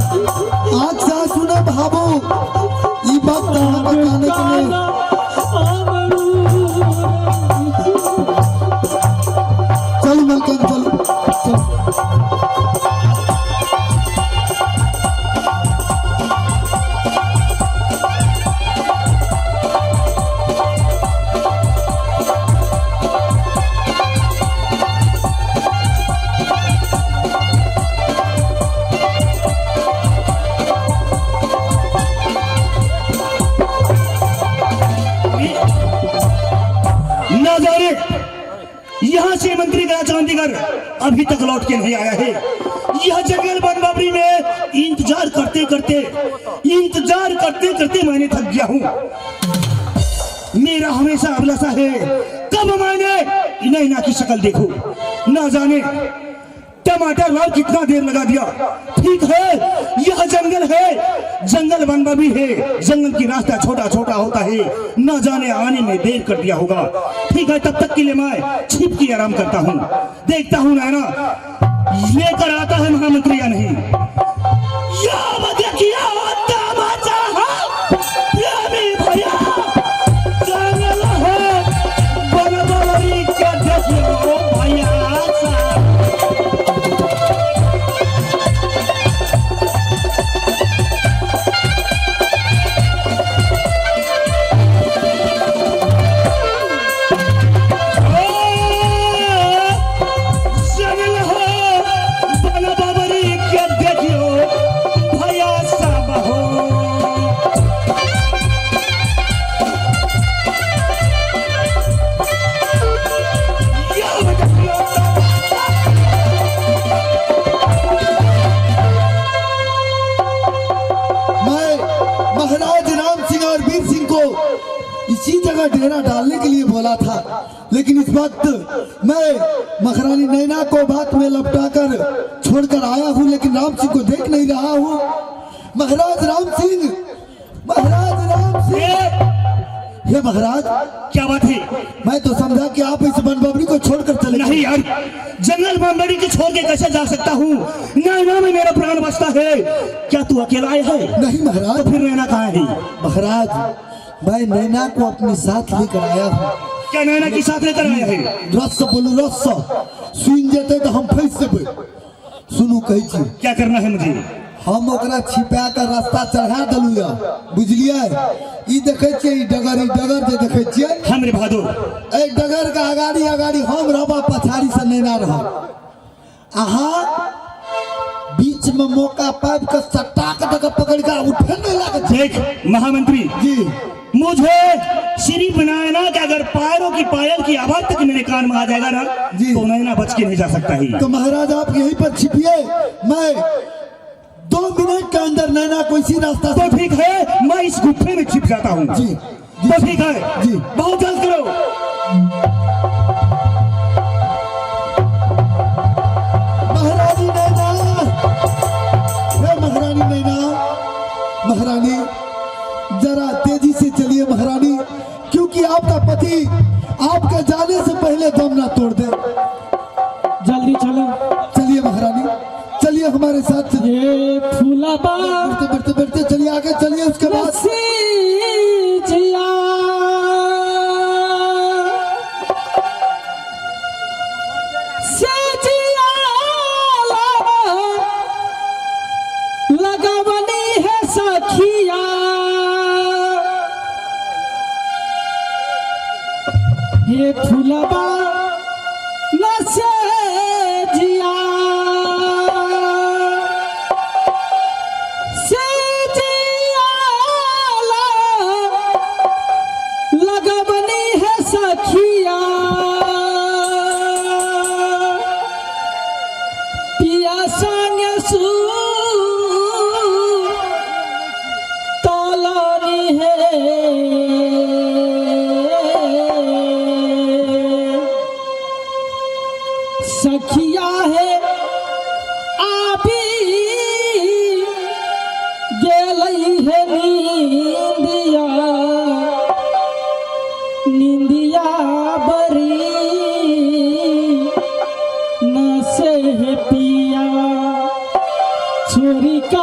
[SPEAKER 3] आज सास सुने बाबू ये बात कहाँ बताने के लिए चल मलकान चल
[SPEAKER 8] ना जाने यहाँ से मंत्री का चांदीगर अभी तक लौट के नहीं आया है। यह जंगल वन बाबरी में इंतजार करते करते मैंने थक गया हूँ। मेरा हमेशा अभिलाषा है कब मैंने नैना की शक्ल देखूं। ना जाने टमाटर लाल कितना देर लगा दिया। ठीक है यह जंगल है, जंगल वन बाबरी है, जंगल की रास्ता छोटा छोटा होता है, न जाने आने में देर कर दिया होगा। ठीक है तब तक के लिए मैं छिप के आराम करता हूँ, देखता हूँ नैना लेकर आता है महामंत्री या नहीं। जंगल है वन बाबरी का देखियो भैया
[SPEAKER 3] इसी जगह डेरा डालने के लिए बोला था, लेकिन इस वक्त मैं महारानी नैना को बात में लपटाकर छोड़कर आया हूँ, लेकिन राम सिंह को देख नहीं रहा हूँ। महाराज राम सिंह, महाराज राम सिंह, ये महाराज
[SPEAKER 8] क्या बात है?
[SPEAKER 3] मैं तो समझा कि आप इस बनबबरी को छोड़कर चले
[SPEAKER 8] नहीं यार, जंगल बनबबरी को छोड़ के कैसे जा सकता हूँ? नैना में मेरा प्राण बसता है। क्या तू अकेला आया है?
[SPEAKER 3] नहीं महाराज।
[SPEAKER 8] तो फिर नैना कहाँ है?
[SPEAKER 3] महाराज मैं नैना को अपने साथ लेकर आया हूँ।
[SPEAKER 8] क्या नैना के साथ लेकर आया है?
[SPEAKER 3] रस बोलू रस सुन जेते तो हम फंस जेबे। सुनू कही छी
[SPEAKER 8] क्या करना है मुझे?
[SPEAKER 3] हम ओकरा छिपा कर रास्ता चढ़ा दलुया, बुझलिए? ई देखे छिए डगर जे देखे छिए
[SPEAKER 8] हमरे बहादुर,
[SPEAKER 3] ए डगर का आगाड़ी आगाड़ी हम रहबा, पछाड़ी से नैना रह। अहाँ बीच में मौका पाब के सट्टाक तक पकड़ के उठे नहीं लगे।
[SPEAKER 8] देख महामंत्री
[SPEAKER 3] जी
[SPEAKER 8] मुझे श्री बनाना कि अगर पैरों की पायल की आवाज तक मेरे कान में आ जाएगा ना
[SPEAKER 3] जी।
[SPEAKER 8] तो नैना बच के नहीं जा सकता ही।
[SPEAKER 3] तो महाराज आप यहीं पर छिपिए, मैं 2 मिनट के अंदर नैना को इसी रास्ता से।
[SPEAKER 8] तो ठीक है मैं इस गुफे में छिप जाता हूँ।
[SPEAKER 3] जी
[SPEAKER 8] तो ठीक है
[SPEAKER 3] जी।
[SPEAKER 8] बहुत जल्द करो।
[SPEAKER 3] महारानी नैना, हे महारानी नैना, महारानी जरा तेजी से चलिए महारानी, क्योंकि आपका पति आपके जाने से पहले दम ना तोड़ दे।
[SPEAKER 4] जल्दी चलो।
[SPEAKER 3] चलिए महारानी, चलिए हमारे साथ चलिए।
[SPEAKER 4] ये फूलाबा
[SPEAKER 3] बढ़ते बढ़ते बढ़ते चलिए, आगे चलिए। उसके बाद
[SPEAKER 4] जिया से जिया लगवनी है सखिया, ये फूलबा न से जिया से जिया लगवनी है सखिया, पिया संग सू तोलनी है सखिया है आबी गेलई है नींदिया, नींदिया बरी न से है पिया छोरी का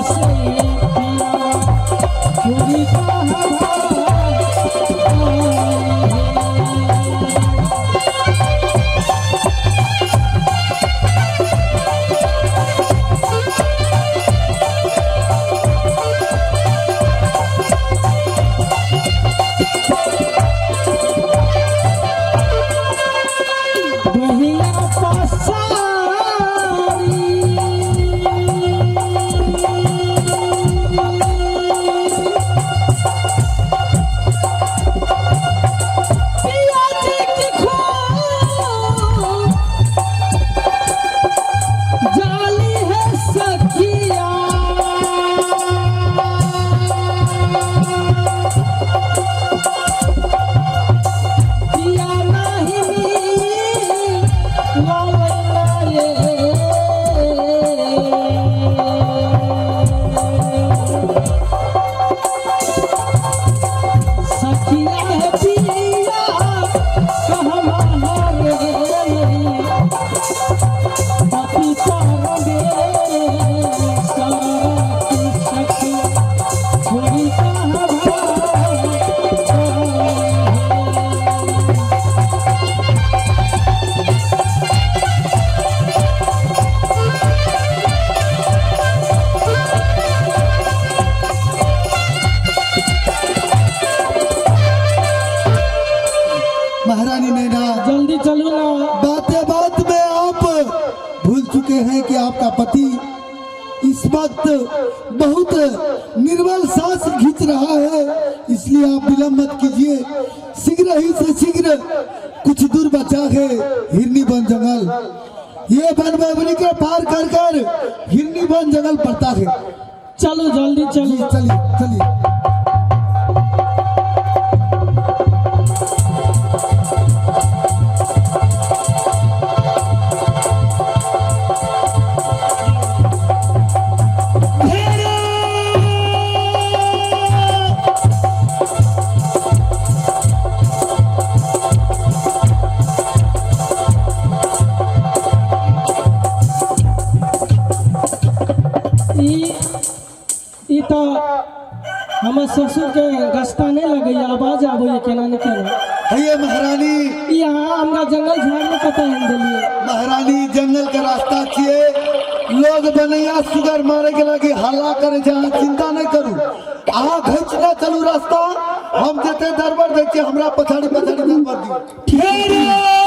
[SPEAKER 4] से
[SPEAKER 3] वक्त बहुत निर्मल सांस खींच रहा है, इसलिए आप विलंब मत कीजिए। शीघ्र ही से शीघ्र कुछ दूर बचा है हिरनी वन जंगल। ये वन बावली के पार कर कर हिरनी वन जंगल पड़ता है।
[SPEAKER 4] चलो जल्दी चलो।
[SPEAKER 3] चलिए चलिए।
[SPEAKER 4] ई तो हमारे ससुर के गस्ता नहीं लगे, आवाज आबो ये केना निकले।
[SPEAKER 3] भैया महारानी,
[SPEAKER 4] यहाँ हमरा जंगल झाड़ में पता है दिलिए।
[SPEAKER 3] महारानी जंगल का रास्ता छिए, लोग बनैया सुगर मारे के लगे हल्ला करे, जहाँ चिंता नहीं करू। अहाँ घच ना चलू रास्ता, हम जते दरबार देखिए हमरा पछाड़ी पछाड़ी दरबार दी।